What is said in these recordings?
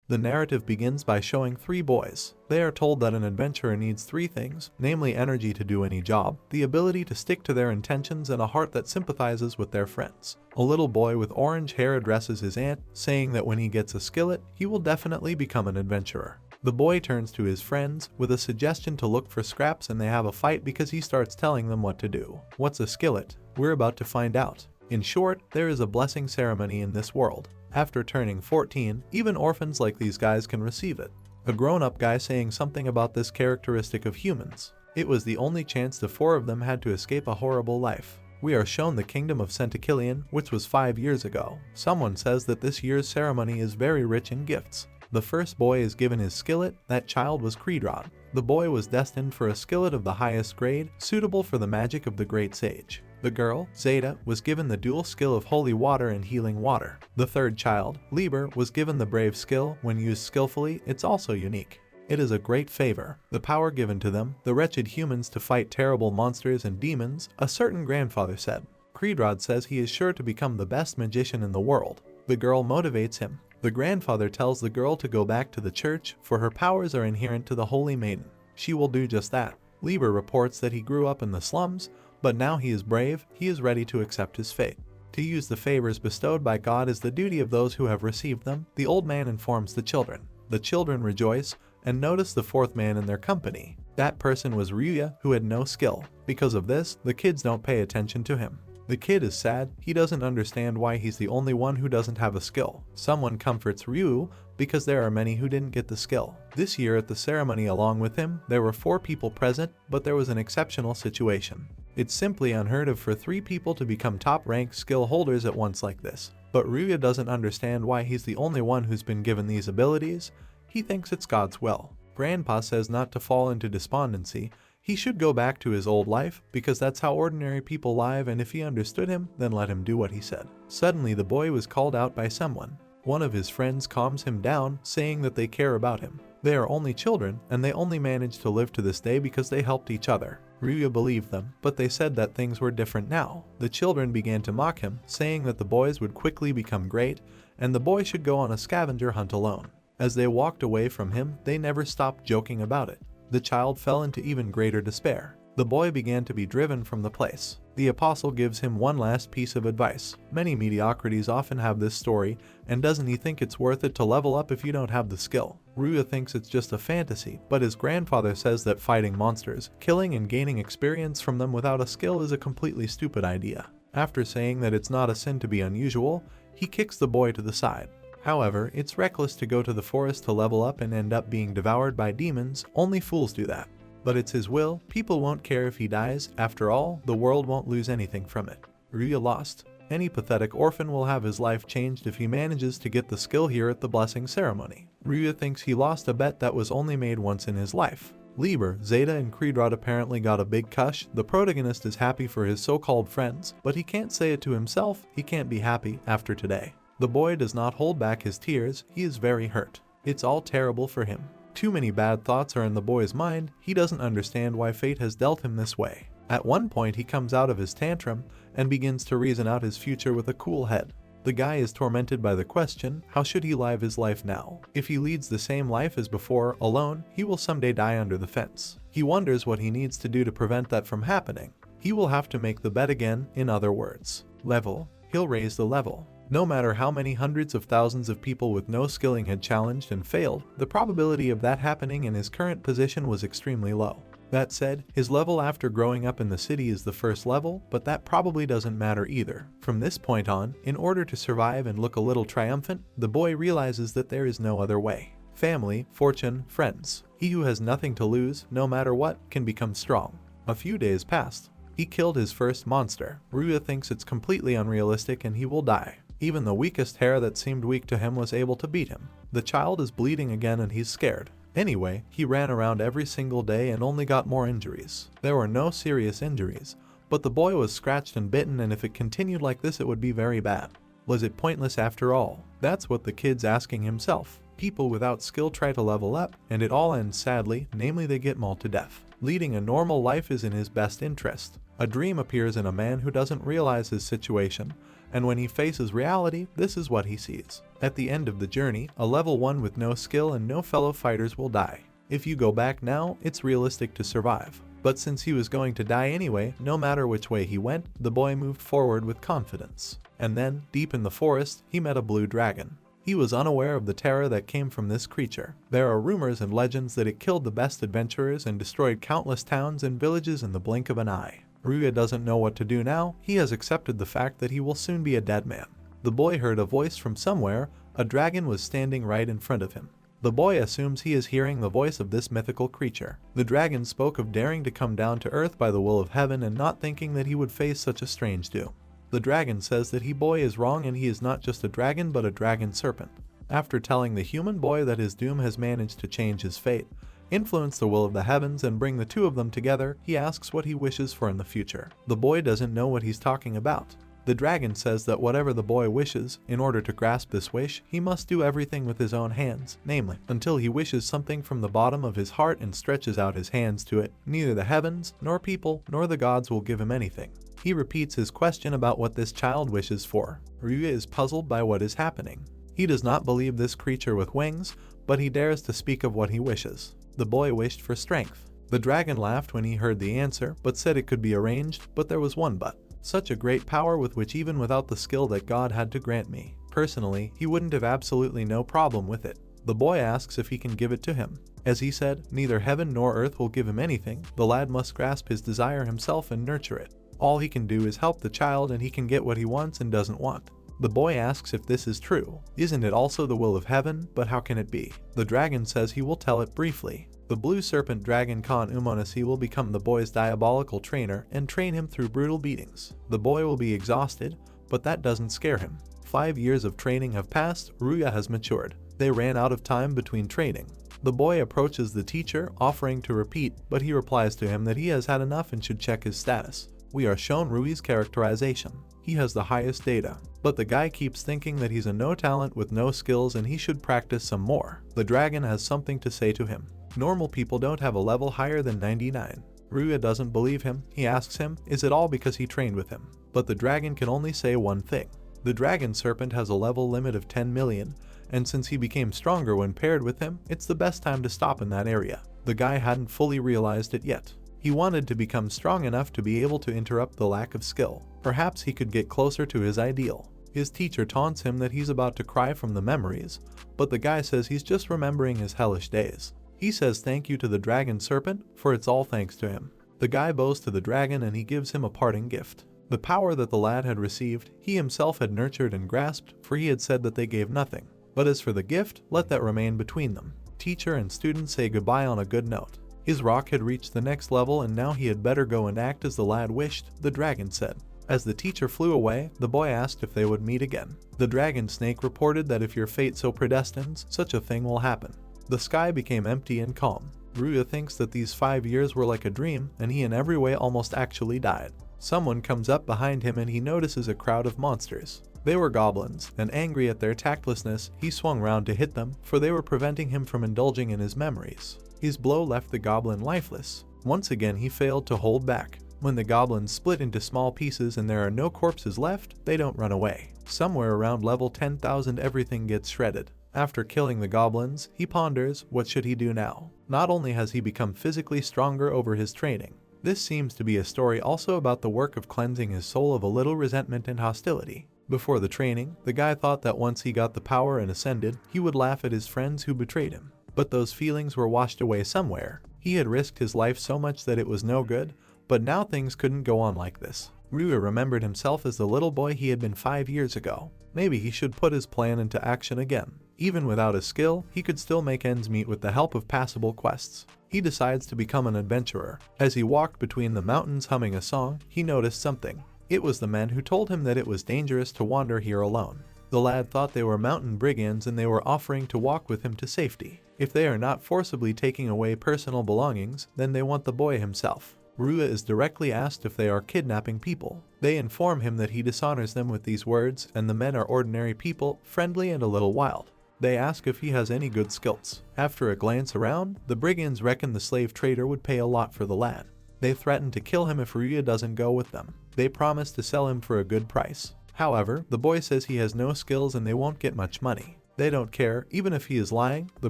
The narrative begins by showing 3 boys. They are told that an adventurer needs 3 things, namely energy to do any job, the ability to stick to their intentions, and a heart that sympathizes with their friends. A little boy with orange hair addresses his aunt, saying that when he gets a skillet, he will definitely become an adventurer. The boy turns to his friends with a suggestion to look for scraps, and they have a fight because he starts telling them what to do. What's a skillet? We're about to find out. In short, there is a blessing ceremony in this world. After turning 14, even orphans like these guys can receive it. A grown-up guy saying something about this characteristic of humans. It was the only chance the 4 of them had to escape a horrible life. We are shown the kingdom of Centakillion, which was 5 years ago. Someone says that this year's ceremony is very rich in gifts. The first boy is given his skillet. That child was Creedrod. The boy was destined for a skillet of the highest grade, suitable for the magic of the great sage. The girl, Zeta, was given the dual skill of holy water and healing water. The third child, Liber, was given the brave skill. When used skillfully, it's also unique. It is a great favor, the power given to them, the wretched humans, to fight terrible monsters and demons, a certain grandfather said. Creedrod says he is sure to become the best magician in the world. The girl motivates him. The grandfather tells the girl to go back to the church, for her powers are inherent to the holy maiden. She will do just that. Liber reports that he grew up in the slums, but now he is brave. He is ready to accept his fate. To use the favors bestowed by God is the duty of those who have received them, the old man informs the children. The children rejoice and notice the 4th man in their company. That person was Ryuya, who had no skill. Because of this, the kids don't pay attention to him. The kid is sad. He doesn't understand why he's the only one who doesn't have a skill. Someone comforts Ryu because there are many who didn't get the skill. This year at the ceremony along with him, there were 4 people present, but there was an exceptional situation. It's simply unheard of for 3 people to become top-ranked skill holders at once like this. But Ryuya doesn't understand why he's the only one who's been given these abilities. He thinks it's God's will. Grandpa says not to fall into despondency. He should go back to his old life, because that's how ordinary people live, and if he understood him, then let him do what he said. Suddenly the boy was called out by someone. One of his friends calms him down, saying that they care about him. They are only children, and they only managed to live to this day because they helped each other. Ryuya believed them, but they said that things were different now. The children began to mock him, saying that the boys would quickly become great, and the boy should go on a scavenger hunt alone. As they walked away from him, they never stopped joking about it. The child fell into even greater despair. The boy began to be driven from the place. The apostle gives him one last piece of advice. Many mediocrities often have this story, and doesn't he think it's worth it to level up if you don't have the skill? Ryuya thinks it's just a fantasy, but his grandfather says that fighting monsters, killing and gaining experience from them without a skill is a completely stupid idea. After saying that it's not a sin to be unusual, he kicks the boy to the side. However, it's reckless to go to the forest to level up and end up being devoured by demons. Only fools do that. But it's his will. People won't care if he dies. After all, the world won't lose anything from it. Ryuya lost. Any pathetic orphan will have his life changed if he manages to get the skill here at the blessing ceremony. Ryuya thinks he lost a bet that was only made once in his life. Liber, Zeta, and Creedrod apparently got a big cush. The protagonist is happy for his so-called friends, but he can't say it to himself. He can't be happy after today. The boy does not hold back his tears. He is very hurt. It's all terrible for him. Too many bad thoughts are in the boy's mind. He doesn't understand why fate has dealt him this way. At one point he comes out of his tantrum and begins to reason out his future with a cool head. The guy is tormented by the question, how should he live his life now? If he leads the same life as before, alone, he will someday die under the fence. He wonders what he needs to do to prevent that from happening. He will have to make the bet again. In other words, level. He'll raise the level. No matter how many hundreds of thousands of people with no skilling had challenged and failed, the probability of that happening in his current position was extremely low. That said, his level after growing up in the city is the first level, but that probably doesn't matter either. From this point on, in order to survive and look a little triumphant, the boy realizes that there is no other way. Family, fortune, friends. He who has nothing to lose, no matter what, can become strong. A few days passed. He killed his first monster. Ryuya thinks it's completely unrealistic and he will die. Even the weakest hair that seemed weak to him was able to beat him. The child is bleeding again and he's scared. Anyway, he ran around every single day and only got more injuries. There were no serious injuries, but the boy was scratched and bitten, and if it continued like this it would be very bad. Was it pointless after all? That's what the kid's asking himself. People without skill try to level up, and it all ends sadly, namely they get mauled to death. Leading a normal life is in his best interest. A dream appears in a man who doesn't realize his situation, And when he faces reality, this is what he sees. At the end of the journey, a level 1 with no skill and no fellow fighters will die. If you go back now, it's realistic to survive. But since he was going to die anyway, no matter which way he went, the boy moved forward with confidence. And then, deep in the forest, he met a blue dragon. He was unaware of the terror that came from this creature. There are rumors and legends that it killed the best adventurers and destroyed countless towns and villages in the blink of an eye. Ryuya doesn't know what to do now. He has accepted the fact that he will soon be a dead man. The boy heard a voice from somewhere. A dragon was standing right in front of him. The boy assumes he is hearing the voice of this mythical creature. The dragon spoke of daring to come down to earth by the will of heaven and not thinking that he would face such a strange doom. The dragon says that boy is wrong and he is not just a dragon but a dragon serpent. After telling the human boy that his doom has managed to change his fate, influence the will of the heavens and bring the two of them together, he asks what he wishes for in the future. The boy doesn't know what he's talking about. The dragon says that whatever the boy wishes, in order to grasp this wish, he must do everything with his own hands, namely, until he wishes something from the bottom of his heart and stretches out his hands to it, neither the heavens, nor people, nor the gods will give him anything. He repeats his question about what this child wishes for. Ryuya is puzzled by what is happening. He does not believe this creature with wings, but he dares to speak of what he wishes. The boy wished for strength. The dragon laughed when he heard the answer, but said it could be arranged, but there was one but. Such a great power with which even without the skill that God had to grant me, personally, he wouldn't have absolutely no problem with it. The boy asks if he can give it to him. As he said, neither heaven nor earth will give him anything. The lad must grasp his desire himself and nurture it. All he can do is help the child and he can get what he wants and doesn't want. The boy asks if this is true. Isn't it also the will of heaven? But how can it be? The dragon says he will tell it briefly. The blue serpent dragon Khan Umonasi will become the boy's diabolical trainer and train him through brutal beatings. The boy will be exhausted, but that doesn't scare him. 5 years of training have passed. Ryuya has matured. They ran out of time between training. The boy approaches the teacher, offering to repeat, but he replies to him that he has had enough and should check his status. We are shown Ryuya's characterization. He has the highest data, but the guy keeps thinking that he's a no talent with no skills and he should practice some more. The dragon has something to say to him. Normal people don't have a level higher than 99. Ryuya doesn't believe him. He asks him, is it all because he trained with him? But the dragon can only say one thing. The dragon serpent has a level limit of 10 million, and since he became stronger when paired with him, it's the best time to stop in that area. The guy hadn't fully realized it yet. He wanted to become strong enough to be able to interrupt the lack of skill. Perhaps he could get closer to his ideal. His teacher taunts him that he's about to cry from the memories, but the guy says he's just remembering his hellish days. He says thank you to the dragon serpent, for it's all thanks to him. The guy bows to the dragon and he gives him a parting gift. The power that the lad had received, he himself had nurtured and grasped, for he had said that they gave nothing. But as for the gift, let that remain between them. Teacher and student say goodbye on a good note. His rock had reached the next level and now he had better go and act as the lad wished, the dragon said. As the teacher flew away, the boy asked if they would meet again. The dragon snake reported that if your fate so predestines, such a thing will happen. The sky became empty and calm. Ryuya thinks that these 5 years were like a dream, and he in every way almost actually died. Someone comes up behind him and he notices a crowd of monsters. They were goblins, and angry at their tactlessness, he swung round to hit them, for they were preventing him from indulging in his memories. His blow left the goblin lifeless. Once again he failed to hold back. When the goblins split into small pieces and there are no corpses left, they don't run away. Somewhere around level 10,000 everything gets shredded. After killing the goblins, he ponders, what should he do now? Not only has he become physically stronger over his training, this seems to be a story also about the work of cleansing his soul of a little resentment and hostility. Before the training, the guy thought that once he got the power and ascended, he would laugh at his friends who betrayed him. But those feelings were washed away somewhere. He had risked his life so much that it was no good, but now things couldn't go on like this. Ryuya remembered himself as the little boy he had been 5 years ago. Maybe he should put his plan into action again. Even without a skill, he could still make ends meet with the help of passable quests. He decides to become an adventurer. As he walked between the mountains humming a song, he noticed something. It was the men who told him that it was dangerous to wander here alone. The lad thought they were mountain brigands and they were offering to walk with him to safety. If they are not forcibly taking away personal belongings, then they want the boy himself. Ryuya is directly asked if they are kidnapping people. They inform him that he dishonors them with these words, and the men are ordinary people, friendly and a little wild. They ask if he has any good skills. After a glance around, the brigands reckon the slave trader would pay a lot for the lad. They threaten to kill him if Ryuya doesn't go with them. They promise to sell him for a good price. However, the boy says he has no skills and they won't get much money. They don't care, even if he is lying, the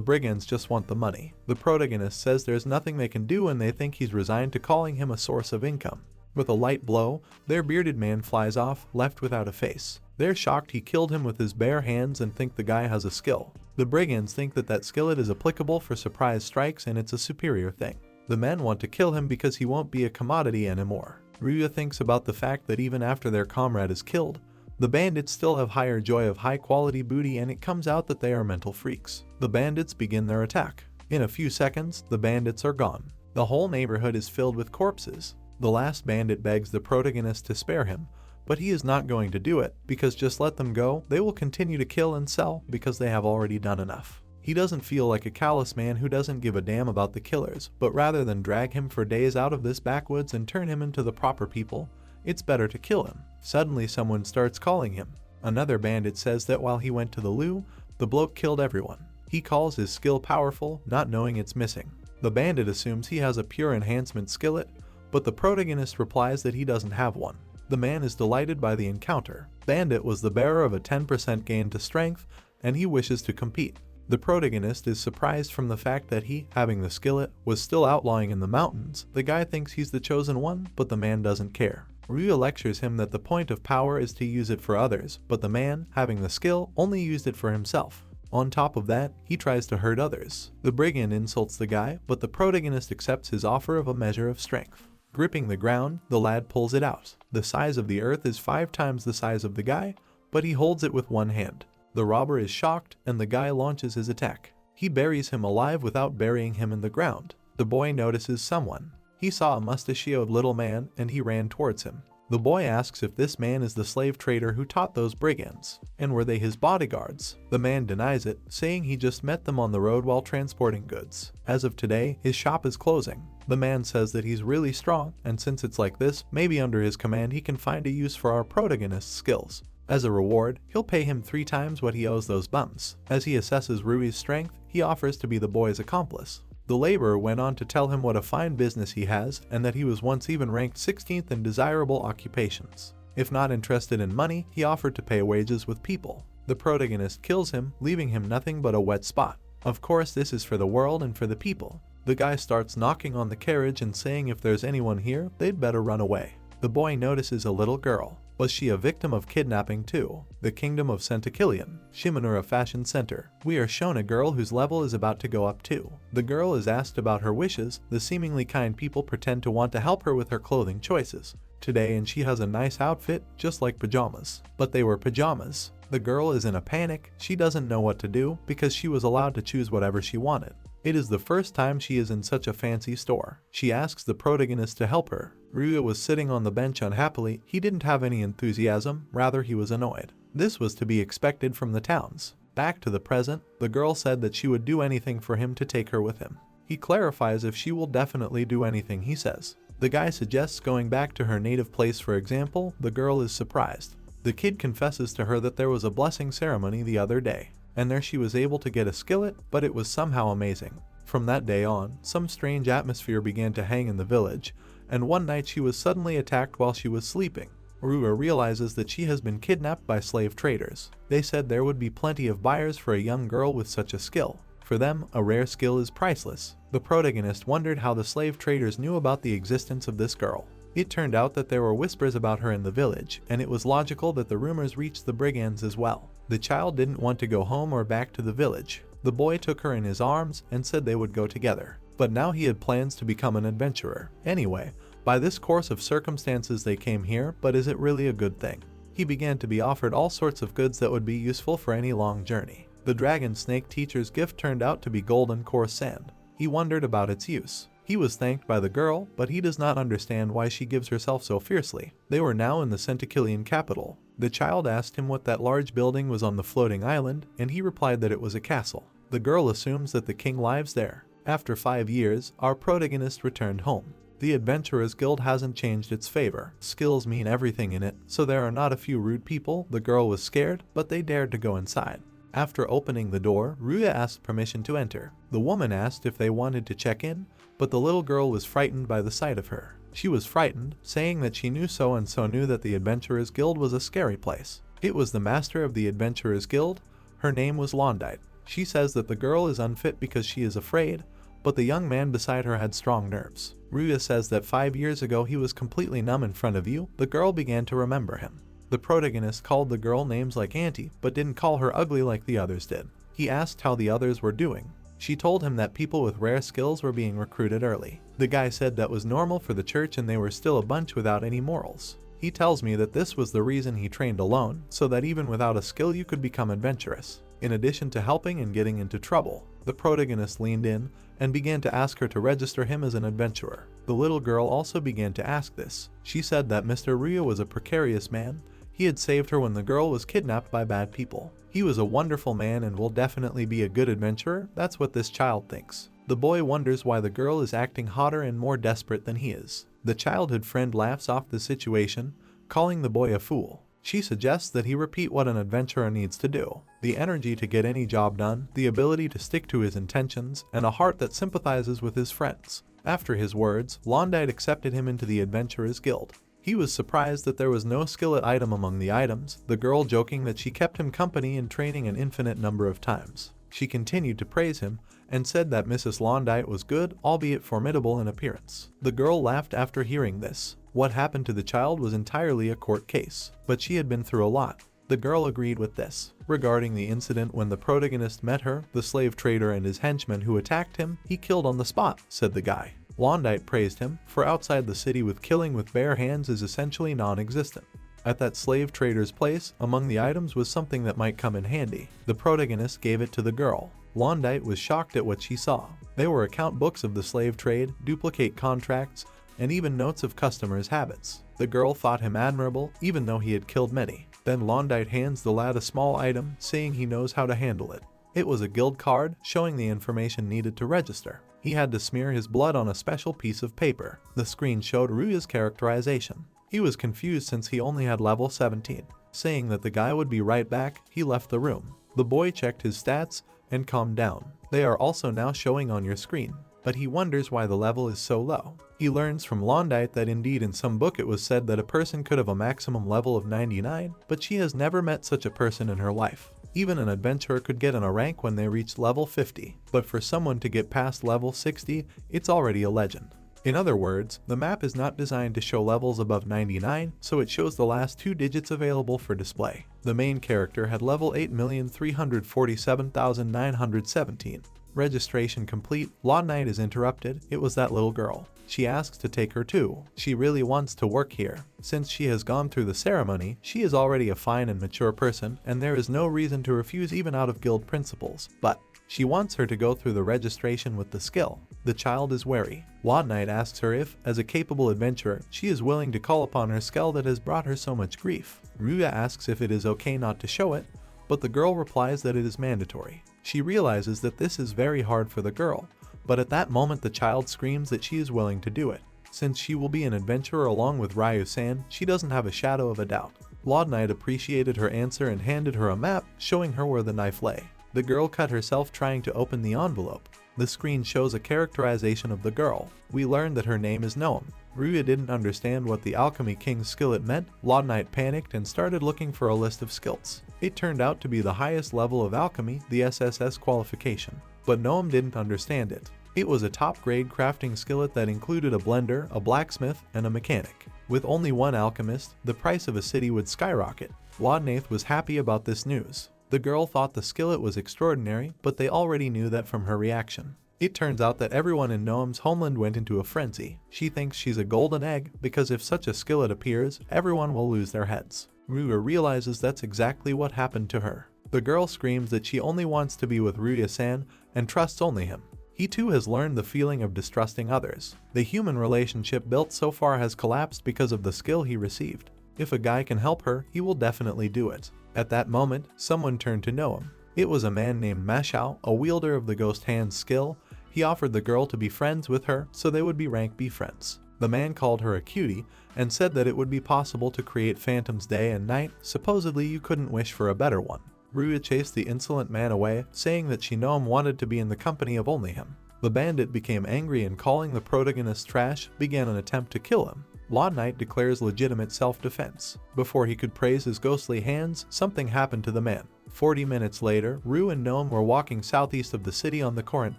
brigands just want the money. The protagonist says there's nothing they can do and they think he's resigned to calling him a source of income. With a light blow, their bearded man flies off, left without a face. They're shocked he killed him with his bare hands and think the guy has a skill. The brigands think that skillet is applicable for surprise strikes and it's a superior thing. The men want to kill him because he won't be a commodity anymore. Ryuya thinks about the fact that even after their comrade is killed, the bandits still have higher joy of high-quality booty, and it comes out that they are mental freaks. The bandits begin their attack. In a few seconds, the bandits are gone. The whole neighborhood is filled with corpses. The last bandit begs the protagonist to spare him, but he is not going to do it, because just let them go, they will continue to kill and sell because they have already done enough. He doesn't feel like a callous man who doesn't give a damn about the killers, but rather than drag him for days out of this backwoods and turn him into the proper people, it's better to kill him. Suddenly someone starts calling him. Another bandit says that while he went to the loo, the bloke killed everyone. He calls his skill powerful, not knowing it's missing. The bandit assumes he has a pure enhancement skillet, but the protagonist replies that he doesn't have one. The man is delighted by the encounter. Bandit was the bearer of a 10% gain to strength, and he wishes to compete. The protagonist is surprised from the fact that he, having the skillet, was still outlawing in the mountains. The guy thinks he's the chosen one, but the man doesn't care. Ryuya lectures him that the point of power is to use it for others, but the man, having the skill, only used it for himself. On top of that, he tries to hurt others. The brigand insults the guy, but the protagonist accepts his offer of a measure of strength. Gripping the ground, the lad pulls it out. The size of the earth is 5 times the size of the guy, but he holds it with one hand. The robber is shocked, and the guy launches his attack. He buries him alive without burying him in the ground. The boy notices someone. He saw a mustachioed little man, and he ran towards him. The boy asks if this man is the slave trader who taught those brigands, and were they his bodyguards. The man denies it, saying he just met them on the road while transporting goods. As of today, his shop is closing. The man says that he's really strong, and since it's like this, maybe under his command he can find a use for our protagonist's skills. As a reward, he'll pay him 3 times what he owes those bums. As he assesses Rui's strength, he offers to be the boy's accomplice. The laborer went on to tell him what a fine business he has, and that he was once even ranked 16th in desirable occupations. If not interested in money, he offered to pay wages with people. The protagonist kills him, leaving him nothing but a wet spot. Of course, this is for the world and for the people. The guy starts knocking on the carriage and saying if there's anyone here, they'd better run away. The boy notices a little girl. Was she a victim of kidnapping too? The Kingdom of Centakillion, Shimanura Fashion Center. We are shown a girl whose level is about to go up too. The girl is asked about her wishes. The seemingly kind people pretend to want to help her with her clothing choices today, and she has a nice outfit, just like pajamas. But they were pajamas. The girl is in a panic. She doesn't know what to do because she was allowed to choose whatever she wanted. It is the first time she is in such a fancy store. She asks the protagonist to help her. Ryuya was sitting on the bench unhappily. He didn't have any enthusiasm, rather he was annoyed. This was to be expected from the towns. Back to the present, the girl said that she would do anything for him to take her with him. He clarifies if she will definitely do anything he says. The guy suggests going back to her native place for example. The girl is surprised. The kid confesses to her that there was a blessing ceremony the other day, and there she was able to get a skillet, but it was somehow amazing. From that day on, some strange atmosphere began to hang in the village, and one night she was suddenly attacked while she was sleeping. Ryuya realizes that she has been kidnapped by slave traders. They said there would be plenty of buyers for a young girl with such a skill. For them, a rare skill is priceless. The protagonist wondered how the slave traders knew about the existence of this girl. It turned out that there were whispers about her in the village, and it was logical that the rumors reached the brigands as well. The child didn't want to go home or back to the village. The boy took her in his arms and said they would go together. But now he had plans to become an adventurer. Anyway, by this course of circumstances they came here, but is it really a good thing? He began to be offered all sorts of goods that would be useful for any long journey. The dragon snake teacher's gift turned out to be golden coarse sand. He wondered about its use. He was thanked by the girl, but he does not understand why she gives herself so fiercely. They were now in the Centakillion capital. The child asked him what that large building was on the floating island, and he replied that it was a castle. The girl assumes that the king lives there. After 5 years, our protagonist returned home. The Adventurers Guild hasn't changed its favor. Skills mean everything in it, so there are not a few rude people. The girl was scared, but they dared to go inside. After opening the door, Ryuya asked permission to enter. The woman asked if they wanted to check in, but the little girl was frightened by the sight of her. She was frightened, saying that she knew so-and-so knew that the Adventurers Guild was a scary place. It was the master of the Adventurers Guild. Her name was Londite. She says that the girl is unfit because she is afraid, but the young man beside her had strong nerves. Ryuya says that 5 years ago he was completely numb in front of you. The girl began to remember him. The protagonist called the girl names like Auntie, but didn't call her ugly like the others did. He asked how the others were doing. She told him that people with rare skills were being recruited early. The guy said that was normal for the church and they were still a bunch without any morals. He tells me that this was the reason he trained alone, so that even without a skill you could become adventurous. In addition to helping and getting into trouble, the protagonist leaned in and began to ask her to register him as an adventurer. The little girl also began to ask this. She said that Mr. Ryuya was a precarious man. He had saved her when the girl was kidnapped by bad people. He was a wonderful man and will definitely be a good adventurer. That's what this child thinks. The boy wonders why the girl is acting hotter and more desperate than he is. The childhood friend laughs off the situation, calling the boy a fool. She suggests that he repeat what an adventurer needs to do. The energy to get any job done, the ability to stick to his intentions, and a heart that sympathizes with his friends. After his words, Londite accepted him into the Adventurers Guild. He was surprised that there was no skillet item among the items, the girl joking that she kept him company in training an infinite number of times. She continued to praise him, and said that Mrs. Londite was good, albeit formidable in appearance. The girl laughed after hearing this. What happened to the child was entirely a court case, but she had been through a lot. The girl agreed with this. Regarding the incident when the protagonist met her, the slave trader and his henchmen who attacked him, he killed on the spot, said the guy. Londite praised him, for outside the city with killing with bare hands is essentially non-existent. At that slave trader's place, among the items was something that might come in handy. The protagonist gave it to the girl. Londite was shocked at what she saw. They were account books of the slave trade, duplicate contracts, and even notes of customers' habits. The girl thought him admirable, even though he had killed many. Then Londite hands the lad a small item, saying he knows how to handle it. It was a guild card, showing the information needed to register. He had to smear his blood on a special piece of paper. The screen showed Ryuya's characterization. He was confused since he only had level 17. Saying that the guy would be right back, he left the room. The boy checked his stats and calmed down. They are also now showing on your screen, but he wonders why the level is so low. He learns from Londite that indeed in some book it was said that a person could have a maximum level of 99, but she has never met such a person in her life. Even an adventurer could get in a rank when they reached level 50, but for someone to get past level 60, it's already a legend. In other words, the map is not designed to show levels above 99, so it shows the last 2 digits available for display. The main character had level 8,347,917. Registration complete. Londite is interrupted. It was that little girl. She asks to take her too. She really wants to work here. Since she has gone through the ceremony, she is already a fine and mature person, and there is no reason to refuse even out of guild principles. But she wants her to go through the registration with the skill. The child is wary. Londite asks her if, as a capable adventurer, she is willing to call upon her skill that has brought her so much grief. Ryuya asks if it is okay not to show it, but the girl replies that it is mandatory. She realizes that this is very hard for the girl, but at that moment the child screams that she is willing to do it. Since she will be an adventurer along with Ryu-san, she doesn't have a shadow of a doubt. Londite appreciated her answer and handed her a map, showing her where the knife lay. The girl cut herself trying to open the envelope. The screen shows a characterization of the girl. We learn that her name is Noemu. Ryuya didn't understand what the Alchemy King's skillet meant. Londite panicked and started looking for a list of skills. It turned out to be the highest level of alchemy, the SSS qualification. But Noemu didn't understand it. It was a top-grade crafting skillet that included a blender, a blacksmith, and a mechanic. With only one alchemist, the price of a city would skyrocket. Londite was happy about this news. The girl thought the skillet was extraordinary, but they already knew that from her reaction. It turns out that everyone in Noemu's homeland went into a frenzy. She thinks she's a golden egg, because if such a skillet appears, everyone will lose their heads. Ryuya realizes that's exactly what happened to her. The girl screams that she only wants to be with Ryuya-san and trusts only him. He too has learned the feeling of distrusting others. The human relationship built so far has collapsed because of the skill he received. If a guy can help her, he will definitely do it. At that moment, someone turned to Noemu. It was a man named Mashao, a wielder of the Ghost Hand's skill. He offered the girl to be friends with her so they would be rank B friends. The man called her a cutie and said that it would be possible to create phantoms day and night. Supposedly you couldn't wish for a better one. Ryuya chased the insolent man away, saying that Noemu wanted to be in the company of only him. The bandit became angry and, calling the protagonist trash, began an attempt to kill him. Law Knight declares legitimate self-defense. Before he could praise his ghostly hands, something happened to the man. 40 minutes later, Ryu and Noemu were walking southeast of the city on the Corinth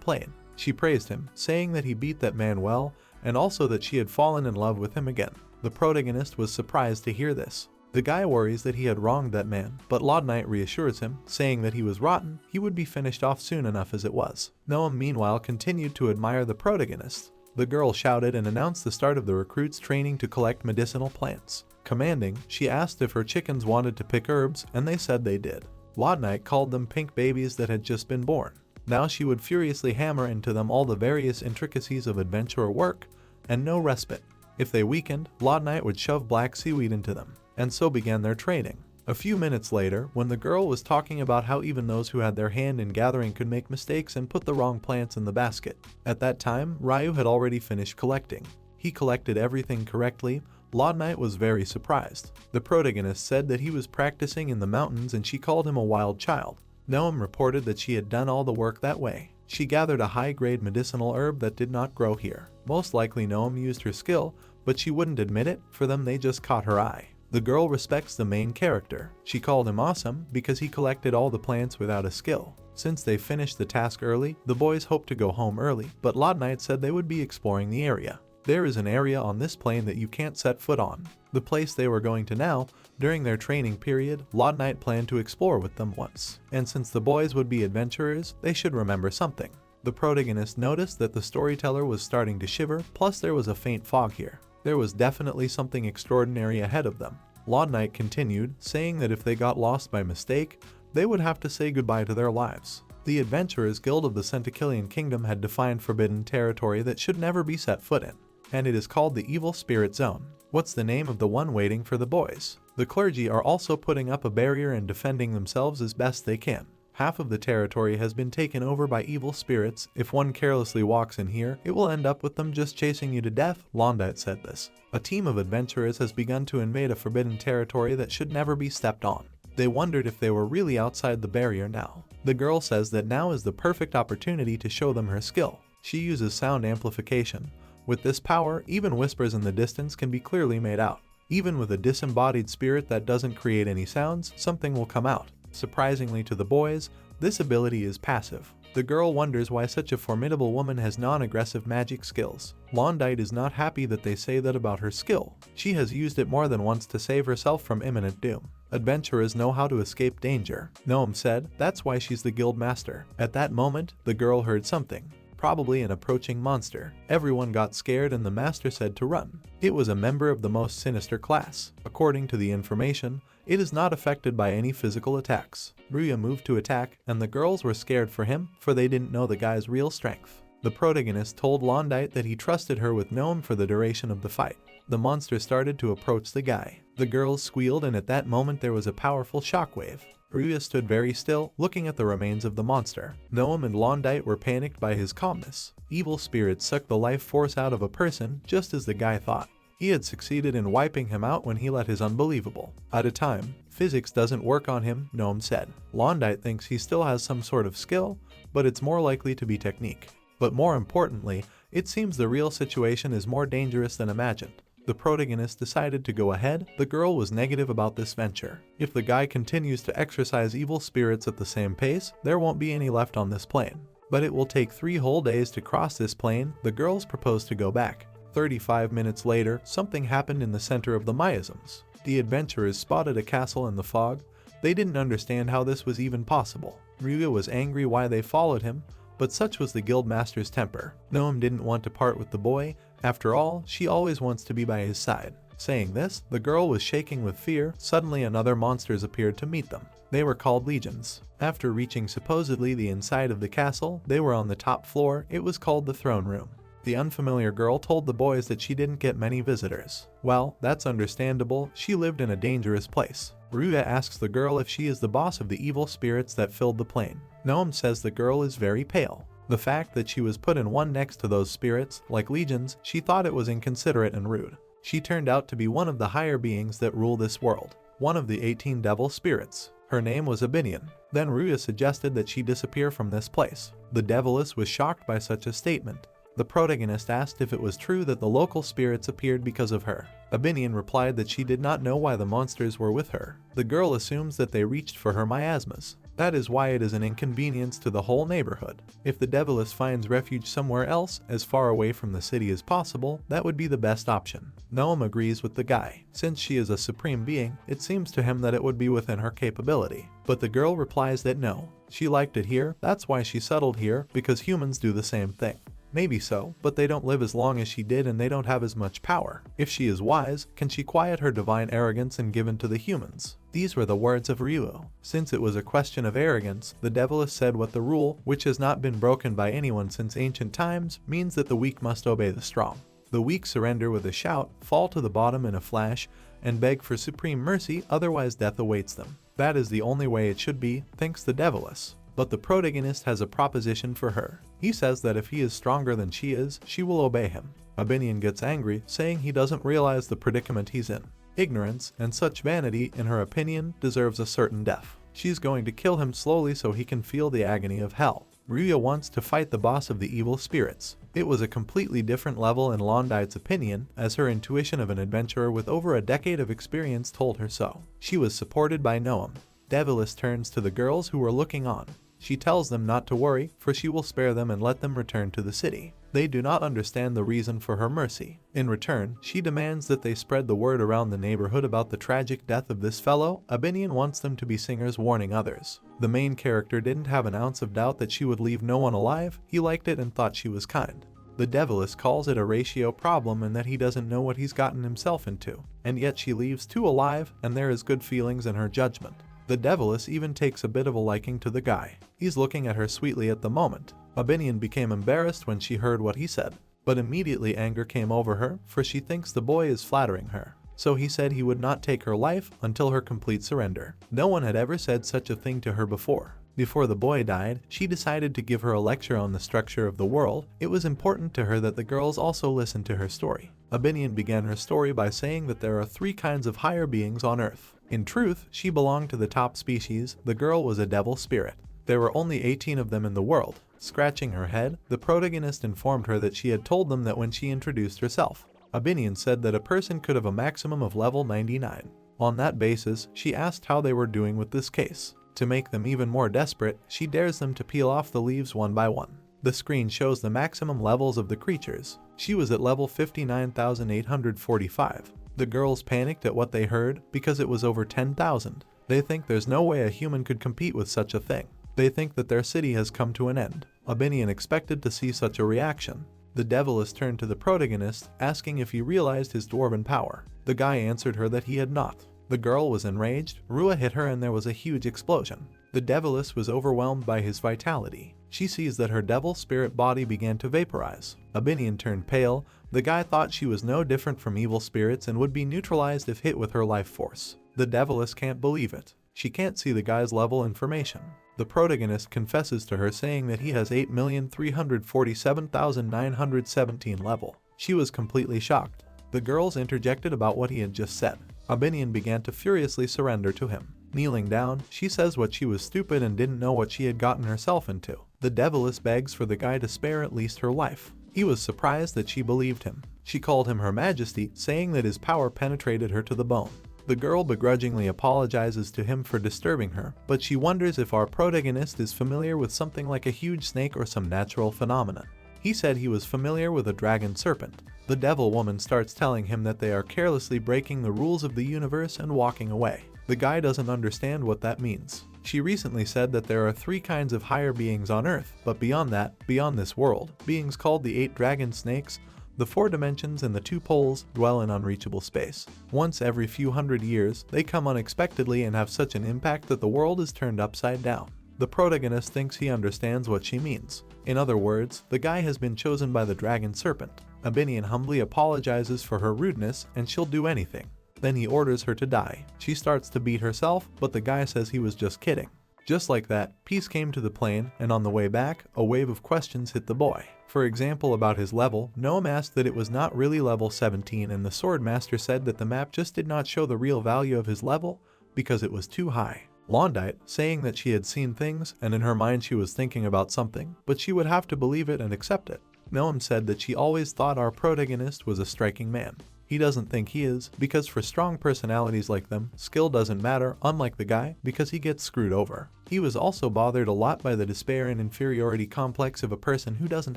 Plain. She praised him, saying that he beat that man well, and also that she had fallen in love with him again. The protagonist was surprised to hear this. The guy worries that he had wronged that man, but Law Knight reassures him, saying that he was rotten, he would be finished off soon enough as it was. Noemu meanwhile continued to admire the protagonist. The girl shouted and announced the start of the recruits' training to collect medicinal plants. Commanding, she asked if her chickens wanted to pick herbs, and they said they did. Law Knight called them pink babies that had just been born. Now she would furiously hammer into them all the various intricacies of adventurer work, and no respite. If they weakened, Law Knight would shove black seaweed into them, and so began their training. A few minutes later, when the girl was talking about how even those who had their hand in gathering could make mistakes and put the wrong plants in the basket. At that time, Ryu had already finished collecting. He collected everything correctly. Law Knight was very surprised. The protagonist said that he was practicing in the mountains and she called him a wild child. Noemu reported that she had done all the work that way. She gathered a high-grade medicinal herb that did not grow here. Most likely Noemu used her skill, but she wouldn't admit it. For them, they just caught her eye. The girl respects the main character. She called him awesome because he collected all the plants without a skill. Since they finished the task early, the boys hoped to go home early, but Law Knight said they would be exploring the area. There is an area on this plane that you can't set foot on. The place they were going to now. During their training period, Law Knight planned to explore with them once. And since the boys would be adventurers, they should remember something. The protagonist noticed that the storyteller was starting to shiver, plus there was a faint fog here. There was definitely something extraordinary ahead of them. Law Knight continued, saying that if they got lost by mistake, they would have to say goodbye to their lives. The Adventurers Guild of the Centakillian Kingdom had defined forbidden territory that should never be set foot in, and it is called the Evil Spirit Zone. What's the name of the one waiting for the boys? The clergy are also putting up a barrier and defending themselves as best they can. Half of the territory has been taken over by evil spirits. If one carelessly walks in here, it will end up with them just chasing you to death. Law Knight said this. A team of adventurers has begun to invade a forbidden territory that should never be stepped on. They wondered if they were really outside the barrier now. The girl says that now is the perfect opportunity to show them her skill. She uses sound amplification. With this power, even whispers in the distance can be clearly made out. Even with a disembodied spirit that doesn't create any sounds, something will come out. Surprisingly to the boys, this ability is passive. The girl wonders why such a formidable woman has non-aggressive magic skills. Law Knight is not happy that they say that about her skill. She has used it more than once to save herself from imminent doom. Adventurers know how to escape danger. Noemu said that's why she's the guild master. At that moment, the girl heard something. Probably an approaching monster. Everyone got scared and the master said to run. It was a member of the most sinister class. According to the information, it is not affected by any physical attacks. Ryuya moved to attack, and the girls were scared for him, for they didn't know the guy's real strength. The protagonist told Law Knight that he trusted her with Noemu for the duration of the fight. The monster started to approach the guy. The girls squealed, and at that moment there was a powerful shockwave. Ryuya stood very still, looking at the remains of the monster. Noemu and Law Knight were panicked by his calmness. Evil spirits sucked the life force out of a person, just as the guy thought. He had succeeded in wiping him out when he let his unbelievable at a time. Physics doesn't work on him, Noemu said. Law Knight thinks he still has some sort of skill, but it's more likely to be technique. But more importantly, it seems the real situation is more dangerous than imagined. The protagonist decided to go ahead. The girl was negative about this venture. If the guy continues to exorcise evil spirits at the same pace, there won't be any left on this plane. But it will take 3 whole days to cross this plane. The girls proposed to go back. 35 minutes later, something happened in the center of the miasms. The adventurers spotted a castle in the fog. They didn't understand how this was even possible. Ryuya was angry why they followed him, but such was the guildmaster's temper. Noemu didn't want to part with the boy. After all, she always wants to be by his side. Saying this, the girl was shaking with fear. Suddenly another monsters appeared to meet them. They were called legions. After reaching supposedly the inside of the castle, they were on the top floor. It was called the throne room. The unfamiliar girl told the boys that she didn't get many visitors. Well, that's understandable. She lived in a dangerous place. Ryuya asks the girl if she is the boss of the evil spirits that filled the plane. Noemu says the girl is very pale. The fact that she was put in one next to those spirits, like legions, she thought it was inconsiderate and rude. She turned out to be one of the higher beings that rule this world. One of the 18 devil spirits. Her name was Abinion. Then Ryuya suggested that she disappear from this place. The Deviless was shocked by such a statement. The protagonist asked if it was true that the local spirits appeared because of her. Abinion replied that she did not know why the monsters were with her. The girl assumes that they reached for her miasmas. That is why it is an inconvenience to the whole neighborhood. If the Deviless finds refuge somewhere else, as far away from the city as possible, that would be the best option. Noemu agrees with the guy. Since she is a supreme being, it seems to him that it would be within her capability. But the girl replies that no, she liked it here, that's why she settled here, because humans do the same thing. Maybe so, but they don't live as long as she did and they don't have as much power. If she is wise, can she quiet her divine arrogance and give in to the humans? These were the words of Ryuya. Since it was a question of arrogance, the Deviless said what the rule, which has not been broken by anyone since ancient times, means that the weak must obey the strong. The weak surrender with a shout, fall to the bottom in a flash, and beg for supreme mercy, otherwise death awaits them. That is the only way it should be, thinks the Deviless. But the protagonist has a proposition for her. He says that if he is stronger than she is, she will obey him. Abinion gets angry, saying he doesn't realize the predicament he's in. Ignorance, and such vanity, in her opinion, deserves a certain death. She's going to kill him slowly so he can feel the agony of hell. Ryuya wants to fight the boss of the evil spirits. It was a completely different level in Londite's opinion, as her intuition of an adventurer with over a decade of experience told her so. She was supported by Noemu. Deviless turns to the girls who were looking on. She tells them not to worry, for she will spare them and let them return to the city. They do not understand the reason for her mercy. In return, she demands that they spread the word around the neighborhood about the tragic death of this fellow. Abinion wants them to be singers warning others. The main character didn't have an ounce of doubt that she would leave no one alive. He liked it and thought she was kind. The Deviless calls it a ratio problem and that he doesn't know what he's gotten himself into. And yet she leaves two alive, and there is good feelings in her judgment. The Deviless even takes a bit of a liking to the guy. He's looking at her sweetly at the moment. Abinion became embarrassed when she heard what he said, but immediately anger came over her, for she thinks the boy is flattering her. So he said he would not take her life until her complete surrender. No one had ever said such a thing to her before. Before the boy died, she decided to give her a lecture on the structure of the world. It was important to her that the girls also listen to her story. Abinion began her story by saying that there are 3 kinds of higher beings on Earth. In truth, she belonged to the top species. The girl was a devil spirit. There were only 18 of them in the world. Scratching her head, the protagonist informed her that she had told them that when she introduced herself. Abinion said that a person could have a maximum of level 99. On that basis, she asked how they were doing with this case. To make them even more desperate, she dares them to peel off the leaves one by one. The screen shows the maximum levels of the creatures. She was at level 59,845. The girls panicked at what they heard because it was over 10,000. They think there's no way a human could compete with such a thing. They think that their city has come to an end. Abinion expected to see such a reaction. The Deviless turned to the protagonist, asking if he realized his dwarven power. The guy answered her that he had not. The girl was enraged. Ryuya hit her and there was a huge explosion. The Deviless was overwhelmed by his vitality. She sees that her devil spirit body began to vaporize. Abinion turned pale. The guy thought she was no different from evil spirits and would be neutralized if hit with her life force. The Deviless can't believe it. She can't see the guy's level information. The protagonist confesses to her, saying that he has 8,347,917 level. She was completely shocked. The girls interjected about what he had just said. Abinion began to furiously surrender to him. Kneeling down, she says what she was stupid and didn't know what she had gotten herself into. The Deviless begs for the guy to spare at least her life. He was surprised that she believed him. She called him Her Majesty, saying that his power penetrated her to the bone. The girl begrudgingly apologizes to him for disturbing her, but she wonders if our protagonist is familiar with something like a huge snake or some natural phenomenon. He said he was familiar with a dragon serpent. The devil woman starts telling him that they are carelessly breaking the rules of the universe and walking away. The guy doesn't understand what that means. She recently said that there are 3 kinds of higher beings on Earth, but beyond that, beyond this world, beings called the 8 dragon snakes, the 4 dimensions and the 2 poles, dwell in unreachable space. Once every few hundred years, they come unexpectedly and have such an impact that the world is turned upside down. The protagonist thinks he understands what she means. In other words, the guy has been chosen by the dragon serpent. Abinion humbly apologizes for her rudeness and she'll do anything. Then he orders her to die. She starts to beat herself, but the guy says he was just kidding. Just like that, peace came to the plane, and on the way back, a wave of questions hit the boy. For example, about his level, Noemu asked that it was not really level 17 and the Sword Master said that the map just did not show the real value of his level because it was too high. Londite, saying that she had seen things and in her mind she was thinking about something, but she would have to believe it and accept it. Noemu said that she always thought our protagonist was a striking man. He doesn't think he is, because for strong personalities like them, skill doesn't matter, unlike the guy, because he gets screwed over. He was also bothered a lot by the despair and inferiority complex of a person who doesn't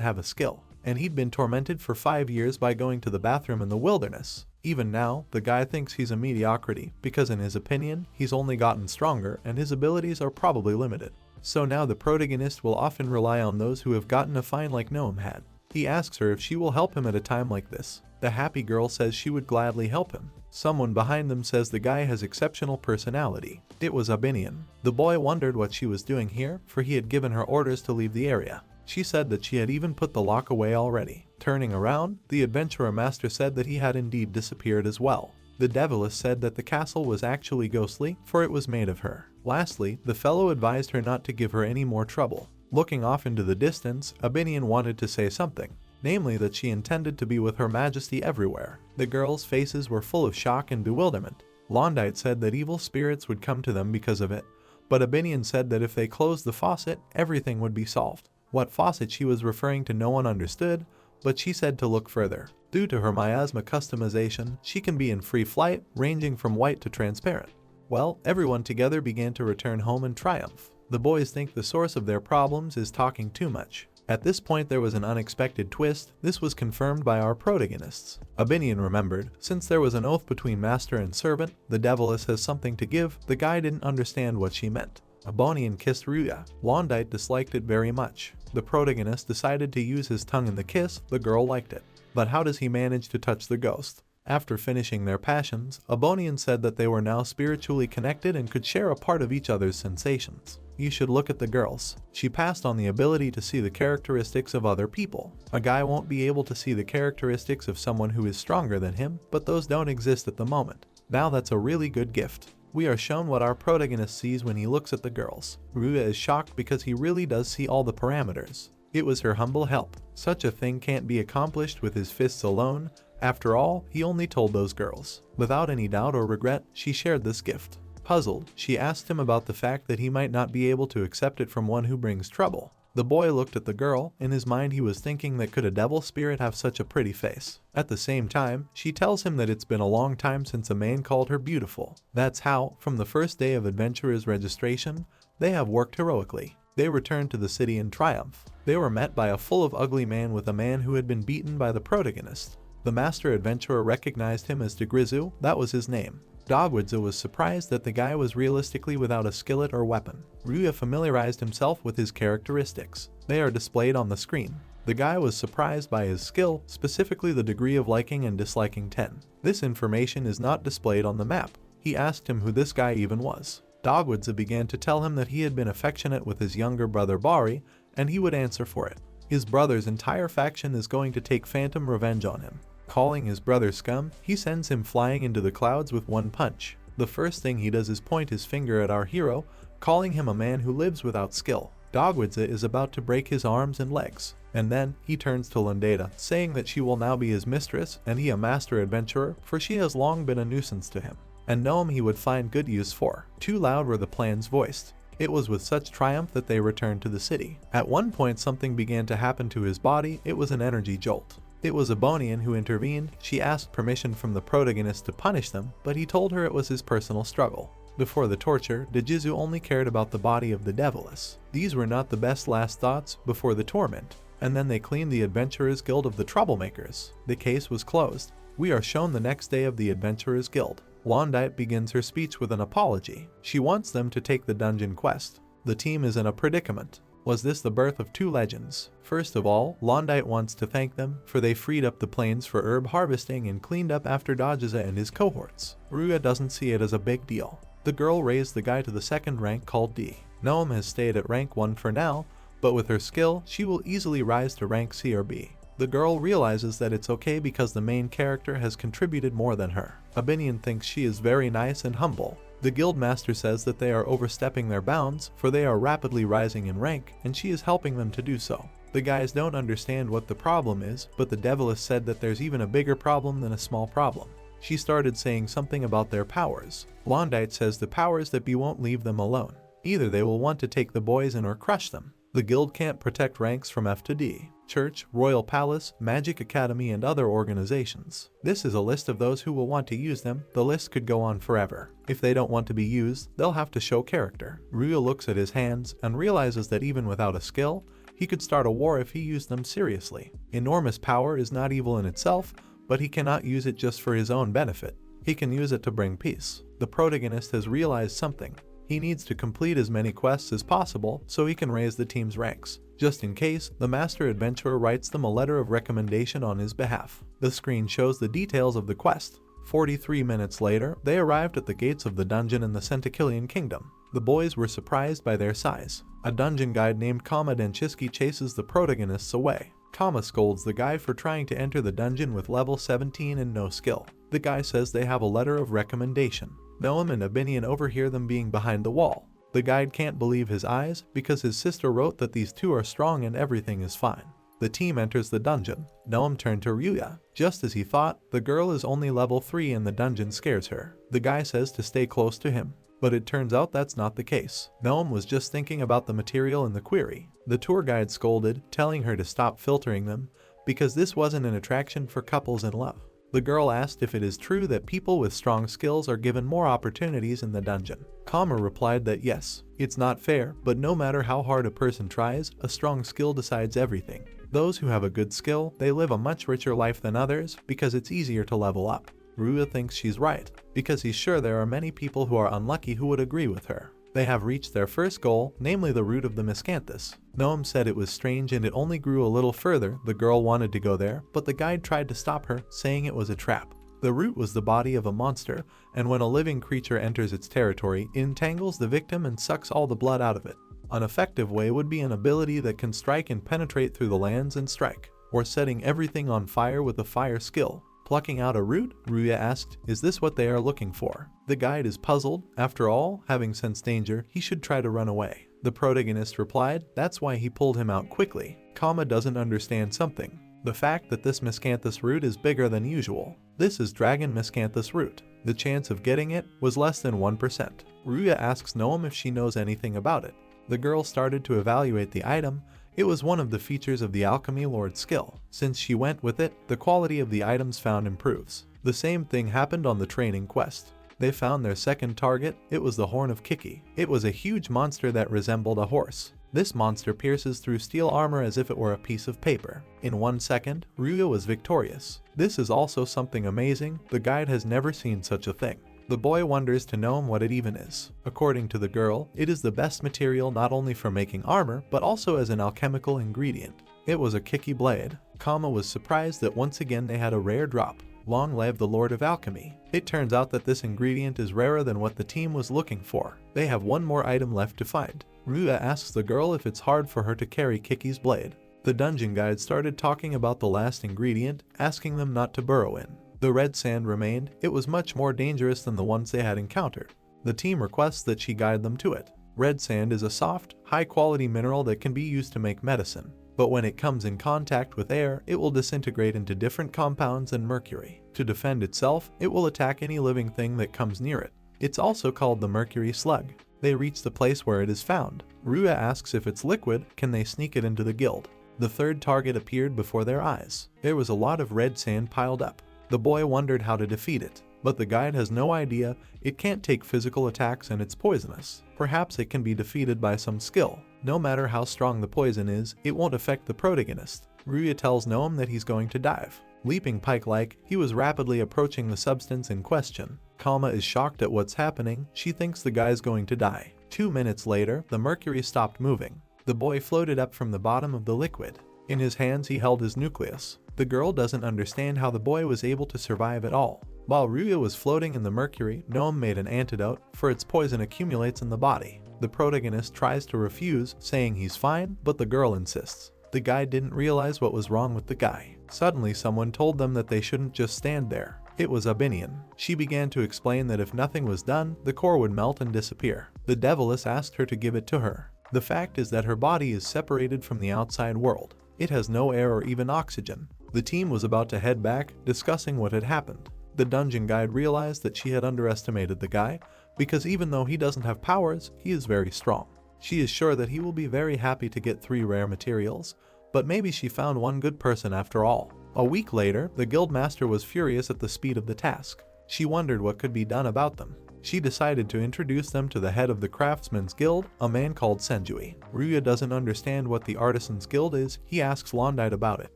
have a skill, and he'd been tormented for 5 years by going to the bathroom in the wilderness. Even now, the guy thinks he's a mediocrity, because in his opinion, he's only gotten stronger and his abilities are probably limited. So now the protagonist will often rely on those who have gotten a fine like Noemu had. He asks her if she will help him at a time like this. The happy girl says she would gladly help him. Someone behind them says the guy has exceptional personality. It was Albinian. The boy wondered what she was doing here, for he had given her orders to leave the area. She said that she had even put the lock away already. Turning around, the adventurer master said that he had indeed disappeared as well. The Deviless said that the castle was actually ghostly, for it was made of her. Lastly, the fellow advised her not to give her any more trouble. Looking off into the distance, Albinian wanted to say something, namely that she intended to be with Her Majesty everywhere. The girls' faces were full of shock and bewilderment. Londite said that evil spirits would come to them because of it, but Albinian said that if they closed the faucet, everything would be solved. What faucet she was referring to no one understood, but she said to look further. Due to her miasma customization, she can be in free flight, ranging from white to transparent. Well, everyone together began to return home in triumph. The boys think the source of their problems is talking too much. At this point there was an unexpected twist. This was confirmed by our protagonists. Albinian remembered, since there was an oath between master and servant, the Deviless has something to give. The guy didn't understand what she meant. Albinian kissed Ryuya. Londite disliked it very much. The protagonist decided to use his tongue in the kiss. The girl liked it. But how does he manage to touch the ghost? After finishing their passions, Albinian said that they were now spiritually connected and could share a part of each other's sensations. You should look at the girls. She passed on the ability to see the characteristics of other people. A guy won't be able to see the characteristics of someone who is stronger than him, but those don't exist at the moment. Now that's a really good gift. We are shown what our protagonist sees when he looks at the girls. Ryuya is shocked because he really does see all the parameters. It was her humble help. Such a thing can't be accomplished with his fists alone. After all, he only told those girls. Without any doubt or regret, she shared this gift. Puzzled, she asked him about the fact that he might not be able to accept it from one who brings trouble. The boy looked at the girl. In his mind he was thinking that could a devil spirit have such a pretty face. At the same time, she tells him that it's been a long time since a man called her beautiful. That's how, from the first day of adventurers' registration, they have worked heroically. They returned to the city in triumph. They were met by a full of ugly man with a man who had been beaten by the protagonist. The master adventurer recognized him as Degrizu. That was his name. Dogwoodza was surprised that the guy was realistically without a skillet or weapon. Ryuya familiarized himself with his characteristics. They are displayed on the screen. The guy was surprised by his skill, specifically the degree of liking and disliking 10. This information is not displayed on the map. He asked him who this guy even was. Dogwoodza began to tell him that he had been affectionate with his younger brother Bari, and he would answer for it. His brother's entire faction is going to take phantom revenge on him. Calling his brother scum, he sends him flying into the clouds with one punch. The first thing he does is point his finger at our hero, calling him a man who lives without skill. Dogwoodza is about to break his arms and legs, and then he turns to Lundada, saying that she will now be his mistress and he a master adventurer, for she has long been a nuisance to him, and Noemu he would find good use for. Too loud were the plans voiced. It was with such triumph that they returned to the city. At one point something began to happen to his body. It was an energy jolt. It was Albinian who intervened. She asked permission from the protagonist to punish them, but he told her it was his personal struggle. Before the torture, Dejizu only cared about the body of the Deviless. These were not the best last thoughts before the torment, and then they cleaned the Adventurers Guild of the Troublemakers. The case was closed. We are shown the next day of the Adventurers Guild. Londite begins her speech with an apology. She wants them to take the dungeon quest. The team is in a predicament. Was this the birth of two legends? First of all, Londite wants to thank them, for they freed up the plains for herb harvesting and cleaned up after Dogwoodza and his cohorts. Ryuya doesn't see it as a big deal. The girl raised the guy to the second rank called D. Noemu has stayed at rank 1 for now, but with her skill, she will easily rise to rank C or B. The girl realizes that it's okay because the main character has contributed more than her. Albinian thinks she is very nice and humble. The guildmaster says that they are overstepping their bounds, for they are rapidly rising in rank, and she is helping them to do so. The guys don't understand what the problem is, but the Deviless said that there's even a bigger problem than a small problem. She started saying something about their powers. Blondite says the powers that be won't leave them alone. Either they will want to take the boys in or crush them. The guild can't protect ranks from F to D. Church, Royal Palace, Magic Academy, and other organizations. This is a list of those who will want to use them. The list could go on forever. If they don't want to be used, they'll have to show character. Ryuya looks at his hands and realizes that even without a skill, he could start a war if he used them seriously. Enormous power is not evil in itself, but he cannot use it just for his own benefit. He can use it to bring peace. The protagonist has realized something. He needs to complete as many quests as possible so he can raise the team's ranks. Just in case, the master adventurer writes them a letter of recommendation on his behalf. The screen shows the details of the quest. 43 minutes later, they arrived at the gates of the dungeon in the Centakilian Kingdom. The boys were surprised by their size. A dungeon guide named Kama Denchiski chases the protagonists away. Kama scolds the guy for trying to enter the dungeon with level 17 and no skill. The guy says they have a letter of recommendation. Noemu and Abinian overhear them being behind the wall. The guide can't believe his eyes because his sister wrote that these two are strong and everything is fine. The team enters the dungeon. Noemu turned to Ryuya. Just as he thought, the girl is only level 3 and the dungeon scares her. The guy says to stay close to him. But it turns out that's not the case. Noemu was just thinking about the material in the query. The tour guide scolded, telling her to stop filtering them because this wasn't an attraction for couples in love. The girl asked if it is true that people with strong skills are given more opportunities in the dungeon. Kama replied that yes, it's not fair, but no matter how hard a person tries, a strong skill decides everything. Those who have a good skill, they live a much richer life than others because it's easier to level up. Ryuya thinks she's right, because he's sure there are many people who are unlucky who would agree with her. They have reached their first goal, namely the root of the miscanthus. Noemu said it was strange and it only grew a little further. The girl wanted to go there, but the guide tried to stop her, saying it was a trap. The root was the body of a monster, and when a living creature enters its territory, it entangles the victim and sucks all the blood out of it. An effective way would be an ability that can strike and penetrate through the lands and strike, or setting everything on fire with a fire skill. Plucking out a root? Ryuya asked, is this what they are looking for? The guide is puzzled. After all, having sensed danger, he should try to run away. The protagonist replied, that's why he pulled him out quickly. Kama doesn't understand something. The fact that this miscanthus root is bigger than usual. This is dragon miscanthus root. The chance of getting it was less than 1%. Ryuya asks Noemu if she knows anything about it. The girl started to evaluate the item. It was one of the features of the Alchemy Lord's skill. Since she went with it, the quality of the items found improves. The same thing happened on the training quest. They found their second target. It was the Horn of Kiki. It was a huge monster that resembled a horse. This monster pierces through steel armor as if it were a piece of paper. In 1 second, Ryuya was victorious. This is also something amazing. The guide has never seen such a thing. The boy wonders to know what it even is. According to the girl, it is the best material not only for making armor, but also as an alchemical ingredient. It was a Kiki blade. Kama was surprised that once again they had a rare drop. Long live the Lord of Alchemy. It turns out that this ingredient is rarer than what the team was looking for. They have one more item left to find. Ryuya asks the girl if it's hard for her to carry Kiki's blade. The dungeon guide started talking about the last ingredient, asking them not to burrow in. The red sand remained. It was much more dangerous than the ones they had encountered. The team requests that she guide them to it. Red sand is a soft, high-quality mineral that can be used to make medicine. But when it comes in contact with air, it will disintegrate into different compounds and mercury. To defend itself, it will attack any living thing that comes near it. It's also called the mercury slug. They reach the place where it is found. Ryuya asks if it's liquid, can they sneak it into the guild? The third target appeared before their eyes. There was a lot of red sand piled up. The boy wondered how to defeat it, but the guide has no idea. It can't take physical attacks and it's poisonous. Perhaps it can be defeated by some skill. No matter how strong the poison is, it won't affect the protagonist. Ryuya tells Noemu that he's going to dive. Leaping pike-like, he was rapidly approaching the substance in question. Kama is shocked at what's happening. She thinks the guy's going to die. 2 minutes later, the mercury stopped moving. The boy floated up from the bottom of the liquid. In his hands he held his nucleus. The girl doesn't understand how the boy was able to survive at all. While Ryuya was floating in the mercury, Noemu made an antidote, for its poison accumulates in the body. The protagonist tries to refuse, saying he's fine, but the girl insists. The guy didn't realize what was wrong with the guy. Suddenly someone told them that they shouldn't just stand there. It was Abinian. She began to explain that if nothing was done, the core would melt and disappear. The Deviless asked her to give it to her. The fact is that her body is separated from the outside world. It has no air or even oxygen. The team was about to head back, discussing what had happened. The dungeon guide realized that she had underestimated the guy, because even though he doesn't have powers, he is very strong. She is sure that he will be very happy to get 3 rare materials, but maybe she found one good person after all. A week later, the guildmaster was furious at the speed of the task. She wondered what could be done about them. She decided to introduce them to the head of the craftsmen's guild, a man called Senjui. Ryuya doesn't understand what the artisans guild is. He asks Londite about it.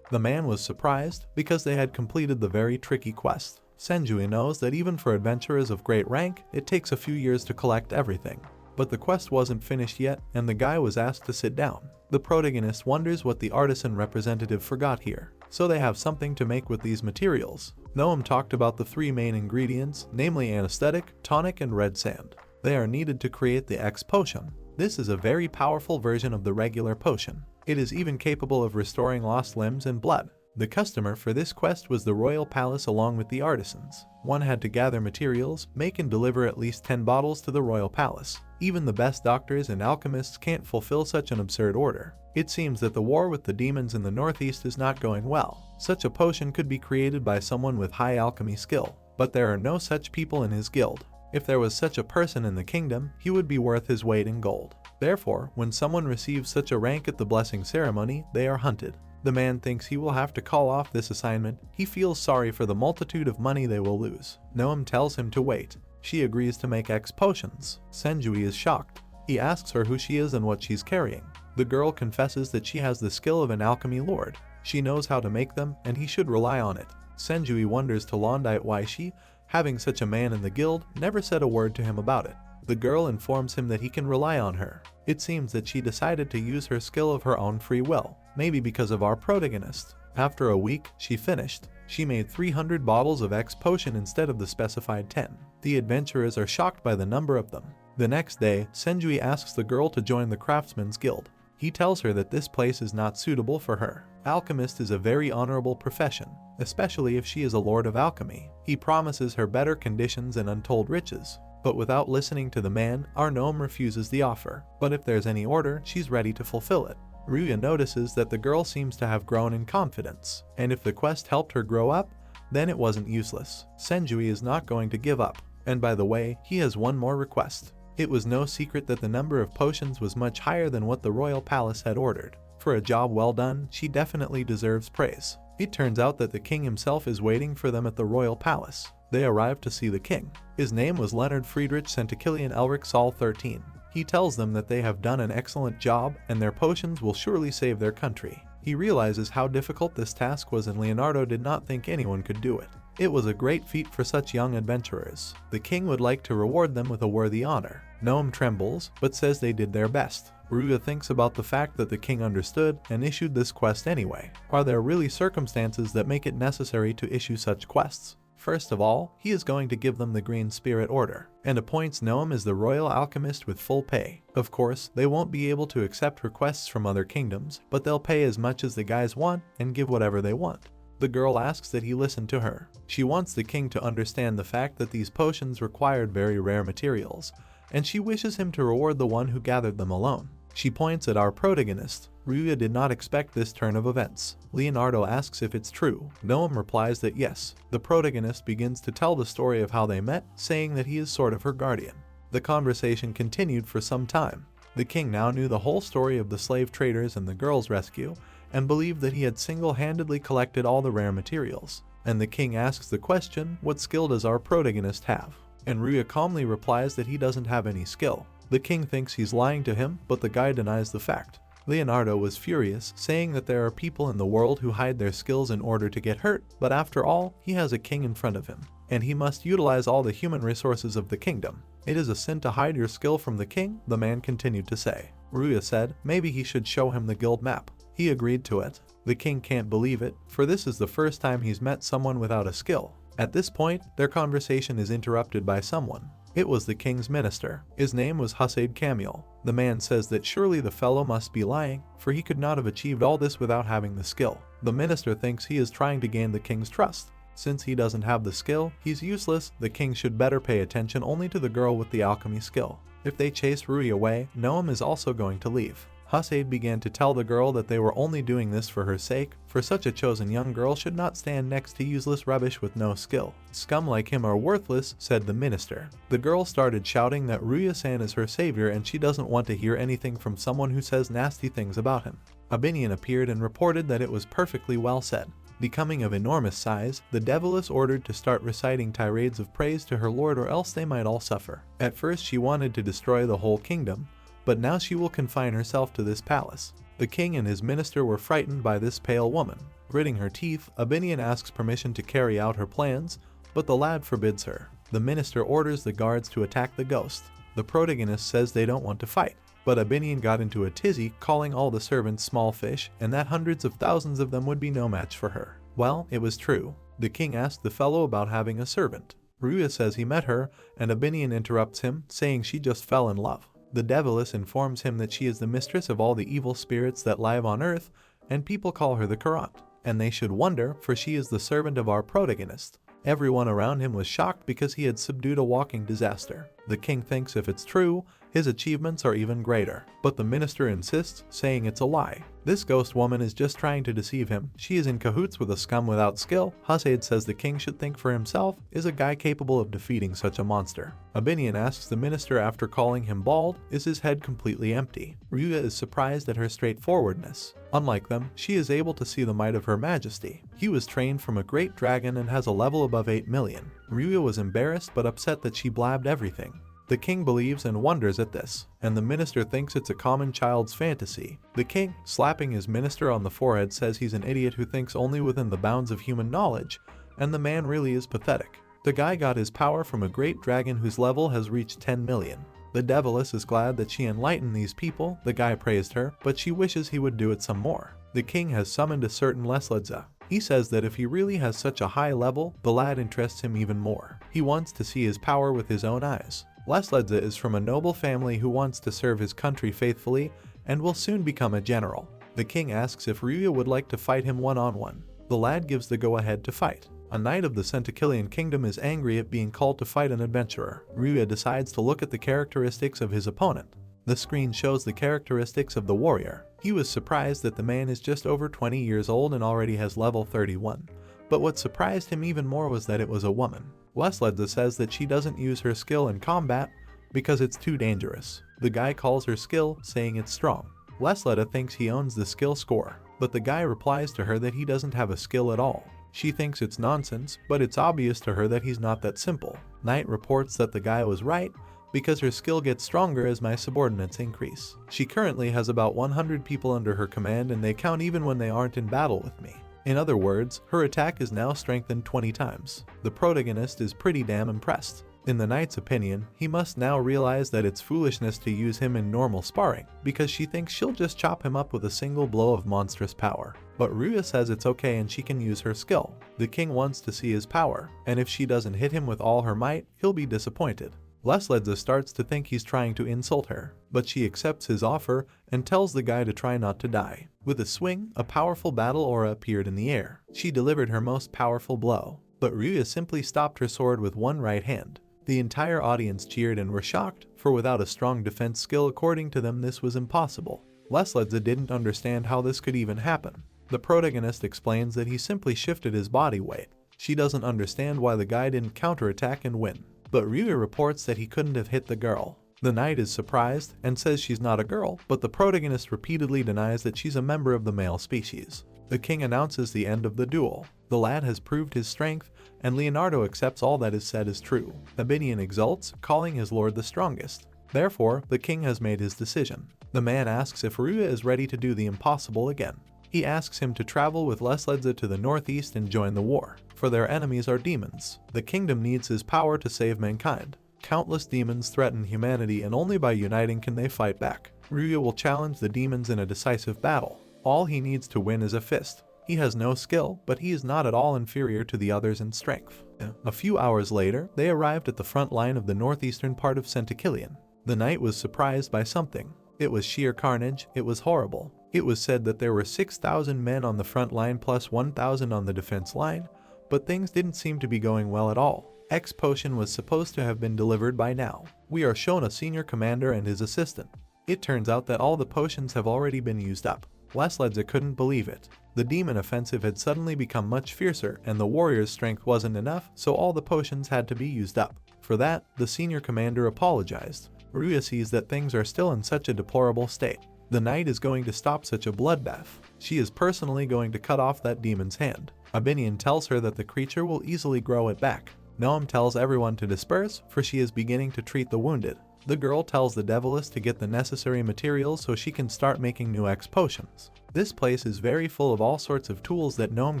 The man was surprised because they had completed the very tricky quest. Senjui knows that even for adventurers of great rank, it takes a few years to collect everything. But the quest wasn't finished yet, and the guy was asked to sit down. The protagonist wonders what the artisan representative forgot here, so they have something to make with these materials. Noemu talked about the 3 main ingredients, namely anesthetic, tonic, and red sand. They are needed to create the X potion. This is a very powerful version of the regular potion. It is even capable of restoring lost limbs and blood. The customer for this quest was the royal palace along with the artisans. One had to gather materials, make and deliver at least 10 bottles to the royal palace. Even the best doctors and alchemists can't fulfill such an absurd order. It seems that the war with the demons in the northeast is not going well. Such a potion could be created by someone with high alchemy skill, but there are no such people in his guild. If there was such a person in the kingdom, he would be worth his weight in gold. Therefore, when someone receives such a rank at the blessing ceremony, they are hunted. The man thinks he will have to call off this assignment. He feels sorry for the multitude of money they will lose. Noemu tells him to wait. She agrees to make X potions. Senjui is shocked. He asks her who she is and what she's carrying. The girl confesses that she has the skill of an alchemy lord. She knows how to make them, and he should rely on it. Senjui wonders to Londite why she, having such a man in the guild, never said a word to him about it. The girl informs him that he can rely on her. It seems that she decided to use her skill of her own free will, maybe because of our protagonist. After a week, she finished. She made 300 bottles of X potion instead of the specified 10. The adventurers are shocked by the number of them. The next day, Senjui asks the girl to join the craftsmen's guild. He tells her that this place is not suitable for her. Alchemist is a very honorable profession, especially if she is a lord of alchemy. He promises her better conditions and untold riches. But without listening to the man, our Noemu refuses the offer. But if there's any order, she's ready to fulfill it. Ryuya notices that the girl seems to have grown in confidence, and if the quest helped her grow up, then it wasn't useless. Senjui is not going to give up. And by the way, he has one more request. It was no secret that the number of potions was much higher than what the royal palace had ordered. For a job well done, she definitely deserves praise. It turns out that the king himself is waiting for them at the royal palace. They arrive to see the king. His name was Leonard Friedrich Centakilian Elric Sol 13. He tells them that they have done an excellent job and their potions will surely save their country. He realizes how difficult this task was and Leonardo did not think anyone could do it. It was a great feat for such young adventurers. The king would like to reward them with a worthy honor. Noemu trembles, but says they did their best. Ryuya thinks about the fact that the king understood and issued this quest anyway. Are there really circumstances that make it necessary to issue such quests? First of all, he is going to give them the Green Spirit Order, and appoints Noemu as the royal alchemist with full pay. Of course, they won't be able to accept requests from other kingdoms, but they'll pay as much as the guys want and give whatever they want. The girl asks that he listen to her. She wants the king to understand the fact that these potions required very rare materials, and she wishes him to reward the one who gathered them alone. She points at our protagonist. Ryuya did not expect this turn of events. Leonardo asks if it's true. Noemu replies that yes. The protagonist begins to tell the story of how they met, saying that he is sort of her guardian. The conversation continued for some time. The king now knew the whole story of the slave traders and the girl's rescue, and believed that he had single-handedly collected all the rare materials. And the king asks the question, what skill does our protagonist have? And Ryuya calmly replies that he doesn't have any skill. The king thinks he's lying to him, but the guy denies the fact. Leonardo was furious, saying that there are people in the world who hide their skills in order to get hurt, but after all, he has a king in front of him, and he must utilize all the human resources of the kingdom. It is a sin to hide your skill from the king, the man continued to say. Ryuya said maybe he should show him the guild map. He agreed to it. The king can't believe it, for this is the first time he's met someone without a skill. At this point, their conversation is interrupted by someone. It was the king's minister. His name was Husaid Camille. The man says that surely the fellow must be lying, for he could not have achieved all this without having the skill. The minister thinks he is trying to gain the king's trust. Since he doesn't have the skill, he's useless. The king should better pay attention only to the girl with the alchemy skill. If they chase Ryuya away, Noemu is also going to leave. Hussein began to tell the girl that they were only doing this for her sake, for such a chosen young girl should not stand next to useless rubbish with no skill. Scum like him are worthless, said the minister. The girl started shouting that Ryuya-san is her savior and she doesn't want to hear anything from someone who says nasty things about him. A Binion appeared and reported that it was perfectly well said. Becoming of enormous size, the devil is ordered to start reciting tirades of praise to her lord or else they might all suffer. At first she wanted to destroy the whole kingdom, but now she will confine herself to this palace. The king and his minister were frightened by this pale woman. Gritting her teeth, Abinion asks permission to carry out her plans, but the lad forbids her. The minister orders the guards to attack the ghost. The protagonist says they don't want to fight, but Abinion got into a tizzy, calling all the servants small fish, and that hundreds of thousands of them would be no match for her. Well, it was true. The king asked the fellow about having a servant. Ryuya says he met her, and Abinion interrupts him, saying she just fell in love. The Deviless informs him that she is the mistress of all the evil spirits that live on earth, and people call her the Curant. And they should wonder, for she is the servant of our protagonist. Everyone around him was shocked because he had subdued a walking disaster. The king thinks if it's true, his achievements are even greater. But the minister insists, saying it's a lie. This ghost woman is just trying to deceive him. She is in cahoots with a scum without skill. Hussein says the king should think for himself. Is a guy capable of defeating such a monster? Abinion asks the minister after calling him bald, is his head completely empty? Ryuya is surprised at her straightforwardness. Unlike them, she is able to see the might of her majesty. He was trained from a great dragon and has a level above 8 million. Ryuya was embarrassed but upset that she blabbed everything. The king believes and wonders at this, and the minister thinks it's a common child's fantasy. The king, slapping his minister on the forehead, says he's an idiot who thinks only within the bounds of human knowledge, and the man really is pathetic. The guy got his power from a great dragon whose level has reached 10 million. The Deviless is glad that she enlightened these people. The guy praised her, but she wishes he would do it some more. The king has summoned a certain Lesledza. He says that if he really has such a high level, the lad interests him even more. He wants to see his power with his own eyes. Lesledza is from a noble family who wants to serve his country faithfully and will soon become a general. The king asks if Ryuya would like to fight him one-on-one. The lad gives the go-ahead to fight. A knight of the Centakilian kingdom is angry at being called to fight an adventurer. Ryuya decides to look at the characteristics of his opponent. The screen shows the characteristics of the warrior. He was surprised that the man is just over 20 years old and already has level 31. But what surprised him even more was that it was a woman. Lesledza says that she doesn't use her skill in combat because it's too dangerous. The guy calls her skill, saying it's strong. Lesledza thinks he owns the skill score, but the guy replies to her that he doesn't have a skill at all. She thinks it's nonsense, but it's obvious to her that he's not that simple. Knight reports that the guy was right, because her skill gets stronger as my subordinates increase. She currently has about 100 people under her command and they count even when they aren't in battle with me. In other words, her attack is now strengthened 20 times. The protagonist is pretty damn impressed. In the knight's opinion, he must now realize that it's foolishness to use him in normal sparring, because she thinks she'll just chop him up with a single blow of monstrous power. But Ryuya says it's okay and she can use her skill. The king wants to see his power, and if she doesn't hit him with all her might, he'll be disappointed. Lesledza starts to think he's trying to insult her, but she accepts his offer and tells the guy to try not to die. With a swing, a powerful battle aura appeared in the air. She delivered her most powerful blow, but Ryuya simply stopped her sword with one right hand. The entire audience cheered and were shocked, for without a strong defense skill according to them this was impossible. Lesledza didn't understand how this could even happen. The protagonist explains that he simply shifted his body weight. She doesn't understand why the guy didn't counterattack and win. But Ryuya reports that he couldn't have hit the girl. The knight is surprised and says she's not a girl, but the protagonist repeatedly denies that she's a member of the male species. The king announces the end of the duel. The lad has proved his strength, and Leonardo accepts all that is said as true. Abinion exults, calling his lord the strongest. Therefore, the king has made his decision. The man asks if Ryuya is ready to do the impossible again. He asks him to travel with Lesledza to the northeast and join the war, for their enemies are demons. The kingdom needs his power to save mankind. Countless demons threaten humanity and only by uniting can they fight back. Ryuya will challenge the demons in a decisive battle. All he needs to win is a fist. He has no skill, but he is not at all inferior to the others in strength. A few hours later, they arrived at the front line of the northeastern part of Centakilian. The knight was surprised by something. It was sheer carnage, it was horrible. It was said that there were 6,000 men on the front line plus 1,000 on the defense line, but things didn't seem to be going well at all. X potion was supposed to have been delivered by now. We are shown a senior commander and his assistant. It turns out that all the potions have already been used up. Lvl couldn't believe it. The demon offensive had suddenly become much fiercer and the warrior's strength wasn't enough, so all the potions had to be used up. For that, the senior commander apologized. Ryuya sees that things are still in such a deplorable state. The knight is going to stop such a bloodbath. She is personally going to cut off that demon's hand. Abinion tells her that the creature will easily grow it back. Noemu tells everyone to disperse, for she is beginning to treat the wounded. The girl tells the Deviless to get the necessary materials so she can start making new X potions. This place is very full of all sorts of tools that Noemu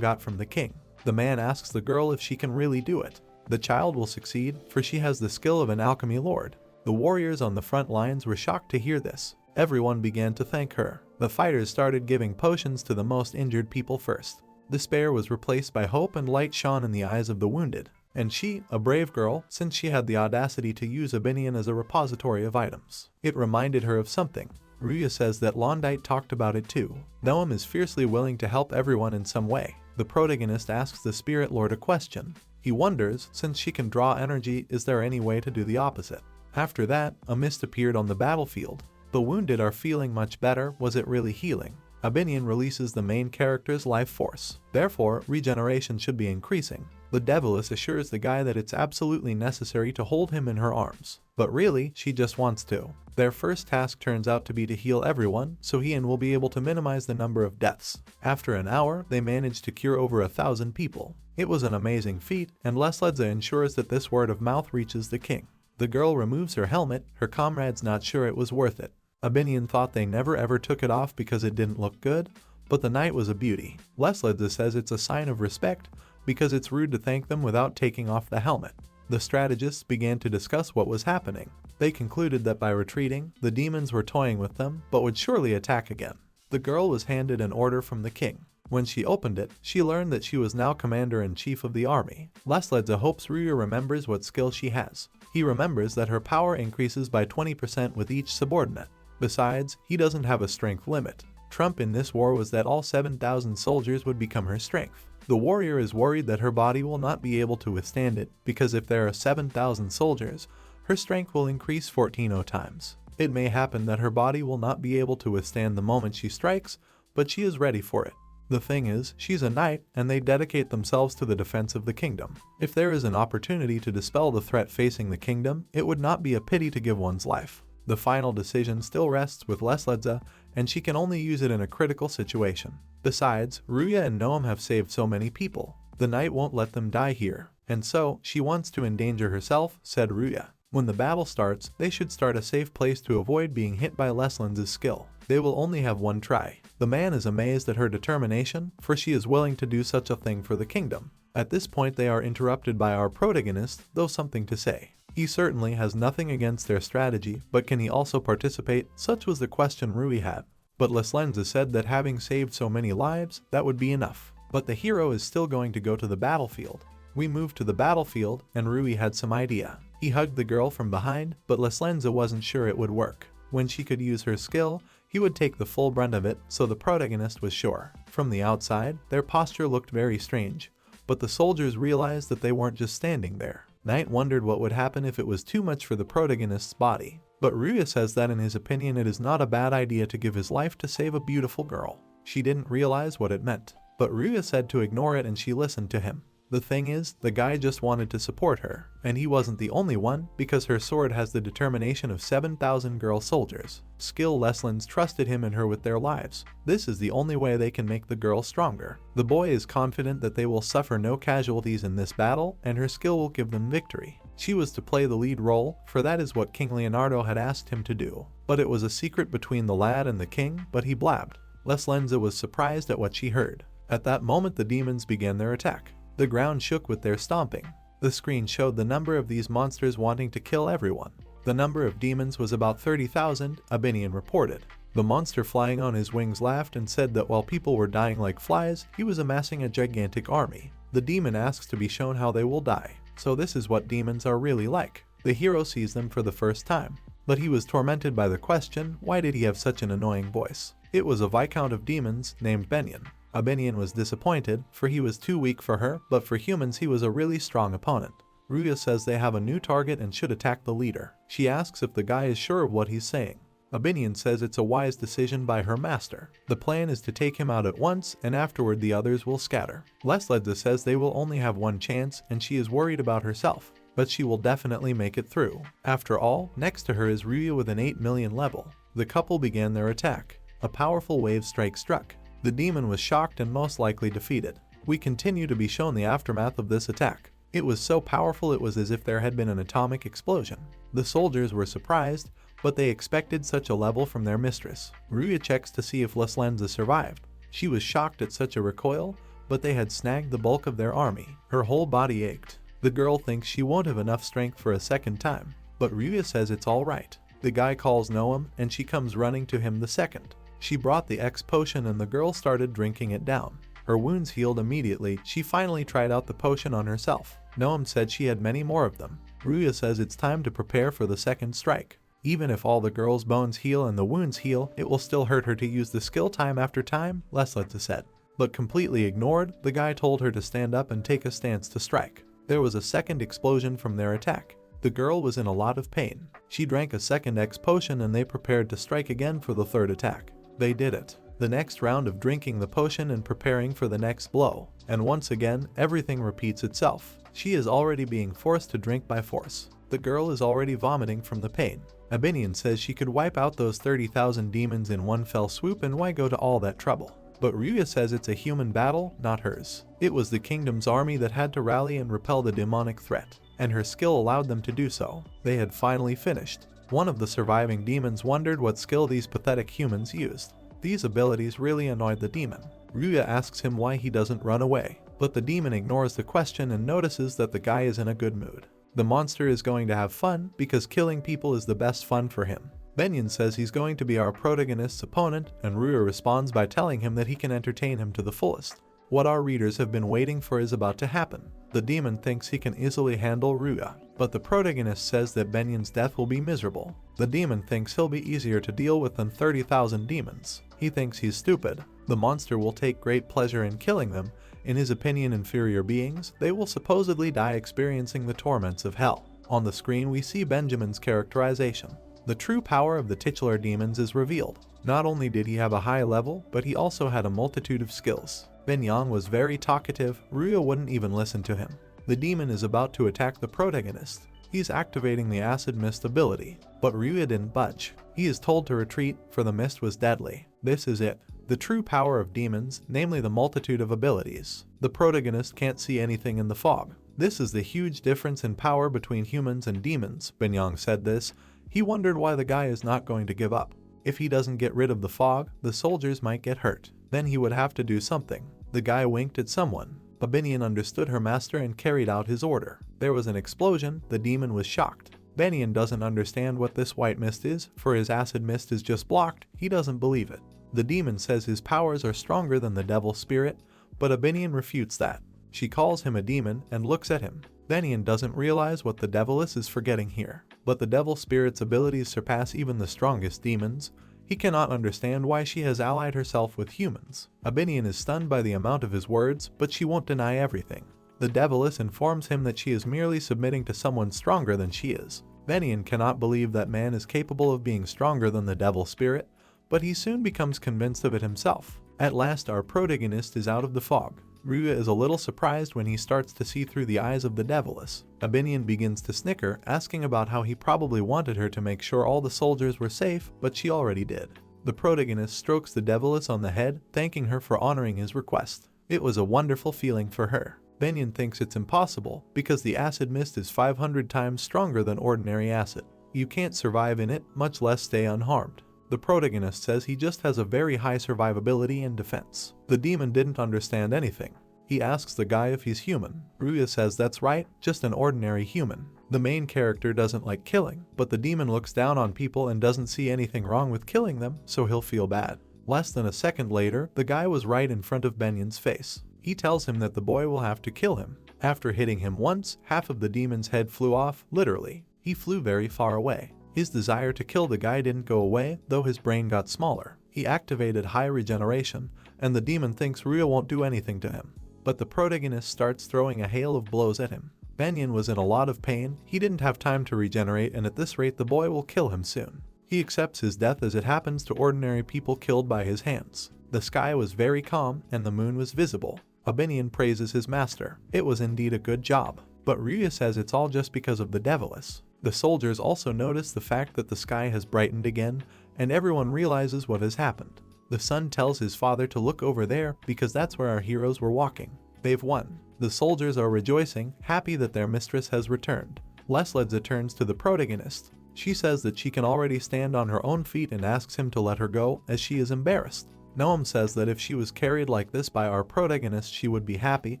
got from the king. The man asks the girl if she can really do it. The child will succeed, for she has the skill of an alchemy lord. The warriors on the front lines were shocked to hear this. Everyone began to thank her. The fighters started giving potions to the most injured people first. Despair was replaced by hope and light shone in the eyes of the wounded. And she, a brave girl, since she had the audacity to use Abinion as a repository of items. It reminded her of something. Ryuya says that Londite talked about it too. Noemu is fiercely willing to help everyone in some way. The protagonist asks the Spirit Lord a question. He wonders, since she can draw energy, is there any way to do the opposite? After that, a mist appeared on the battlefield. The wounded are feeling much better. Was it really healing? Abinion releases the main character's life force. Therefore, regeneration should be increasing. The Deviless assures the guy that it's absolutely necessary to hold him in her arms. But really, she just wants to. Their first task turns out to be to heal everyone, so Ian will be able to minimize the number of deaths. After an hour, they managed to cure over 1,000 people. It was an amazing feat, and Lvl ensures that this word of mouth reaches the king. The girl removes her helmet, her comrades not sure it was worth it. Abinion thought they never ever took it off because it didn't look good, but the knight was a beauty. Lvl says it's a sign of respect because it's rude to thank them without taking off the helmet. The strategists began to discuss what was happening. They concluded that by retreating, the demons were toying with them, but would surely attack again. The girl was handed an order from the king. When she opened it, she learned that she was now commander-in-chief of the army. Lvl hopes Ryuya remembers what skill she has. He remembers that her power increases by 20% with each subordinate. Besides, he doesn't have a strength limit. Trump in this war was that all 7,000 soldiers would become her strength. The warrior is worried that her body will not be able to withstand it, because if there are 7,000 soldiers, her strength will increase 14 times. It may happen that her body will not be able to withstand the moment she strikes, but she is ready for it. The thing is, she's a knight, and they dedicate themselves to the defense of the kingdom. If there is an opportunity to dispel the threat facing the kingdom, it would not be a pity to give one's life. The final decision still rests with Lvl, and she can only use it in a critical situation. Besides, Ryuya and Noemu have saved so many people. The knight won't let them die here, and so she wants to endanger herself, said Ryuya. When the battle starts, they should start a safe place to avoid being hit by Lvl's skill. They will only have one try. The man is amazed at her determination, for she is willing to do such a thing for the kingdom. At this point they are interrupted by our protagonist, though something to say. He certainly has nothing against their strategy, but can he also participate? Such was the question Ryuya had. But Lvl said that having saved so many lives, that would be enough. But the hero is still going to go to the battlefield. We moved to the battlefield, and Ryuya had some idea. He hugged the girl from behind, but Lvl wasn't sure it would work. When she could use her skill, he would take the full brunt of it, so the protagonist was sure. From the outside, their posture looked very strange, but the soldiers realized that they weren't just standing there. Knight wondered what would happen if it was too much for the protagonist's body. But Ryuya says that in his opinion it is not a bad idea to give his life to save a beautiful girl. She didn't realize what it meant, but Ryuya said to ignore it and she listened to him. The thing is, the guy just wanted to support her, and he wasn't the only one because her sword has the determination of 7,000 girl soldiers. Skill Lvl trusted him and her with their lives. This is the only way they can make the girl stronger. The boy is confident that they will suffer no casualties in this battle, and her skill will give them victory. She was to play the lead role, for that is what King Leonardo had asked him to do. But it was a secret between the lad and the king, but he blabbed. Lvl was surprised at what she heard. At that moment the demons began their attack. The ground shook with their stomping. The screen showed the number of these monsters wanting to kill everyone. The number of demons was about 30,000, Abinion reported. The monster flying on his wings laughed and said that while people were dying like flies, he was amassing a gigantic army. The demon asks to be shown how they will die. So this is what demons are really like. The hero sees them for the first time. But he was tormented by the question, why did he have such an annoying voice? It was a viscount of demons named Benyon. Abinion was disappointed, for he was too weak for her, but for humans he was a really strong opponent. Ryuya says they have a new target and should attack the leader. She asks if the guy is sure of what he's saying. Abinion says it's a wise decision by her master. The plan is to take him out at once, and afterward the others will scatter. Lesledza says they will only have one chance, and she is worried about herself, but she will definitely make it through. After all, next to her is Ryuya with an 8 million level. The couple began their attack. A powerful wave strike struck. The demon was shocked and most likely defeated. We continue to be shown the aftermath of this attack. It was so powerful it was as if there had been an atomic explosion. The soldiers were surprised, but they expected such a level from their mistress. Ryuya checks to see if Lesledza survived. She was shocked at such a recoil, but they had snagged the bulk of their army. Her whole body ached. The girl thinks she won't have enough strength for a second time, but Ryuya says it's alright. The guy calls Noemu, and she comes running to him the second. She brought the X potion and the girl started drinking it down. Her wounds healed immediately. She finally tried out the potion on herself. Noemu said she had many more of them. Ryuya says it's time to prepare for the second strike. Even if all the girl's bones heal and the wounds heal, it will still hurt her to use the skill time after time, Lesledza said. But completely ignored, the guy told her to stand up and take a stance to strike. There was a second explosion from their attack. The girl was in a lot of pain. She drank a second X potion and they prepared to strike again for the third attack. They did it. The next round of drinking the potion and preparing for the next blow. And once again, everything repeats itself. She is already being forced to drink by force. The girl is already vomiting from the pain. Abinion says she could wipe out those 30,000 demons in one fell swoop, and why go to all that trouble? But Ryuya says it's a human battle, not hers. It was the kingdom's army that had to rally and repel the demonic threat, and her skill allowed them to do so. They had finally finished. One of the surviving demons wondered what skill these pathetic humans used. These abilities really annoyed the demon. Ryuya asks him why he doesn't run away, but the demon ignores the question and notices that the guy is in a good mood. The monster is going to have fun because killing people is the best fun for him. Benyon says he's going to be our protagonist's opponent, and Ryuya responds by telling him that he can entertain him to the fullest. What our readers have been waiting for is about to happen. The demon thinks he can easily handle Ryuya, but the protagonist says that Benyon's death will be miserable. The demon thinks he'll be easier to deal with than 30,000 demons. He thinks he's stupid. The monster will take great pleasure in killing them. In his opinion, inferior beings, they will supposedly die experiencing the torments of hell. On the screen we see Benjamin's characterization. The true power of the titular demons is revealed. Not only did he have a high level, but he also had a multitude of skills. Benyon was very talkative. Ryuya wouldn't even listen to him. The demon is about to attack the protagonist. He's activating the acid mist ability, but Ryuya didn't budge. He is told to retreat, for the mist was deadly. This is it. The true power of demons, namely the multitude of abilities. The protagonist can't see anything in the fog. This is the huge difference in power between humans and demons. Benyon said this. He wondered why the guy is not going to give up. If he doesn't get rid of the fog, the soldiers might get hurt. Then he would have to do something. The guy winked at someone. Benyon understood her master and carried out his order. There was an explosion. The demon was shocked. Benyon doesn't understand what this white mist is, for his acid mist is just blocked. He doesn't believe it. The demon says his powers are stronger than the devil spirit, but Benyon refutes that. She calls him a demon and looks at him. Benyon doesn't realize what the deviless is forgetting here. But the devil spirit's abilities surpass even the strongest demons. He cannot understand why she has allied herself with humans. Benyon is stunned by the amount of his words, but she won't deny everything. The deviless informs him that she is merely submitting to someone stronger than she is. Benyon cannot believe that man is capable of being stronger than the devil spirit, but he soon becomes convinced of it himself. At last our protagonist is out of the fog. Ryuya is a little surprised when he starts to see through the eyes of the deviless. Benyon begins to snicker, asking about how he probably wanted her to make sure all the soldiers were safe, but she already did. The protagonist strokes the deviless on the head, thanking her for honoring his request. It was a wonderful feeling for her. Benyon thinks it's impossible, because the acid mist is 500 times stronger than ordinary acid. You can't survive in it, much less stay unharmed. The protagonist says he just has a very high survivability and defense. The demon didn't understand anything. He asks the guy if he's human. Ryuya says that's right, just an ordinary human. The main character doesn't like killing, but the demon looks down on people and doesn't see anything wrong with killing them, so he'll feel bad. Less than a second later, the guy was right in front of Benyon's face. He tells him that the boy will have to kill him. After hitting him once, half of the demon's head flew off, literally. He flew very far away. His desire to kill the guy didn't go away, though his brain got smaller. He activated high regeneration, and the demon thinks Ryuya won't do anything to him. But the protagonist starts throwing a hail of blows at him. Benyon was in a lot of pain. He didn't have time to regenerate, and at this rate the boy will kill him soon. He accepts his death as it happens to ordinary people killed by his hands. The sky was very calm and the moon was visible. Abinion praises his master. It was indeed a good job. But Ryuya says it's all just because of the Devilis. The soldiers also notice the fact that the sky has brightened again, and everyone realizes what has happened. The son tells his father to look over there because that's where our heroes were walking. They've won. The soldiers are rejoicing, happy that their mistress has returned. Lesledza turns to the protagonist. She says that she can already stand on her own feet and asks him to let her go as she is embarrassed. Noemu says that if she was carried like this by our protagonist she would be happy,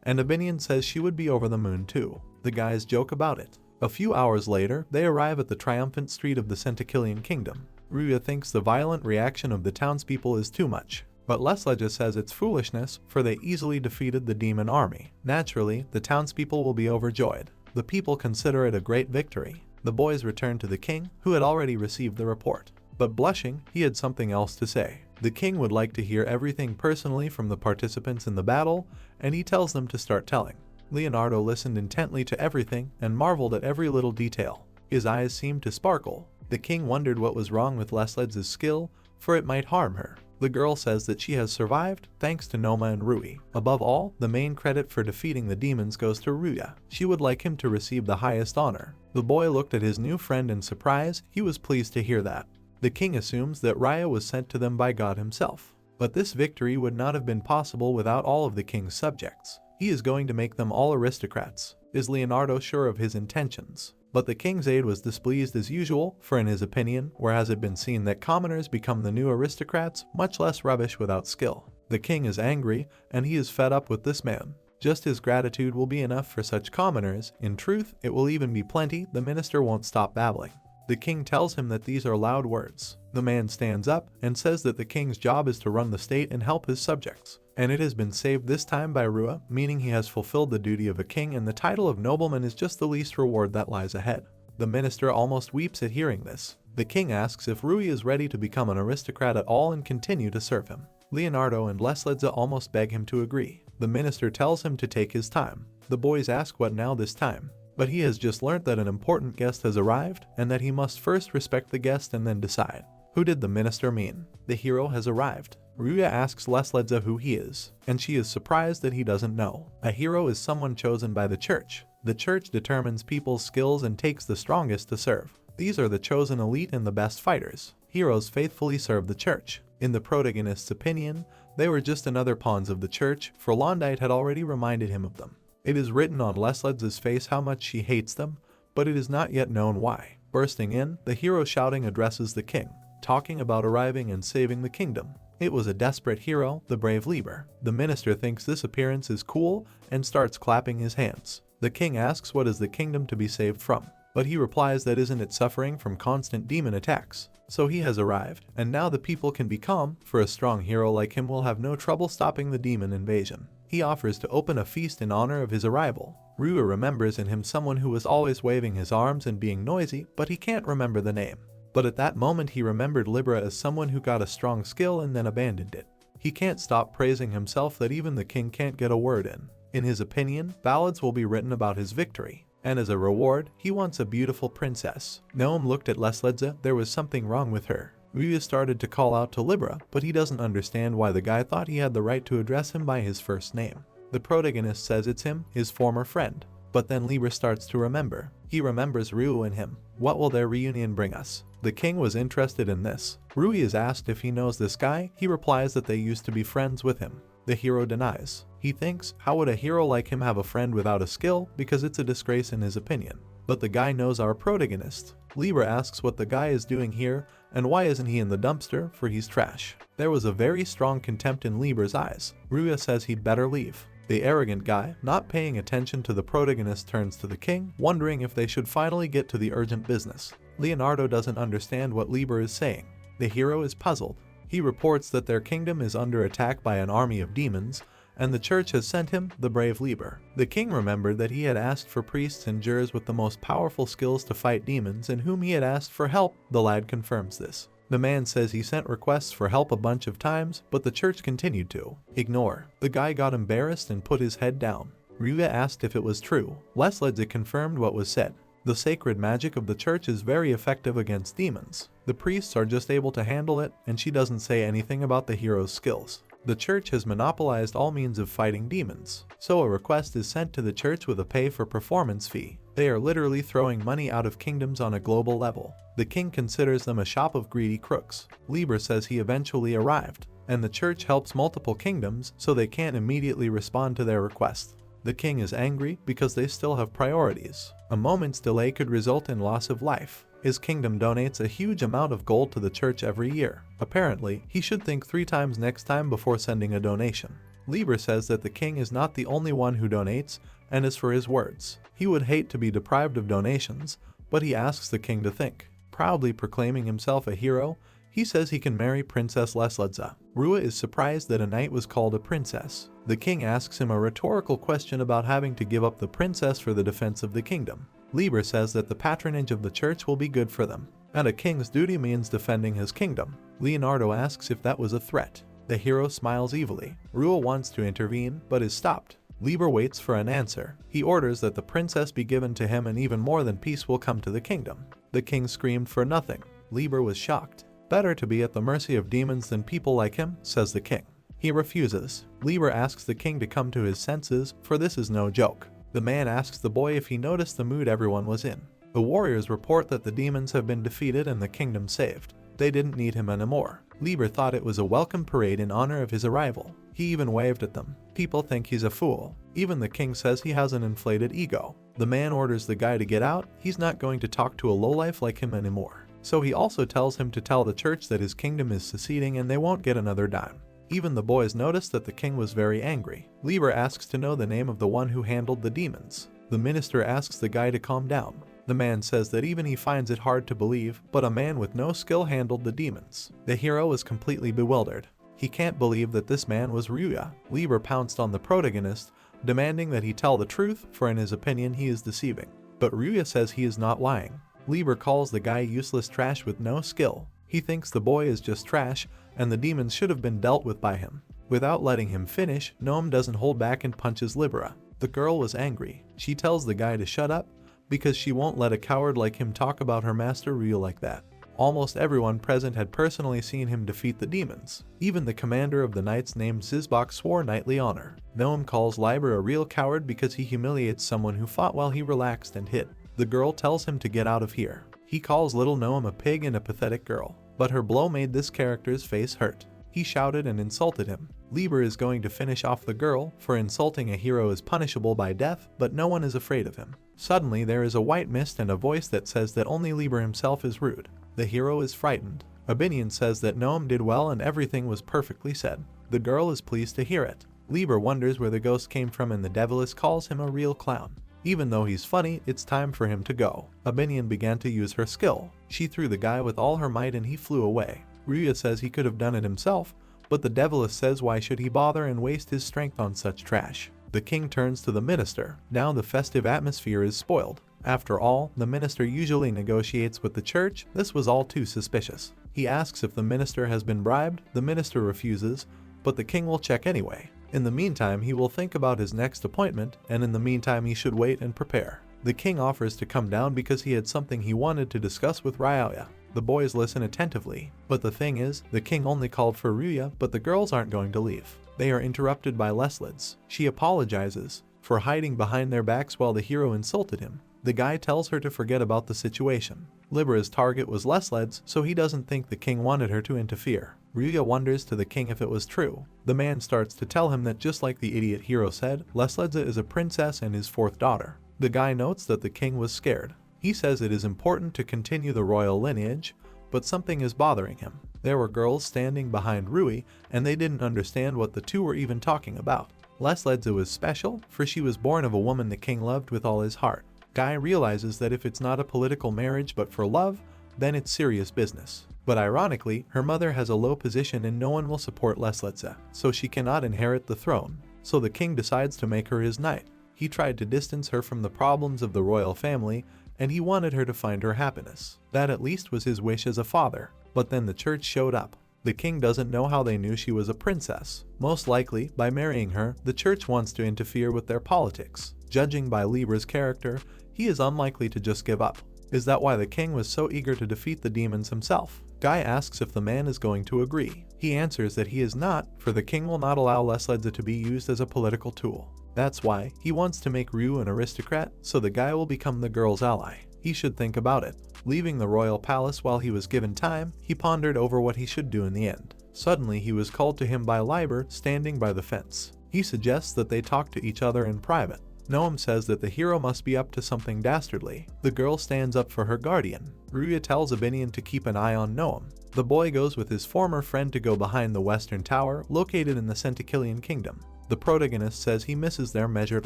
and Abinion says she would be over the moon too. The guys joke about it. A few hours later, they arrive at the triumphant street of the Centakillian Kingdom. Ryuya thinks the violent reaction of the townspeople is too much, but Lesledza says it's foolishness, for they easily defeated the demon army. Naturally, the townspeople will be overjoyed. The people consider it a great victory. The boys return to the king, who had already received the report. But blushing, he had something else to say. The king would like to hear everything personally from the participants in the battle, and he tells them to start telling. Leonardo listened intently to everything and marveled at every little detail. His eyes seemed to sparkle. The king wondered what was wrong with Lesledza's skill, for it might harm her. The girl says that she has survived thanks to Noemu and Rui. Above all, the main credit for defeating the demons goes to Ryuya. She would like him to receive the highest honor. The boy looked at his new friend in surprise. He was pleased to hear that. The king assumes that Ryuya was sent to them by God himself. But this victory would not have been possible without all of the king's subjects. He is going to make them all aristocrats. Is Leonardo sure of his intentions? But the king's aide was displeased as usual, for in his opinion, where has it been seen that commoners become the new aristocrats, much less rubbish without skill. The king is angry, and he is fed up with this man. Just his gratitude will be enough for such commoners. In truth, it will even be plenty. The minister won't stop babbling. The king tells him that these are loud words. The man stands up and says that the king's job is to run the state and help his subjects. And it has been saved this time by Ryuya, meaning he has fulfilled the duty of a king, and the title of nobleman is just the least reward that lies ahead. The minister almost weeps at hearing this. The king asks if Ryuya is ready to become an aristocrat at all and continue to serve him. Leonardo and Lesledza almost beg him to agree. The minister tells him to take his time. The boys ask what now this time. But he has just learnt that an important guest has arrived, and that he must first respect the guest and then decide. Who did the minister mean? The hero has arrived. Ryuya asks Lesledza who he is, and she is surprised that he doesn't know. A hero is someone chosen by the church. The church determines people's skills and takes the strongest to serve. These are the chosen elite and the best fighters. Heroes faithfully serve the church. In the protagonist's opinion, they were just another pawns of the church, for Londite had already reminded him of them. It is written on Lesledza's face how much she hates them, but it is not yet known why. Bursting in, the hero shouting addresses the king, talking about arriving and saving the kingdom. It was a desperate hero, the brave Liber. The minister thinks this appearance is cool and starts clapping his hands. The king asks what is the kingdom to be saved from, but he replies that isn't it suffering from constant demon attacks. So he has arrived, and now the people can be calm, for a strong hero like him will have no trouble stopping the demon invasion. He offers to open a feast in honor of his arrival. Ryuya remembers in him someone who was always waving his arms and being noisy, but he can't remember the name. But at that moment he remembered Libra as someone who got a strong skill and then abandoned it. He can't stop praising himself that even the king can't get a word in. In his opinion, ballads will be written about his victory. And as a reward, he wants a beautiful princess. Noemu looked at Lesledza. There was something wrong with her. Ryuya started to call out to Libra, but he doesn't understand why the guy thought he had the right to address him by his first name. The protagonist says it's him, his former friend. But then Libra starts to remember. He remembers Ryuya and him. What will their reunion bring us? The king was interested in this. Ryuya is asked if he knows this guy. He replies that they used to be friends with him. The hero denies. He thinks, how would a hero like him have a friend without a skill, because it's a disgrace in his opinion. But the guy knows our protagonist. Libra asks what the guy is doing here, and why isn't he in the dumpster, for he's trash. There was a very strong contempt in Libra's eyes. Ryuya says he'd better leave. The arrogant guy, not paying attention to the protagonist, turns to the king, wondering if they should finally get to the urgent business. Leonardo doesn't understand what Libra is saying. The hero is puzzled. He reports that their kingdom is under attack by an army of demons, and the church has sent him, the brave Liber. The king remembered that he had asked for priests and jurors with the most powerful skills to fight demons, and whom he had asked for help. The lad confirms this. The man says he sent requests for help a bunch of times, but the church continued to ignore. The guy got embarrassed and put his head down. Ryuya asked if it was true. Lesledza confirmed what was said. The sacred magic of the church is very effective against demons. The priests are just able to handle it, and she doesn't say anything about the hero's skills. The church has monopolized all means of fighting demons, so a request is sent to the church with a pay-for-performance fee. They are literally throwing money out of kingdoms on a global level. The king considers them a shop of greedy crooks. Liber says he eventually arrived, and the church helps multiple kingdoms so they can't immediately respond to their request. The king is angry because they still have priorities. A moment's delay could result in loss of life. His kingdom donates a huge amount of gold to the church every year. Apparently, he should think 3 times next time before sending a donation. Liber says that the king is not the only one who donates, and as for his words, he would hate to be deprived of donations, but he asks the king to think. Proudly proclaiming himself a hero, he says he can marry Princess Lesledza. Ryuya is surprised that a knight was called a princess. The king asks him a rhetorical question about having to give up the princess for the defense of the kingdom. Liber says that the patronage of the church will be good for them, and a king's duty means defending his kingdom. Leonardo asks if that was a threat. The hero smiles evilly. Ryuya wants to intervene, but is stopped. Liber waits for an answer. He orders that the princess be given to him, and even more than peace will come to the kingdom. The king screamed for nothing. Liber was shocked. Better to be at the mercy of demons than people like him, says the king. He refuses. Liber asks the king to come to his senses, for this is no joke. The man asks the boy if he noticed the mood everyone was in. The warriors report that the demons have been defeated and the kingdom saved. They didn't need him anymore. Liber thought it was a welcome parade in honor of his arrival. He even waved at them. People think he's a fool. Even the king says he has an inflated ego. The man orders the guy to get out. He's not going to talk to a lowlife like him anymore. So he also tells him to tell the church that his kingdom is seceding and they won't get another dime. Even the boys noticed that the king was very angry. Liber asks to know the name of the one who handled the demons. The minister asks the guy to calm down. The man says that even he finds it hard to believe, but a man with no skill handled the demons. The hero is completely bewildered. He can't believe that this man was Ryuya. Liber pounced on the protagonist, demanding that he tell the truth, for in his opinion he is deceiving. But Ryuya says he is not lying. Liber calls the guy useless trash with no skill. He thinks the boy is just trash, and the demons should have been dealt with by him. Without letting him finish, Noemu doesn't hold back and punches Libera. The girl was angry. She tells the guy to shut up, because she won't let a coward like him talk about her master Ryuya like that. Almost everyone present had personally seen him defeat the demons. Even the commander of the knights named Zizbok swore knightly honor. Noemu calls Liber a real coward because he humiliates someone who fought while he relaxed and hid. The girl tells him to get out of here. He calls little Noemu a pig and a pathetic girl. But her blow made this character's face hurt. He shouted and insulted him. Liber is going to finish off the girl, for insulting a hero is punishable by death, but no one is afraid of him. Suddenly there is a white mist and a voice that says that only Liber himself is rude. The hero is frightened. Abinion says that Noemu did well and everything was perfectly said. The girl is pleased to hear it. Liber wonders where the ghost came from and the Deviless calls him a real clown. Even though he's funny, it's time for him to go. Abinion began to use her skill. She threw the guy with all her might and he flew away. Ryuya says he could have done it himself, but the Deviless says why should he bother and waste his strength on such trash. The king turns to the minister. Now the festive atmosphere is spoiled. After all, the minister usually negotiates with the church. This was all too suspicious. He asks if the minister has been bribed. The minister refuses, but the king will check anyway. In the meantime, he will think about his next appointment, and in the meantime he should wait and prepare. The king offers to come down because he had something he wanted to discuss with Ryuya. The boys listen attentively, but the thing is, the king only called for Ryuya, but the girls aren't going to leave. They are interrupted by Lesledza. She apologizes for hiding behind their backs while the hero insulted him. The guy tells her to forget about the situation. Libera's target was Lesledza, so he doesn't think the king wanted her to interfere. Ryuya wonders to the king if it was true. The man starts to tell him that just like the idiot hero said, Lesledza is a princess and his fourth daughter. The guy notes that the king was scared. He says it is important to continue the royal lineage, but something is bothering him. There were girls standing behind Ryuya, and they didn't understand what the two were even talking about. Lesledza was special, for she was born of a woman the king loved with all his heart. Guy realizes that if it's not a political marriage but for love, then it's serious business. But ironically, her mother has a low position and no one will support Lesledza, so she cannot inherit the throne. So the king decides to make her his knight. He tried to distance her from the problems of the royal family, and he wanted her to find her happiness. That at least was his wish as a father. But then the church showed up. The king doesn't know how they knew she was a princess. Most likely, by marrying her, the church wants to interfere with their politics. Judging by Libera's character, He is unlikely to just give up. Is that why the king was so eager to defeat the demons himself? Guy asks if the man is going to agree. He answers that he is not, for the king will not allow Lvl to be used as a political tool. That's why he wants to make Ryu an aristocrat, so the guy will become the girl's ally. He should think about it. Leaving the royal palace while he was given time, he pondered over what he should do in the end. Suddenly he was called to him by Lvl standing by the fence. He suggests that they talk to each other in private. Noemu says that the hero must be up to something dastardly. The girl stands up for her guardian. Ryuya tells Abinion to keep an eye on Noemu. The boy goes with his former friend to go behind the western tower located in the Centikillian kingdom. The protagonist says he misses their measured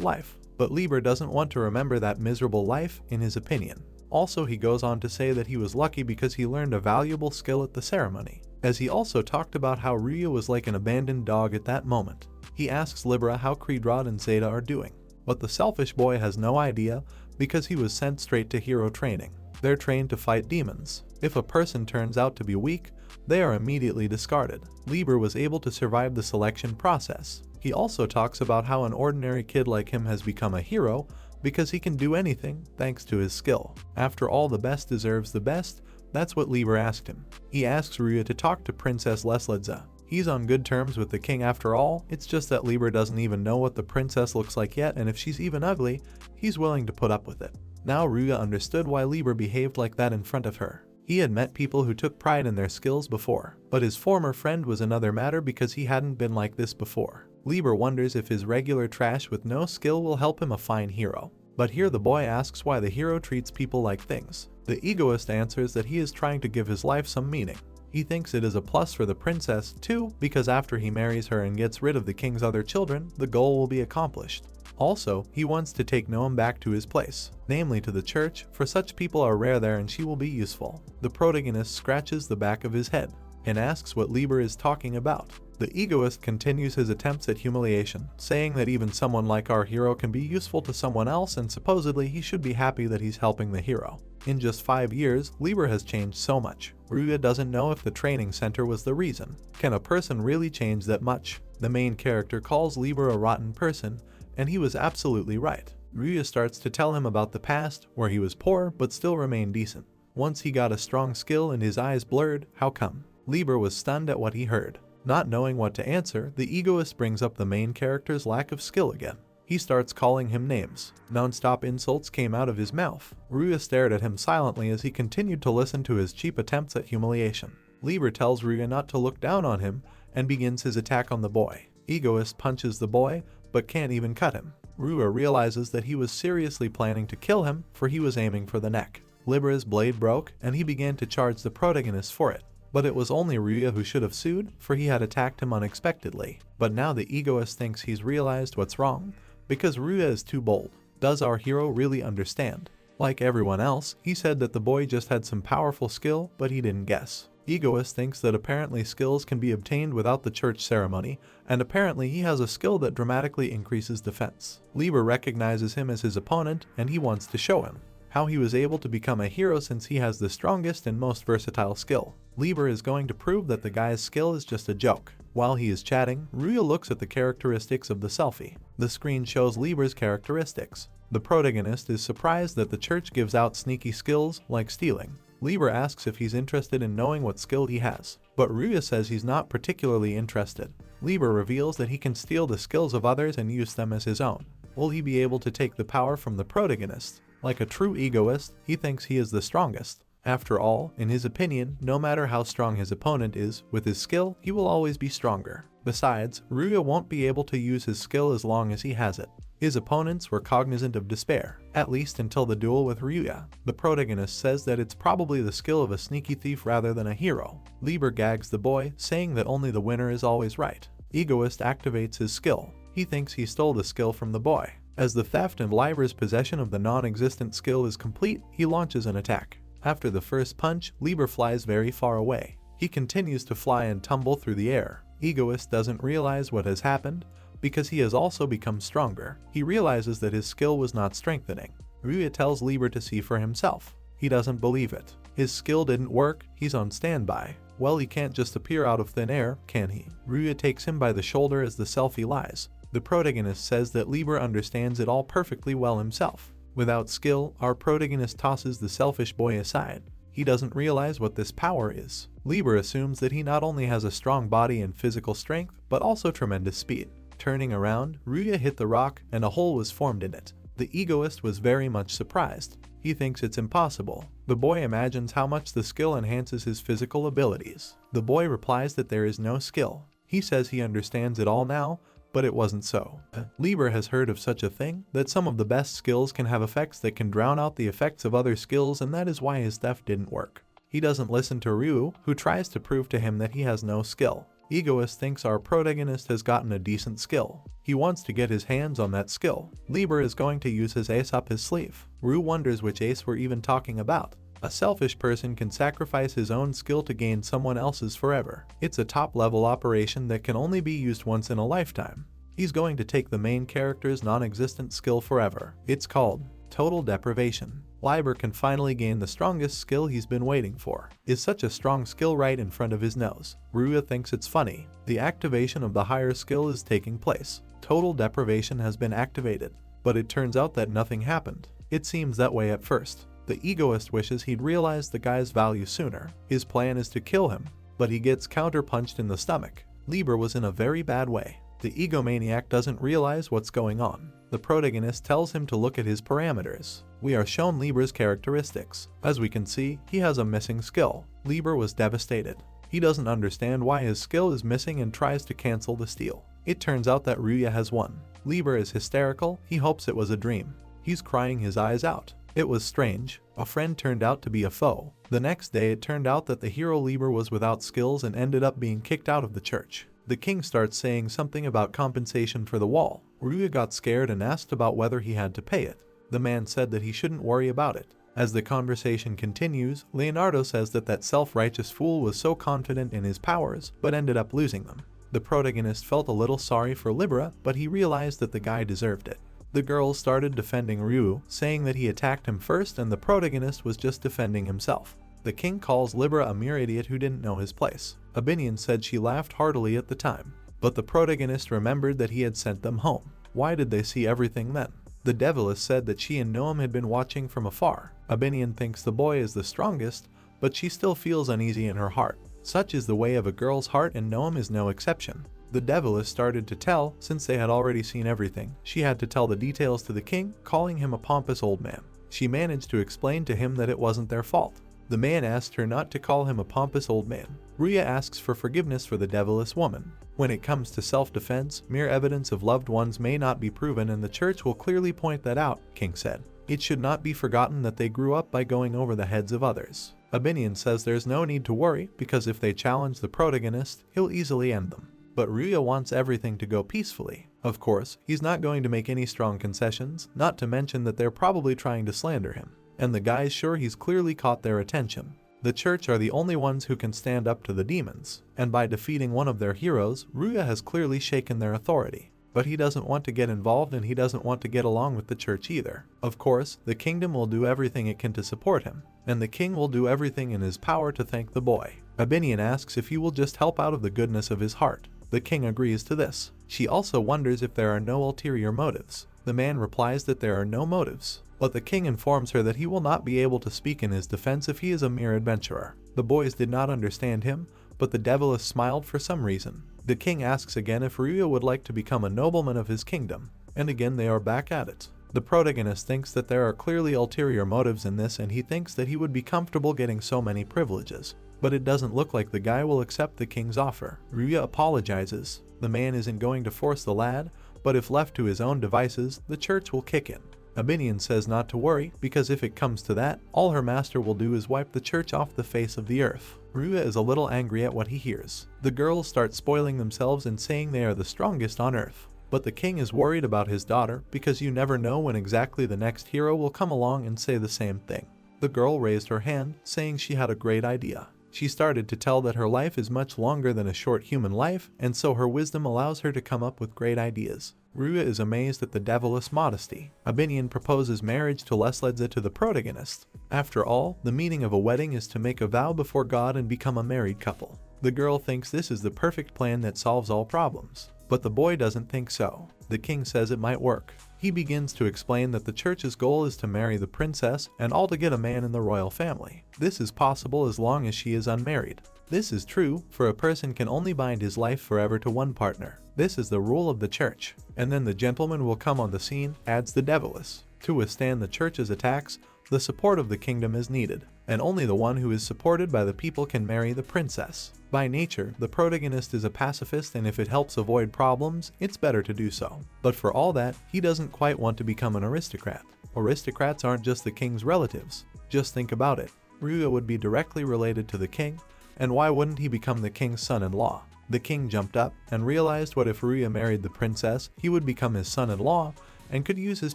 life, but Lvl doesn't want to remember that miserable life in his opinion. Also, he goes on to say that he was lucky because he learned a valuable skill at the ceremony, as he also talked about how Ryuya was like an abandoned dog at that moment. He asks Libra how Creedrod and Zeta are doing, but the selfish boy has no idea because he was sent straight to hero training. They're trained to fight demons. If a person turns out to be weak, they are immediately discarded. Lvl was able to survive the selection process. He also talks about how an ordinary kid like him has become a hero because he can do anything thanks to his skill. After all, the best deserves the best. That's what Lvl asked him. He asks Ryuya to talk to Princess Lvl. He's on good terms with the king after all, it's just that Lvl doesn't even know what the princess looks like yet, and if she's even ugly, he's willing to put up with it. Now Ryuya understood why Lvl behaved like that in front of her. He had met people who took pride in their skills before, but his former friend was another matter because he hadn't been like this before. Lvl wonders if his regular trash with no skill will help him a fine hero. But here the boy asks why the hero treats people like things. The egoist answers that he is trying to give his life some meaning. He thinks it is a plus for the princess too, because after he marries her and gets rid of the king's other children, the goal will be accomplished. Also, he wants to take Noemu back to his place, namely to the church, for such people are rare there and she will be useful. The protagonist scratches the back of his head and asks what Lvl is talking about. The egoist continues his attempts at humiliation, saying that even someone like our hero can be useful to someone else and supposedly he should be happy that he's helping the hero. In just 5 years, Lvl has changed so much. Ryuya doesn't know if the training center was the reason. Can a person really change that much? The main character calls Lvl a rotten person, and he was absolutely right. Ryuya starts to tell him about the past, where he was poor but still remained decent. Once he got a strong skill and his eyes blurred, how come? Lvl was stunned at what he heard. Not knowing what to answer, the egoist brings up the main character's lack of skill again. He starts calling him names. Non-stop insults came out of his mouth. Ryuya stared at him silently as he continued to listen to his cheap attempts at humiliation. Lvl tells Ryuya not to look down on him and begins his attack on the boy. Egoist punches the boy, but can't even cut him. Ryuya realizes that he was seriously planning to kill him, for he was aiming for the neck. Lvl's blade broke, and he began to charge the protagonist for it. But it was only Ryuya who should have sued, for he had attacked him unexpectedly. But now the egoist thinks he's realized what's wrong, because Ryuya is too bold. Does our hero really understand? Like everyone else, he said that the boy just had some powerful skill, but he didn't guess. Egoist thinks that apparently skills can be obtained without the church ceremony, and apparently he has a skill that dramatically increases defense. Lvl recognizes him as his opponent, and he wants to show him how he was able to become a hero since he has the strongest and most versatile skill. Lvl is going to prove that the guy's skill is just a joke. While he is chatting, Ryuya looks at the characteristics of the selfie. The screen shows Lvl's characteristics. The protagonist is surprised that the church gives out sneaky skills like stealing. Lvl asks if he's interested in knowing what skill he has, but Ryuya says he's not particularly interested. Lvl reveals that he can steal the skills of others and use them as his own. Will he be able to take the power from the protagonist? Like a true egoist, he thinks he is the strongest. After all, in his opinion, no matter how strong his opponent is, with his skill, he will always be stronger. Besides, Ryuya won't be able to use his skill as long as he has it. His opponents were cognizant of despair, at least until the duel with Ryuya. The protagonist says that it's probably the skill of a sneaky thief rather than a hero. Lvl gags the boy, saying that only the winner is always right. Egoist activates his skill. He thinks he stole the skill from the boy. As the theft and Lvl's possession of the non-existent skill is complete, he launches an attack. After the first punch, Lvl flies very far away. He continues to fly and tumble through the air. Egoist doesn't realize what has happened, because he has also become stronger. He realizes that his skill was not strengthening. Ryuya tells Lvl to see for himself. He doesn't believe it. His skill didn't work, he's on standby. Well, he can't just appear out of thin air, can he? Ryuya takes him by the shoulder as the selfie lies. The protagonist says that Lvl understands it all perfectly well himself. Without skill, our protagonist tosses the selfish boy aside. He doesn't realize what this power is. Lvl assumes that he not only has a strong body and physical strength, but also tremendous speed. Turning around, Ryuya hit the rock and a hole was formed in it. The egoist was very much surprised. He thinks it's impossible. The boy imagines how much the skill enhances his physical abilities. The boy replies that there is no skill. He says he understands it all now, but it wasn't so. Lvl has heard of such a thing, that some of the best skills can have effects that can drown out the effects of other skills, and that is why his theft didn't work. He doesn't listen to Ryu, who tries to prove to him that he has no skill. Egoist thinks our protagonist has gotten a decent skill. He wants to get his hands on that skill. Lvl is going to use his ace up his sleeve. Ryu wonders which ace we're even talking about. A selfish person can sacrifice his own skill to gain someone else's forever. It's a top-level operation that can only be used once in a lifetime. He's going to take the main character's non-existent skill forever. It's called Total Deprivation. Lvl can finally gain the strongest skill he's been waiting for. Is such a strong skill right in front of his nose. Ryuya thinks it's funny. The activation of the higher skill is taking place. Total Deprivation has been activated. But it turns out that nothing happened. It seems that way at first. The egoist wishes he'd realized the guy's value sooner. His plan is to kill him, but he gets counter-punched in the stomach. Lvl was in a very bad way. The egomaniac doesn't realize what's going on. The protagonist tells him to look at his parameters. We are shown Lvl's characteristics. As we can see, he has a missing skill. Lvl was devastated. He doesn't understand why his skill is missing and tries to cancel the steal. It turns out that Ryuya has won. Lvl is hysterical. He hopes it was a dream. He's crying his eyes out. It was strange. A friend turned out to be a foe. The next day it turned out that the hero Lvl was without skills and ended up being kicked out of the church. The king starts saying something about compensation for the wall. Ryuya got scared and asked about whether he had to pay it. The man said that he shouldn't worry about it. As the conversation continues, Leonardo says that self-righteous fool was so confident in his powers, but ended up losing them. The protagonist felt a little sorry for Lvl, but he realized that the guy deserved it. The girls started defending Ryu, saying that he attacked him first and the protagonist was just defending himself. The king calls Lvl a mere idiot who didn't know his place. Abinion said she laughed heartily at the time, but the protagonist remembered that he had sent them home. Why did they see everything then? The Deviless said that she and Noemu had been watching from afar. Abinion thinks the boy is the strongest, but she still feels uneasy in her heart. Such is the way of a girl's heart, and Noemu is no exception. The Deviless started to tell, since they had already seen everything. She had to tell the details to the king, calling him a pompous old man. She managed to explain to him that it wasn't their fault. The man asked her not to call him a pompous old man. Ryuya asks for forgiveness for the Deviless woman. When it comes to self-defense, mere evidence of loved ones may not be proven, and the church will clearly point that out, King said. It should not be forgotten that they grew up by going over the heads of others. Abinion says there's no need to worry, because if they challenge the protagonist, he'll easily end them. But Ryuya wants everything to go peacefully. Of course, he's not going to make any strong concessions, not to mention that they're probably trying to slander him. And the guy's sure he's clearly caught their attention. The church are the only ones who can stand up to the demons, and by defeating one of their heroes, Ryuya has clearly shaken their authority. But he doesn't want to get involved, and he doesn't want to get along with the church either. Of course, the kingdom will do everything it can to support him, and the king will do everything in his power to thank the boy. Abinion asks if he will just help out of the goodness of his heart. The king agrees to this. She also wonders if there are no ulterior motives. The man replies that there are no motives, but the king informs her that he will not be able to speak in his defense if he is a mere adventurer. The boys did not understand him, but the Deviless smiled for some reason. The king asks again if Ryuya would like to become a nobleman of his kingdom, and again they are back at it. The protagonist thinks that there are clearly ulterior motives in this, and he thinks that he would be comfortable getting so many privileges. But it doesn't look like the guy will accept the king's offer. Ryuya apologizes. The man isn't going to force the lad, but if left to his own devices, the church will kick in. Abinion says not to worry, because if it comes to that, all her master will do is wipe the church off the face of the earth. Ryuya is a little angry at what he hears. The girls start spoiling themselves and saying they are the strongest on earth. But the king is worried about his daughter, because you never know when exactly the next hero will come along and say the same thing. The girl raised her hand, saying she had a great idea. She started to tell that her life is much longer than a short human life, and so her wisdom allows her to come up with great ideas. Ryuya is amazed at the Deviless modesty. Abinion proposes marriage to Lesledza to the protagonist. After all, the meaning of a wedding is to make a vow before God and become a married couple. The girl thinks this is the perfect plan that solves all problems, but the boy doesn't think so. The king says it might work. He begins to explain that the church's goal is to marry the princess and all to get a man in the royal family. This is possible as long as she is unmarried. This is true, for a person can only bind his life forever to one partner. This is the rule of the church. And then the gentleman will come on the scene, adds the Devilis. To withstand the church's attacks, the support of the kingdom is needed, and only the one who is supported by the people can marry the princess. By nature, the protagonist is a pacifist, and if it helps avoid problems, it's better to do so. But for all that, he doesn't quite want to become an aristocrat. Aristocrats aren't just the king's relatives. Just think about it. Ryuya would be directly related to the king, and why wouldn't he become the king's son-in-law? The king jumped up and realized what if Ryuya married the princess, he would become his son-in-law and could use his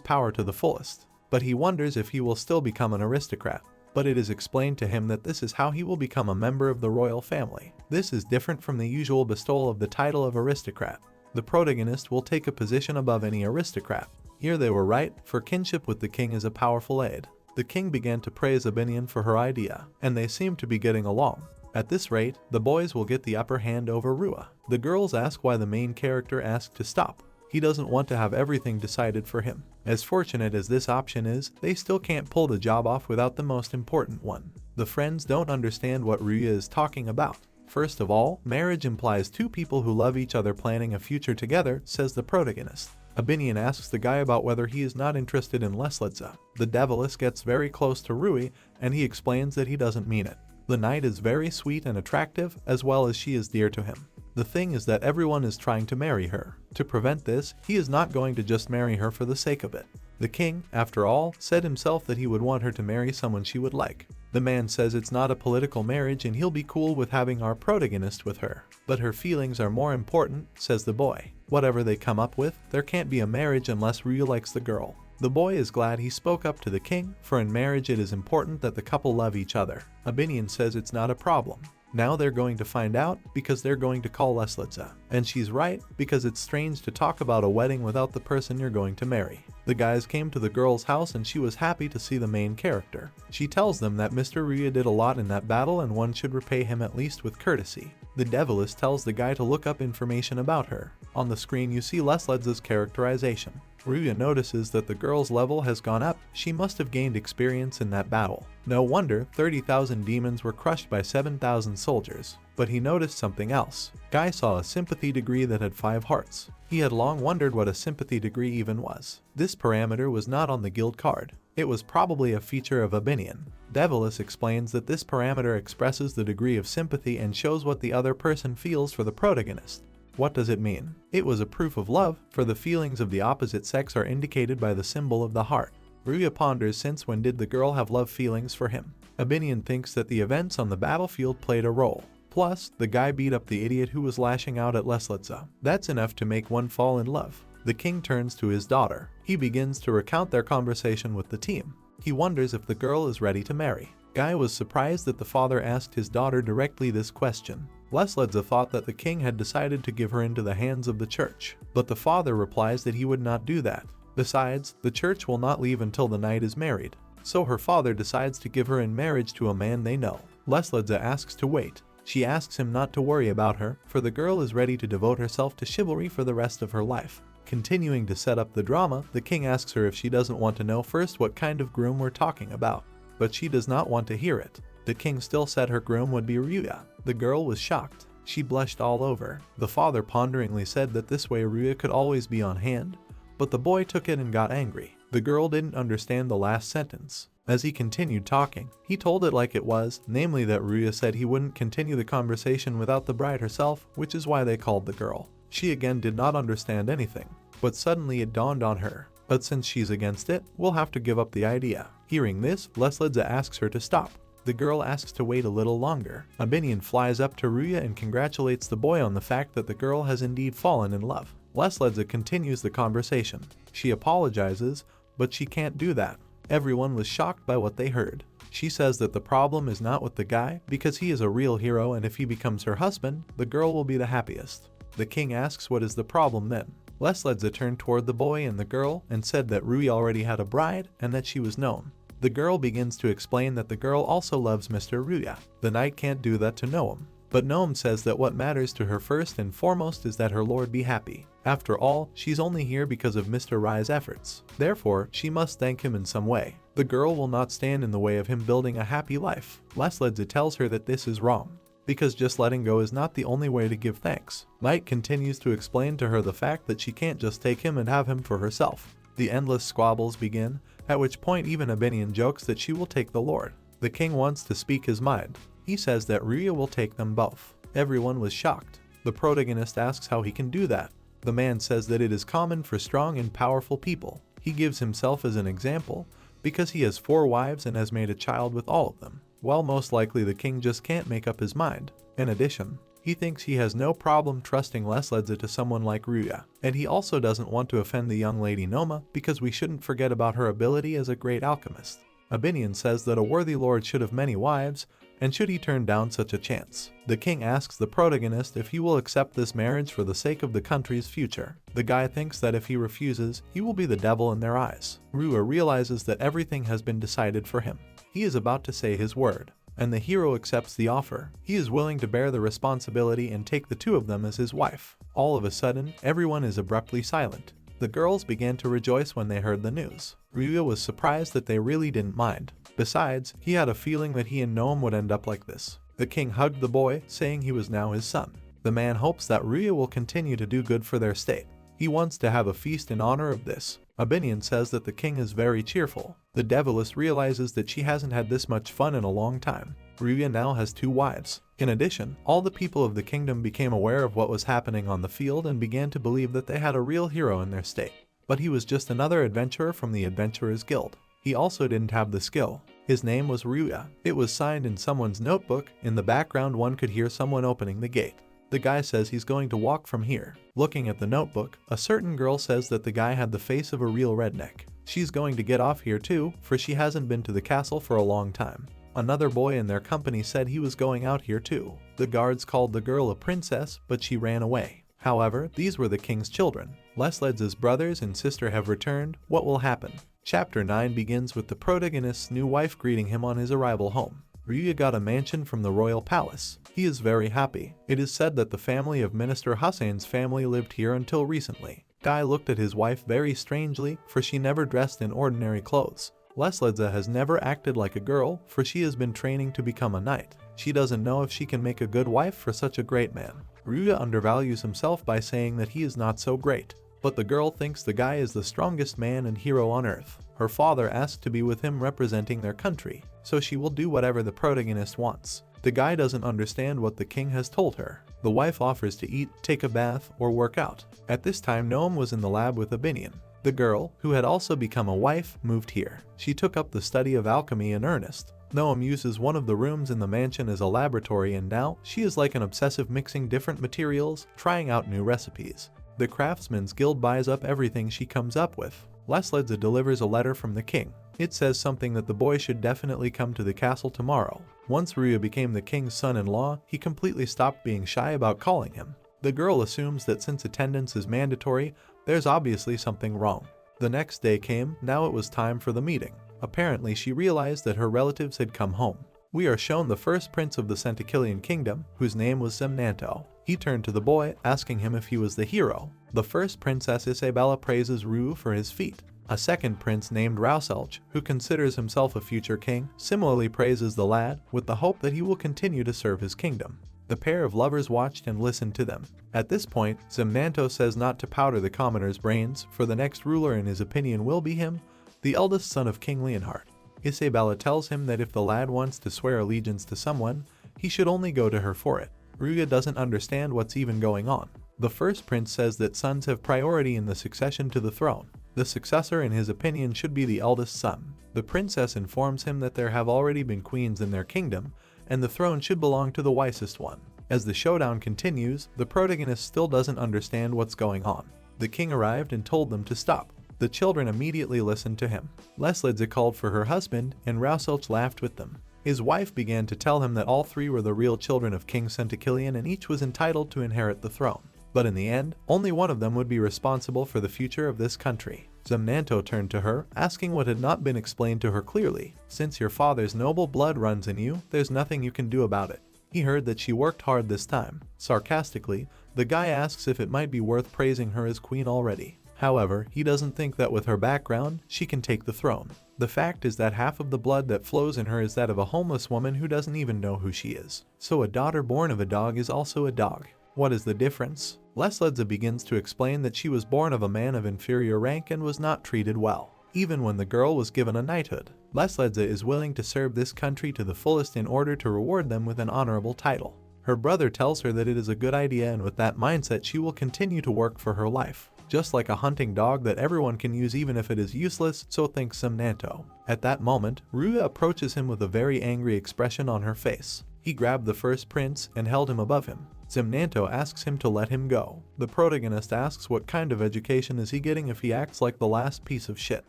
power to the fullest. But he wonders if he will still become an aristocrat. But it is explained to him that this is how he will become a member of the royal family. This is different from the usual bestowal of the title of aristocrat. The protagonist will take a position above any aristocrat. Here they were right, for kinship with the king is a powerful aid. The king began to praise Abinion for her idea, and they seemed to be getting along. At this rate, the boys will get the upper hand over Ryuya. The girls ask why the main character asked to stop. He doesn't want to have everything decided for him. As fortunate as this option is, they still can't pull the job off without the most important one. The friends don't understand what Ryuya is talking about. First of all, marriage implies two people who love each other planning a future together, says the protagonist. Abinion asks the guy about whether he is not interested in Lesledza. The Devilis gets very close to Ryuya, and he explains that he doesn't mean it. The knight is very sweet and attractive, as well as she is dear to him. The thing is that everyone is trying to marry her. To prevent this, he is not going to just marry her for the sake of it. The king, after all, said himself that he would want her to marry someone she would like. The man says it's not a political marriage and he'll be cool with having our protagonist with her. But her feelings are more important, says the boy. Whatever they come up with, there can't be a marriage unless Ryuya likes the girl. The boy is glad he spoke up to the king, for in marriage it is important that the couple love each other. Abinion says it's not a problem. Now they're going to find out because they're going to call Lesledza. And she's right, because it's strange to talk about a wedding without the person you're going to marry. The guys came to the girl's house and she was happy to see the main character. She tells them that Mr. Ryuya did a lot in that battle and one should repay him at least with courtesy. The Devilis tells the guy to look up information about her. On the screen you see Lesledza's characterization. Ryuya notices that the girl's level has gone up. She must have gained experience in that battle. No wonder 30,000 demons were crushed by 7,000 soldiers. But he noticed something else. Guy saw a sympathy degree that had 5 hearts. He had long wondered what a sympathy degree even was. This parameter was not on the guild card. It was probably a feature of Abinion. Devilis explains that this parameter expresses the degree of sympathy and shows what the other person feels for the protagonist. What does it mean? It was a proof of love, for the feelings of the opposite sex are indicated by the symbol of the heart. Ryuya ponders since when did the girl have love feelings for him. Abinion thinks that the events on the battlefield played a role. Plus, the guy beat up the idiot who was lashing out at Lesledza. That's enough to make one fall in love. The king turns to his daughter. He begins to recount their conversation with the team. He wonders if the girl is ready to marry. Guy was surprised that the father asked his daughter directly this question. Lesledza thought that the king had decided to give her into the hands of the church, but the father replies that he would not do that. Besides, the church will not leave until the knight is married, so her father decides to give her in marriage to a man they know. Lesledza asks to wait. She asks him not to worry about her, for the girl is ready to devote herself to chivalry for the rest of her life. Continuing to set up the drama, the king asks her if she doesn't want to know first what kind of groom we're talking about, but she does not want to hear it. The king still said her groom would be Ryuya. The girl was shocked. She blushed all over. The father ponderingly said that this way Ryuya could always be on hand, but the boy took it and got angry. The girl didn't understand the last sentence. As he continued talking, he told it like it was, namely that Ryuya said he wouldn't continue the conversation without the bride herself, which is why they called the girl. She again did not understand anything, but suddenly it dawned on her. But since she's against it, we'll have to give up the idea. Hearing this, Lesledza asks her to stop. The girl asks to wait a little longer. Abinion flies up to Ryuya and congratulates the boy on the fact that the girl has indeed fallen in love. Lesledza continues the conversation. She apologizes, but she can't do that. Everyone was shocked by what they heard. She says that the problem is not with the guy, because he is a real hero and if he becomes her husband, the girl will be the happiest. The king asks what is the problem then. Lesledza turned toward the boy and the girl and said that Ryuya already had a bride and that she was known. The girl begins to explain that the girl also loves Mr. Ryuya. The knight can't do that to Noemu. But Noemu says that what matters to her first and foremost is that her lord be happy. After all, she's only here because of Mr. Rai's efforts. Therefore, she must thank him in some way. The girl will not stand in the way of him building a happy life. Lvl tells her that this is wrong, because just letting go is not the only way to give thanks. Light continues to explain to her the fact that she can't just take him and have him for herself. The endless squabbles begin, at which point even Abinion jokes that she will take the Lord. The king wants to speak his mind. He says that Ryuya will take them both. Everyone was shocked. The protagonist asks how he can do that. The man says that it is common for strong and powerful people. He gives himself as an example, because he has 4 wives and has made a child with all of them. Well, most likely the king just can't make up his mind. In addition, he thinks he has no problem trusting Lvl to someone like Ryuya, and he also doesn't want to offend the young lady Noemu because we shouldn't forget about her ability as a great alchemist. Abinion says that a worthy lord should have many wives, and should he turn down such a chance? The king asks the protagonist if he will accept this marriage for the sake of the country's future. The guy thinks that if he refuses, he will be the devil in their eyes. Ryuya realizes that everything has been decided for him. He is about to say his word, and the hero accepts the offer. He is willing to bear the responsibility and take the 2 of them as his wife. All of a sudden, everyone is abruptly silent. The girls began to rejoice when they heard the news. Ryuya was surprised that they really didn't mind. Besides, he had a feeling that he and Noemu would end up like this. The king hugged the boy, saying he was now his son. The man hopes that Ryuya will continue to do good for their state. He wants to have a feast in honor of this. Abinion says that the king is very cheerful. The Deviless realizes that she hasn't had this much fun in a long time. Ryuya now has 2 wives. In addition, all the people of the kingdom became aware of what was happening on the field and began to believe that they had a real hero in their state. But he was just another adventurer from the Adventurers Guild. He also didn't have the skill. His name was Ryuya. It was signed in someone's notebook. In the background, one could hear someone opening the gate. The guy says he's going to walk from here. Looking at the notebook, a certain girl says that the guy had the face of a real redneck. She's going to get off here too, for she hasn't been to the castle for a long time. Another boy in their company said he was going out here too. The guards called the girl a princess, but she ran away. However, these were the king's children. Lvl's brothers and sister have returned. What will happen? Chapter 9 begins with the protagonist's new wife greeting him on his arrival home. Ryuya got a mansion from the royal palace. He is very happy. It is said that the family of Minister Hussein's family lived here until recently. Guy looked at his wife very strangely, for she never dressed in ordinary clothes. Lvl has never acted like a girl, for she has been training to become a knight. She doesn't know if she can make a good wife for such a great man. Ryuya undervalues himself by saying that he is not so great. But the girl thinks the guy is the strongest man and hero on earth. Her father asked to be with him representing their country, so she will do whatever the protagonist wants. The guy doesn't understand what the king has told her. The wife offers to eat, take a bath, or work out. At this time, Noemu was in the lab with Abinion. The girl, who had also become a wife, moved here. She took up the study of alchemy in earnest. Noemu uses one of the rooms in the mansion as a laboratory, and now she is like an obsessive, mixing different materials, trying out new recipes. The Craftsman's Guild buys up everything she comes up with. Lvl delivers a letter from the king. It says something that the boy should definitely come to the castle tomorrow. Once Ryuya became the king's son-in-law, he completely stopped being shy about calling him. The girl assumes that since attendance is mandatory, there's obviously something wrong. The next day came. Now it was time for the meeting. Apparently she realized that her relatives had come home. We are shown the first prince of the Centakilian kingdom, whose name was Zemnanto. He turned to the boy, asking him if he was the hero. The first princess Isabella praises Ryu for his feat. A second prince named Rauselch, who considers himself a future king, similarly praises the lad, with the hope that he will continue to serve his kingdom. The pair of lovers watched and listened to them. At this point, Zemnanto says not to powder the commoner's brains, for the next ruler in his opinion will be him, the eldest son of King Leonhard. Isabella tells him that if the lad wants to swear allegiance to someone, he should only go to her for it. Ryuya doesn't understand what's even going on. The first prince says that sons have priority in the succession to the throne. The successor in his opinion should be the eldest son. The princess informs him that there have already been queens in their kingdom, and the throne should belong to the wisest one. As the showdown continues, the protagonist still doesn't understand what's going on. The king arrived and told them to stop. The children immediately listened to him. Lvl called for her husband, and Rauselch laughed with them. His wife began to tell him that all 3 were the real children of King Centakilian and each was entitled to inherit the throne. But in the end, only one of them would be responsible for the future of this country. Zemnanto turned to her, asking what had not been explained to her clearly. Since your father's noble blood runs in you, there's nothing you can do about it. He heard that she worked hard this time. Sarcastically, the guy asks if it might be worth praising her as queen already. However, he doesn't think that with her background, she can take the throne. The fact is that half of the blood that flows in her is that of a homeless woman who doesn't even know who she is. So a daughter born of a dog is also a dog. What is the difference? Lvl begins to explain that she was born of a man of inferior rank and was not treated well. Even when the girl was given a knighthood, Lvl is willing to serve this country to the fullest in order to reward them with an honorable title. Her brother tells her that it is a good idea, and with that mindset she will continue to work for her life. Just like a hunting dog that everyone can use even if it is useless, so thinks Zemnanto. At that moment, Ryuya approaches him with a very angry expression on her face. He grabbed the first prince and held him above him. Zemnanto asks him to let him go. The protagonist asks what kind of education is he getting if he acts like the last piece of shit.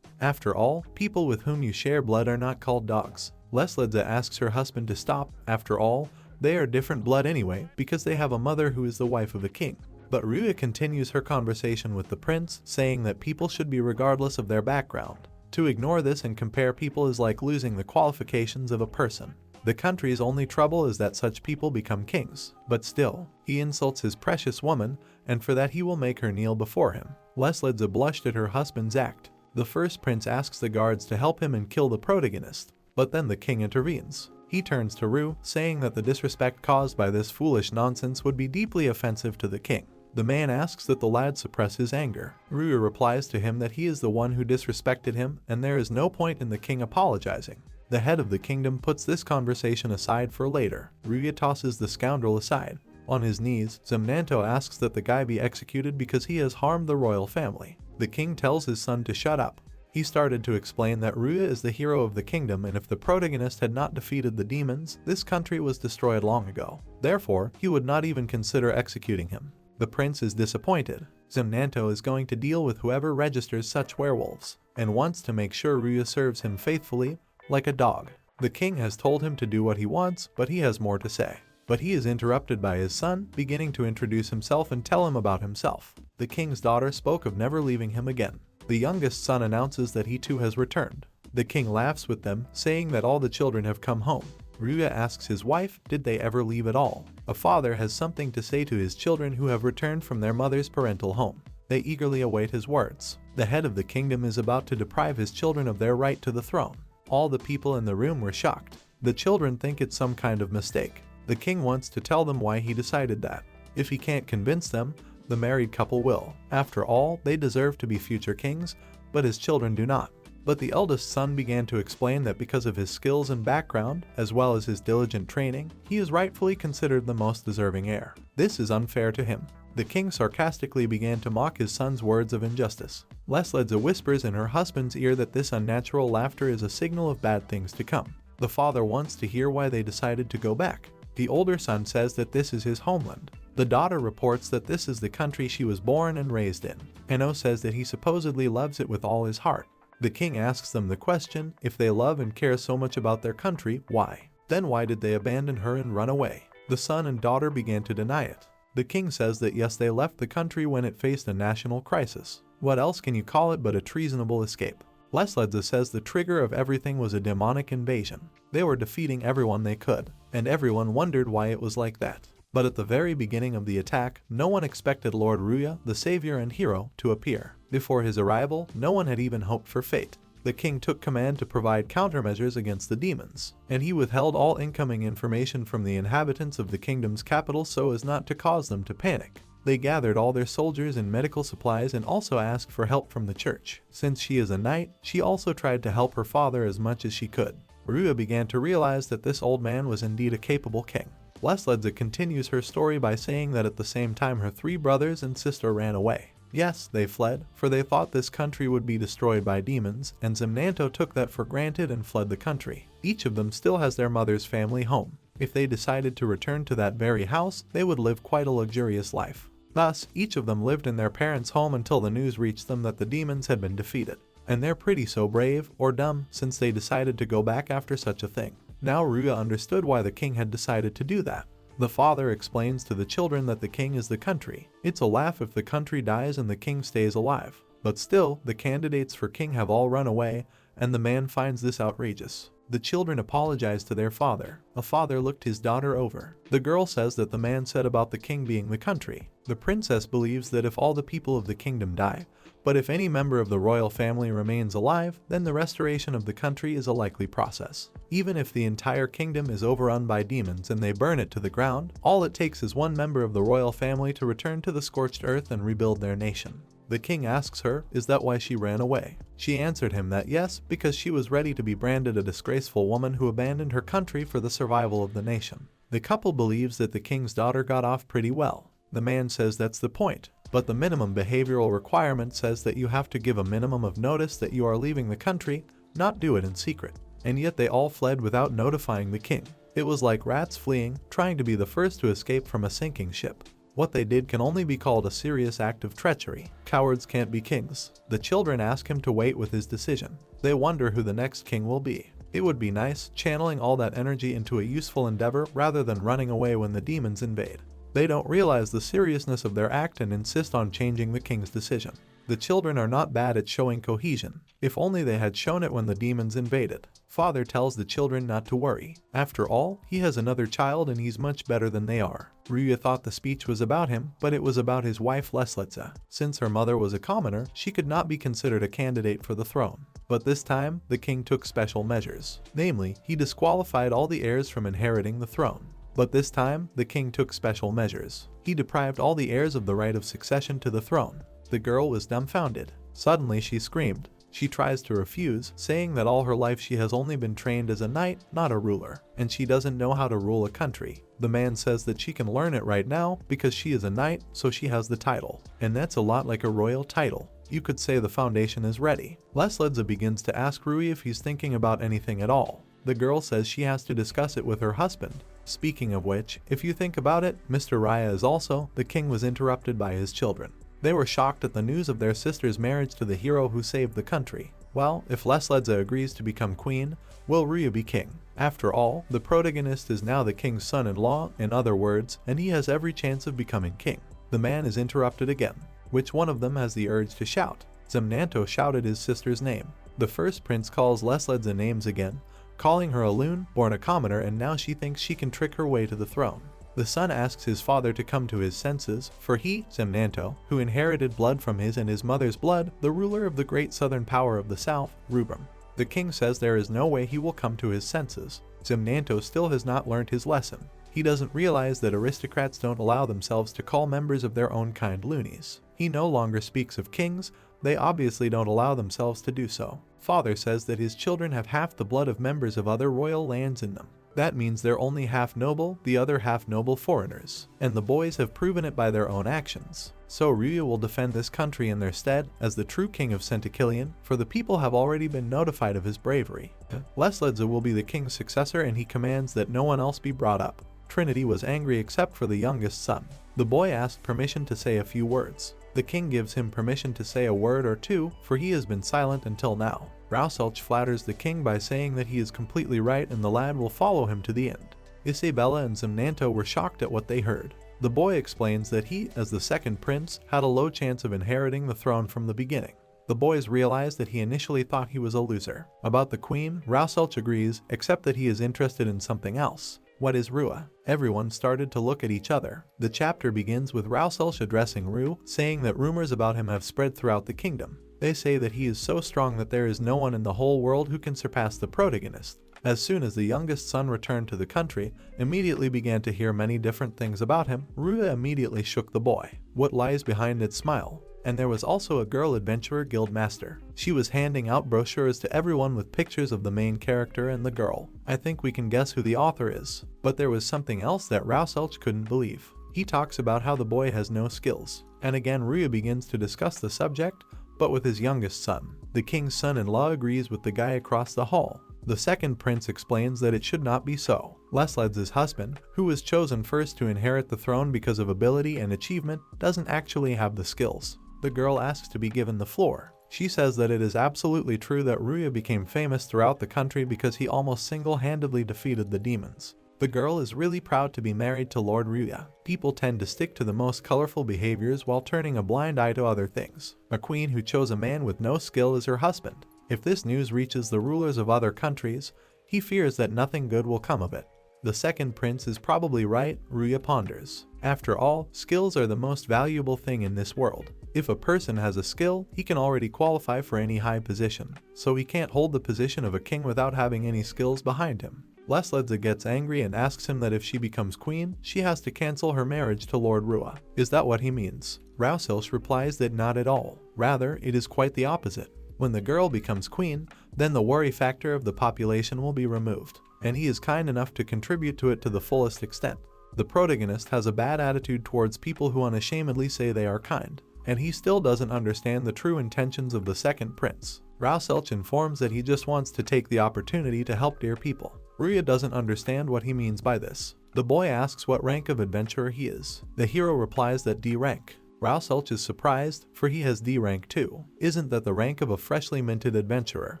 After all, people with whom you share blood are not called dogs. Lvl asks her husband to stop. After all, they are different blood anyway because they have a mother who is the wife of a king. But Ryuya continues her conversation with the prince, saying that people should be regardless of their background. To ignore this and compare people is like losing the qualifications of a person. The country's only trouble is that such people become kings. But still, he insults his precious woman, and for that he will make her kneel before him. Lvl blushed at her husband's act. The first prince asks the guards to help him and kill the protagonist, but then the king intervenes. He turns to Ryu, saying that the disrespect caused by this foolish nonsense would be deeply offensive to the king. The man asks that the lad suppress his anger. Ryuya replies to him that he is the one who disrespected him and there is no point in the king apologizing. The head of the kingdom puts this conversation aside for later. Ryuya tosses the scoundrel aside. On his knees, Zemnanto asks that the guy be executed because he has harmed the royal family. The king tells his son to shut up. He started to explain that Ryuya is the hero of the kingdom, and if the protagonist had not defeated the demons, this country was destroyed long ago. Therefore, he would not even consider executing him. The prince is disappointed. Zemnanto is going to deal with whoever registers such werewolves, and wants to make sure Ryuya serves him faithfully, like a dog. The king has told him to do what he wants, but he has more to say. But he is interrupted by his son, beginning to introduce himself and tell him about himself. The king's daughter spoke of never leaving him again. The youngest son announces that he too has returned. The king laughs with them, saying that all the children have come home. Ryuya asks his wife, did they ever leave at all? A father has something to say to his children who have returned from their mother's parental home. They eagerly await his words. The head of the kingdom is about to deprive his children of their right to the throne. All the people in the room were shocked. The children think it's some kind of mistake. The king wants to tell them why he decided that. If he can't convince them, the married couple will. After all, they deserve to be future kings, but his children do not. But the eldest son began to explain that because of his skills and background, as well as his diligent training, he is rightfully considered the most deserving heir. This is unfair to him. The king sarcastically began to mock his son's words of injustice. Lvl whispers in her husband's ear that this unnatural laughter is a signal of bad things to come. The father wants to hear why they decided to go back. The older son says that this is his homeland. The daughter reports that this is the country she was born and raised in. Eno says that he supposedly loves it with all his heart. The king asks them the question, if they love and care so much about their country, why? Then why did they abandon her and run away? The son and daughter began to deny it. The king says that yes, they left the country when it faced a national crisis. What else can you call it but a treasonable escape? Lvl says the trigger of everything was a demonic invasion. They were defeating everyone they could, and everyone wondered why it was like that. But at the very beginning of the attack, no one expected Lord Ryuya, the savior and hero, to appear. Before his arrival, no one had even hoped for fate. The king took command to provide countermeasures against the demons, and he withheld all incoming information from the inhabitants of the kingdom's capital so as not to cause them to panic. They gathered all their soldiers and medical supplies and also asked for help from the church. Since she is a knight, she also tried to help her father as much as she could. Ryuya began to realize that this old man was indeed a capable king. Lvl continues her story by saying that at the same time her 3 brothers and sister ran away. Yes, they fled, for they thought this country would be destroyed by demons, and Zemnanto took that for granted and fled the country. Each of them still has their mother's family home. If they decided to return to that very house, they would live quite a luxurious life. Thus, each of them lived in their parents' home until the news reached them that the demons had been defeated. And they're pretty so brave, or dumb, since they decided to go back after such a thing. Now Ryuya understood why the king had decided to do that. The father explains to the children that the king is the country. It's a laugh if the country dies and the king stays alive. But still, the candidates for king have all run away, and the man finds this outrageous. The children apologize to their father. A father looked his daughter over. The girl says that the man said about the king being the country. The princess believes that if all the people of the kingdom die, but if any member of the royal family remains alive, then the restoration of the country is a likely process. Even if the entire kingdom is overrun by demons and they burn it to the ground, all it takes is one member of the royal family to return to the scorched earth and rebuild their nation. The king asks her, is that why she ran away? She answered him that yes, because she was ready to be branded a disgraceful woman who abandoned her country for the survival of the nation. The couple believes that the king's daughter got off pretty well. The man says that's the point, but the minimum behavioral requirement says that you have to give a minimum of notice that you are leaving the country, not do it in secret. And yet they all fled without notifying the king. It was like rats fleeing, trying to be the first to escape from a sinking ship. What they did can only be called a serious act of treachery. Cowards can't be kings. The children ask him to wait with his decision. They wonder who the next king will be. It would be nice, channeling all that energy into a useful endeavor rather than running away when the demons invade. They don't realize the seriousness of their act and insist on changing the king's decision. The children are not bad at showing cohesion. If only they had shown it when the demons invaded. Father tells the children not to worry. After all, he has another child and he's much better than they are. Ryuya thought the speech was about him, but it was about his wife Lvl. Since her mother was a commoner, she could not be considered a candidate for the throne. But this time, the king took special measures. Namely, he disqualified all the heirs from inheriting the throne. But this time, the king took special measures. He deprived all the heirs of the right of succession to the throne. The girl was dumbfounded. Suddenly she screamed. She tries to refuse, saying that all her life she has only been trained as a knight, not a ruler, and she doesn't know how to rule a country. The man says that she can learn it right now because she is a knight, so she has the title. And that's a lot like a royal title. You could say the foundation is ready. Lvl begins to ask Ryuya if he's thinking about anything at all. The girl says she has to discuss it with her husband. Speaking of which, if you think about it, Mr. Ryuya is also, the king was interrupted by his children. They were shocked at the news of their sister's marriage to the hero who saved the country. Well, if Lvl agrees to become queen, will Ryuya be king? After all, the protagonist is now the king's son-in-law, in other words, and he has every chance of becoming king. The man is interrupted again. Which one of them has the urge to shout? Zemnanto shouted his sister's name. The first prince calls Lvl names again, calling her a loon, born a commoner, and now she thinks she can trick her way to the throne. The son asks his father to come to his senses, for he, Zemnanto, who inherited blood from his and his mother's blood, the ruler of the great southern power of the south, Rubrum. The king says there is no way he will come to his senses. Zemnanto still has not learned his lesson. He doesn't realize that aristocrats don't allow themselves to call members of their own kind loonies. He no longer speaks of kings, they obviously don't allow themselves to do so. Father says that his children have half the blood of members of other royal lands in them. That means they're only half noble, the other half noble foreigners. And the boys have proven it by their own actions. So Ryuya will defend this country in their stead as the true king of Centakillion, for the people have already been notified of his bravery. Lvl will be the king's successor and he commands that no one else be brought up. Trinity was angry except for the youngest son. The boy asked permission to say a few words. The king gives him permission to say a word or two, for he has been silent until now. Ryuya flatters the king by saying that he is completely right and the lad will follow him to the end. Isabella and Zemnanto were shocked at what they heard. The boy explains that he, as the second prince, had a low chance of inheriting the throne from the beginning. The boys realize that he initially thought he was a loser. About the queen, Ryuya agrees, except that he is interested in something else. What is Ryuya? Everyone started to look at each other. The chapter begins with Ryuya addressing Ryu, saying that rumors about him have spread throughout the kingdom. They say that he is so strong that there is no one in the whole world who can surpass the protagonist. As soon as the youngest son returned to the country, immediately began to hear many different things about him, Ryuya immediately shook the boy. What lies behind its smile? And there was also a girl adventurer guild master. She was handing out brochures to everyone with pictures of the main character and the girl. I think we can guess who the author is. But there was something else that Ryuya couldn't believe. He talks about how the boy has no skills. And again Ryuya begins to discuss the subject, but with his youngest son. The king's son-in-law agrees with the guy across the hall. The second prince explains that it should not be so. Lvl's husband, who was chosen first to inherit the throne because of ability and achievement, doesn't actually have the skills. The girl asks to be given the floor. She says that it is absolutely true that Ryuya became famous throughout the country because he almost single-handedly defeated the demons. The girl is really proud to be married to Lord Ryuya. People tend to stick to the most colorful behaviors while turning a blind eye to other things. A queen who chose a man with no skill as her husband. If this news reaches the rulers of other countries, He fears that nothing good will come of it. The second prince is probably right, Ryuya ponders. After all, skills are the most valuable thing in this world. If a person has a skill, he can already qualify for any high position, so he can't hold the position of a king without having any skills behind him. Lvl gets angry and asks him that if she becomes queen, she has to cancel her marriage to Lord Ryuya. Is that what he means? Ryuya replies that not at all. Rather, it is quite the opposite. When the girl becomes queen, then the worry factor of the population will be removed, and he is kind enough to contribute to it to the fullest extent. The protagonist has a bad attitude towards people who unashamedly say they are kind, and he still doesn't understand the true intentions of the second prince. Ryuya informs that he just wants to take the opportunity to help dear people. Ryuya doesn't understand what he means by this. The boy asks what rank of adventurer he is. The hero replies that D rank. Ryuya is surprised, for he has D rank too. Isn't that the rank of a freshly minted adventurer?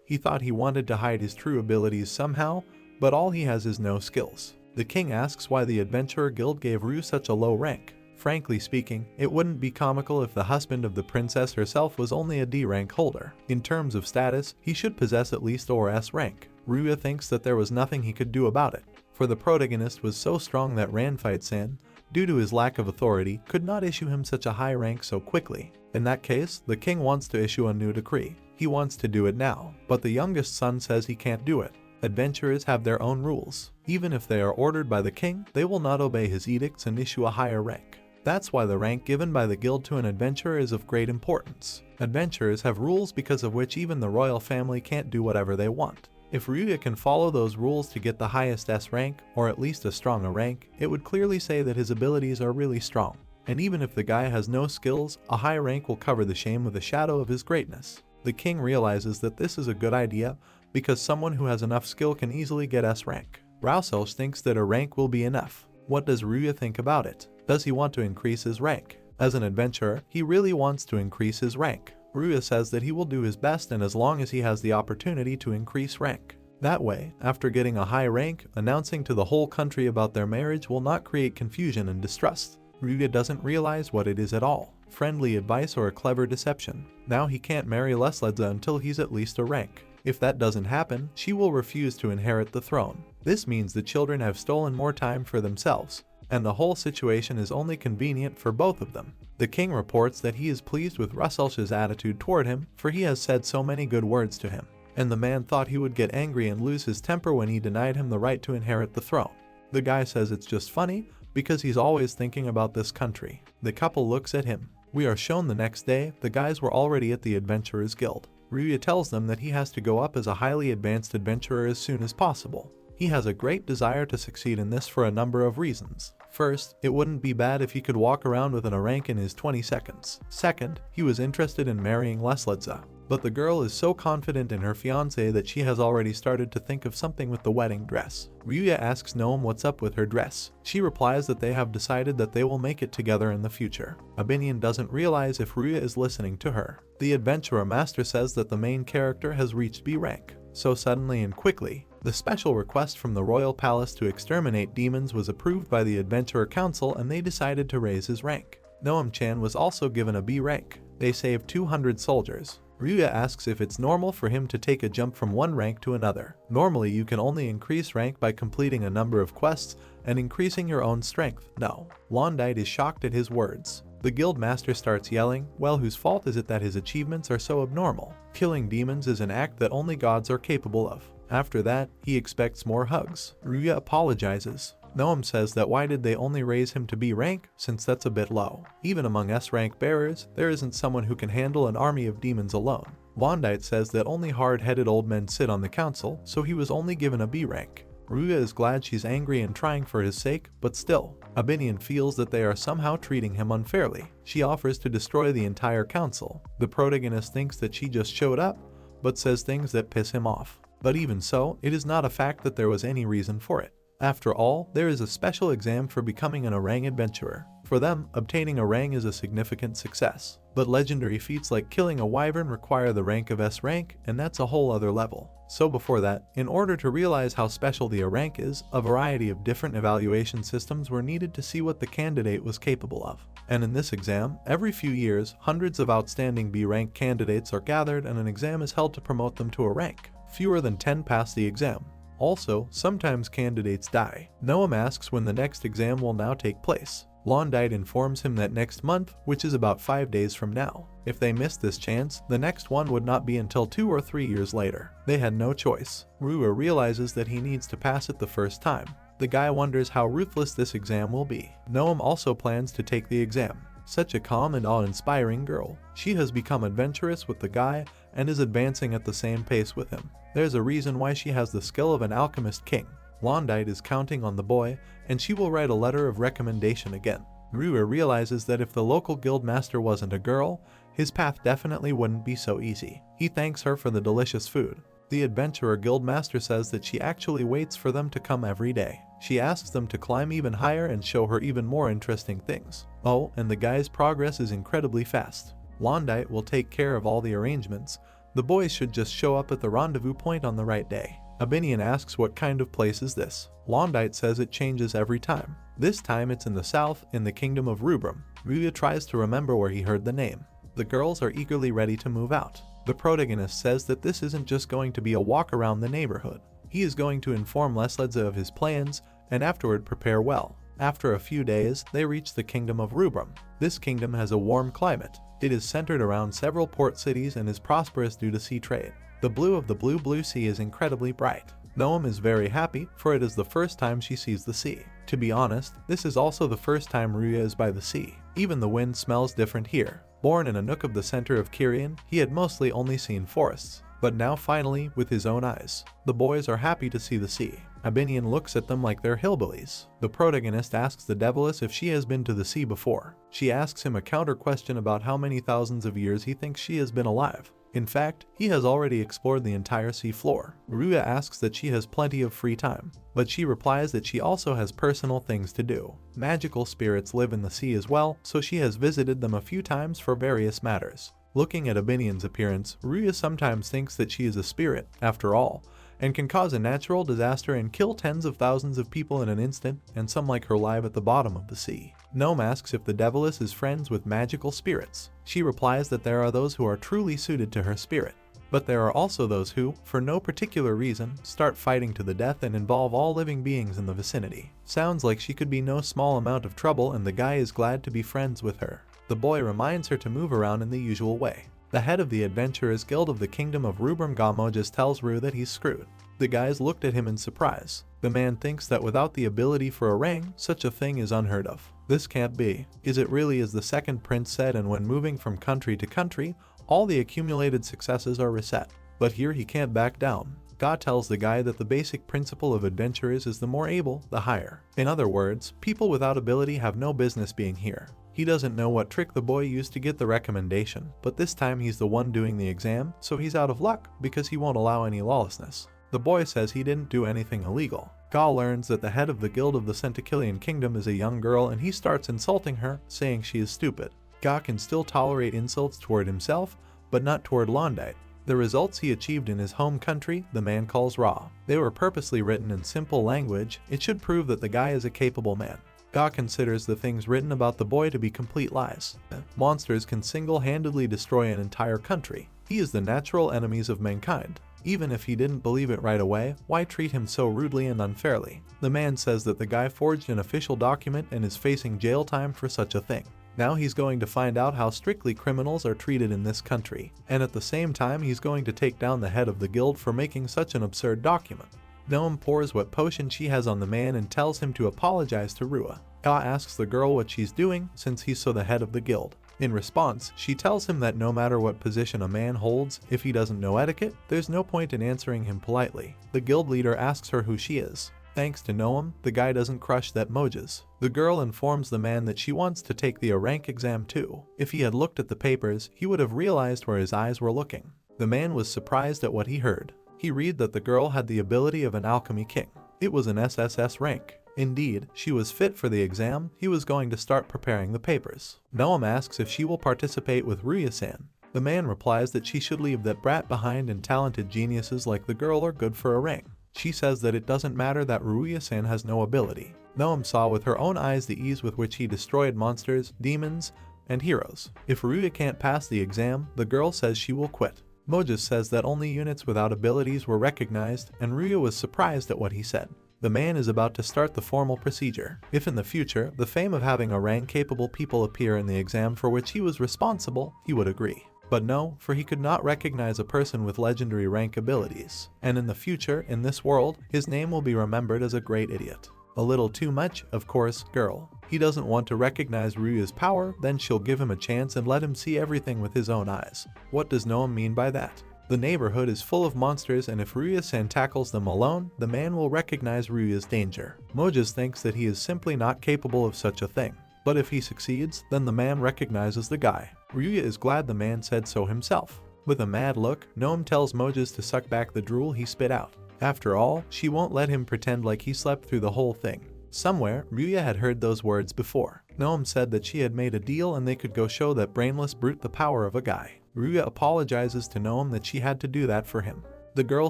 He thought he wanted to hide his true abilities somehow, but all he has is no skills. The king asks why the adventurer guild gave Ryu such a low rank. Frankly speaking, it wouldn't be comical if the husband of the princess herself was only a D rank holder. In terms of status, he should possess at least or S rank. Ryuya thinks that there was nothing he could do about it, for the protagonist was so strong that Ranfight-san, due to his lack of authority, could not issue him such a high rank so quickly. In that case, the king wants to issue a new decree. He wants to do it now, but the youngest son says he can't do it. Adventurers have their own rules. Even if they are ordered by the king, they will not obey his edicts and issue a higher rank. That's why the rank given by the guild to an adventurer is of great importance. Adventurers have rules because of which even the royal family can't do whatever they want. If Ryuya can follow those rules to get the highest S rank, or at least a stronger rank, it would clearly say that his abilities are really strong. And even if the guy has no skills, a high rank will cover the shame of the shadow of his greatness. The king realizes that this is a good idea, because someone who has enough skill can easily get S rank. Ryuya thinks that a rank will be enough. What does Ryuya think about it? Does he want to increase his rank? As an adventurer, he really wants to increase his rank. Ryuya says that he will do his best, and as long as he has the opportunity to increase rank. That way, after getting a high rank, announcing to the whole country about their marriage will not create confusion and distrust. Ryuya doesn't realize what it is at all. Friendly advice or a clever deception. Now he can't marry Lvl until he's at least a rank. If that doesn't happen, she will refuse to inherit the throne. This means the children have stolen more time for themselves, and the whole situation is only convenient for both of them. The king reports that he is pleased with Ryuya's attitude toward him, for he has said so many good words to him, and the man thought he would get angry and lose his temper when he denied him the right to inherit the throne. The guy says it's just funny, because he's always thinking about this country. The couple looks at him. We are shown the next day, the guys were already at the Adventurers Guild. Ryuya tells them that he has to go up as a highly advanced adventurer as soon as possible. He has a great desire to succeed in this for a number of reasons. First, it wouldn't be bad if he could walk around with a rank in his 20 seconds. Second, he was interested in marrying Lvl. But the girl is so confident in her fiancé that she has already started to think of something with the wedding dress. Ryuya asks Noemu what's up with her dress. She replies that they have decided that they will make it together in the future. Abinion doesn't realize if Ryuya is listening to her. The adventurer master says that the main character has reached B rank. So suddenly and quickly, the special request from the royal palace to exterminate demons was approved by the adventurer council, and they decided to raise his rank. Noemu-chan was also given a B rank. They saved 200 soldiers. Ryuya asks if it's normal for him to take a jump from one rank to another. Normally you can only increase rank by completing a number of quests and increasing your own strength. No. Wandite is shocked at his words. The guild master starts yelling, well, whose fault is it that his achievements are so abnormal? Killing demons is an act that only gods are capable of. After that, he expects more hugs. Ryuya apologizes. Noemu says that why did they only raise him to B rank, since that's a bit low. Even among S rank bearers, there isn't someone who can handle an army of demons alone. Wandite says that only hard-headed old men sit on the council, so he was only given a B rank. Ryuya is glad she's angry and trying for his sake, but still, Abinion feels that they are somehow treating him unfairly. She offers to destroy the entire council. The protagonist thinks that she just showed up, but says things that piss him off. But even so, it is not a fact that there was any reason for it. After all, there is a special exam for becoming an orang adventurer. For them, obtaining a rang is a significant success. But legendary feats like killing a wyvern require the rank of S rank, and that's a whole other level. So before that, in order to realize how special the rank is, a variety of different evaluation systems were needed to see what the candidate was capable of. And in this exam, every few years, hundreds of outstanding B rank candidates are gathered and an exam is held to promote them to a rank. Fewer than 10 pass the exam. Also, sometimes candidates die. Noemu asks when the next exam will now take place. Londite informs him that next month, which is about 5 days from now. If they missed this chance, the next one would not be until 2 or 3 years later. They had no choice. Ryuya realizes that he needs to pass it the first time. The guy wonders how ruthless this exam will be. Noemu also plans to take the exam. Such a calm and awe-inspiring girl. She has become adventurous with the guy and is advancing at the same pace with him. There's a reason why she has the skill of an alchemist king. Londite is counting on the boy, and she will write a letter of recommendation again. Ryuya realizes that if the local guild master wasn't a girl, his path definitely wouldn't be so easy. He thanks her for the delicious food. The adventurer guild master says that she actually waits for them to come every day. She asks them to climb even higher and show her even more interesting things. Oh, and the guy's progress is incredibly fast. Londite will take care of all the arrangements. The boys should just show up at the rendezvous point on the right day. Abinion asks what kind of place is this. Londite says it changes every time. This time it's in the south, in the kingdom of Rubrum. Ryuya tries to remember where he heard the name. The girls are eagerly ready to move out. The protagonist says that this isn't just going to be a walk around the neighborhood. He is going to inform Lesledze of his plans and afterward prepare well. After a few days, they reach the kingdom of Rubrum. This kingdom has a warm climate. It is centered around several port cities and is prosperous due to sea trade. The blue of the blue sea is incredibly bright. Noemu is very happy, for it is the first time she sees the sea. To be honest, this is also the first time Ryuya is by the sea. Even the wind smells different here. Born in a nook of the center of Kirian, he had mostly only seen forests. But now finally, with his own eyes. The boys are happy to see the sea. Abinion looks at them like they're hillbillies. The protagonist asks the Deviless if she has been to the sea before. She asks him a counter question about how many thousands of years he thinks she has been alive. In fact, he has already explored the entire sea floor. Ryuya asks that she has plenty of free time, but she replies that she also has personal things to do. Magical spirits live in the sea as well, so she has visited them a few times for various matters. Looking at Abinion's appearance, Ryuya sometimes thinks that she is a spirit, after all, and can cause a natural disaster and kill tens of thousands of people in an instant, and some like her live at the bottom of the sea. Noemu asks if the Deviless is friends with magical spirits. She replies that there are those who are truly suited to her spirit, but there are also those who, for no particular reason, start fighting to the death and involve all living beings in the vicinity. Sounds like she could be no small amount of trouble, and the guy is glad to be friends with her. The boy reminds her to move around in the usual way. The head of the Adventurers Guild of the Kingdom of Rubrum Gamo just tells Ryu that he's screwed. The guys looked at him in surprise. The man thinks that without the ability for a ring, such a thing is unheard of. This can't be. Is it really, as the second prince said, and when moving from country to country, all the accumulated successes are reset. But here he can't back down. God tells the guy that the basic principle of adventurers is the more able, the higher. In other words, people without ability have no business being here. He doesn't know what trick the boy used to get the recommendation, but this time he's the one doing the exam, so he's out of luck because he won't allow any lawlessness. The boy says he didn't do anything illegal. Ga learns that the head of the guild of the Centakilian Kingdom is a young girl, and he starts insulting her, saying she is stupid. Ga can still tolerate insults toward himself, but not toward Londite. The results he achieved in his home country, the man calls raw. They were purposely written in simple language. It should prove that the guy is a capable man. Ga considers the things written about the boy to be complete lies. Monsters can single-handedly destroy an entire country. He is the natural enemies of mankind. Even if he didn't believe it right away, why treat him so rudely and unfairly? The man says that the guy forged an official document and is facing jail time for such a thing. Now he's going to find out how strictly criminals are treated in this country, and at the same time he's going to take down the head of the guild for making such an absurd document. Noemu pours what potion she has on the man and tells him to apologize to Ryuya. Ga asks the girl what she's doing since he's the head of the guild. In response, she tells him that no matter what position a man holds, if he doesn't know etiquette, there's no point in answering him politely. The guild leader asks her who she is. Thanks to Noemu, the guy doesn't crush that Mojas. The girl informs the man that she wants to take the rank exam too. If he had looked at the papers, he would have realized where his eyes were looking. The man was surprised at what he heard. He read that the girl had the ability of an alchemy king. It was an SSS rank. Indeed, she was fit for the exam. He was going to start preparing the papers. Noemu asks if she will participate with Ryuya-san. The man replies that she should leave that brat behind, and talented geniuses like the girl are good for a ring. She says that it doesn't matter that Ryuya-san has no ability. Noemu saw with her own eyes the ease with which he destroyed monsters, demons, and heroes. If Ryuya can't pass the exam, the girl says she will quit. Mojis says that only units without abilities were recognized, and Ryuya was surprised at what he said. The man is about to start the formal procedure. If in the future, the fame of having a rank-capable people appear in the exam for which he was responsible, he would agree. But no, for he could not recognize a person with legendary rank abilities. And in the future, in this world, his name will be remembered as a great idiot. A little too much, of course, girl. He doesn't want to recognize Ryuya's power, then she'll give him a chance and let him see everything with his own eyes. What does Noemu mean by that? The neighborhood is full of monsters, and if Ryuya-san tackles them alone, the man will recognize Ryuya's danger. Mojis thinks that he is simply not capable of such a thing. But if he succeeds, then the man recognizes the guy. Ryuya is glad the man said so himself. With a mad look, Noemu tells Mojis to suck back the drool he spit out. After all, she won't let him pretend like he slept through the whole thing. Somewhere, Ryuya had heard those words before. Noemu said that she had made a deal and they could go show that brainless brute the power of a guy. Ryuya apologizes to Noemu that she had to do that for him. The girl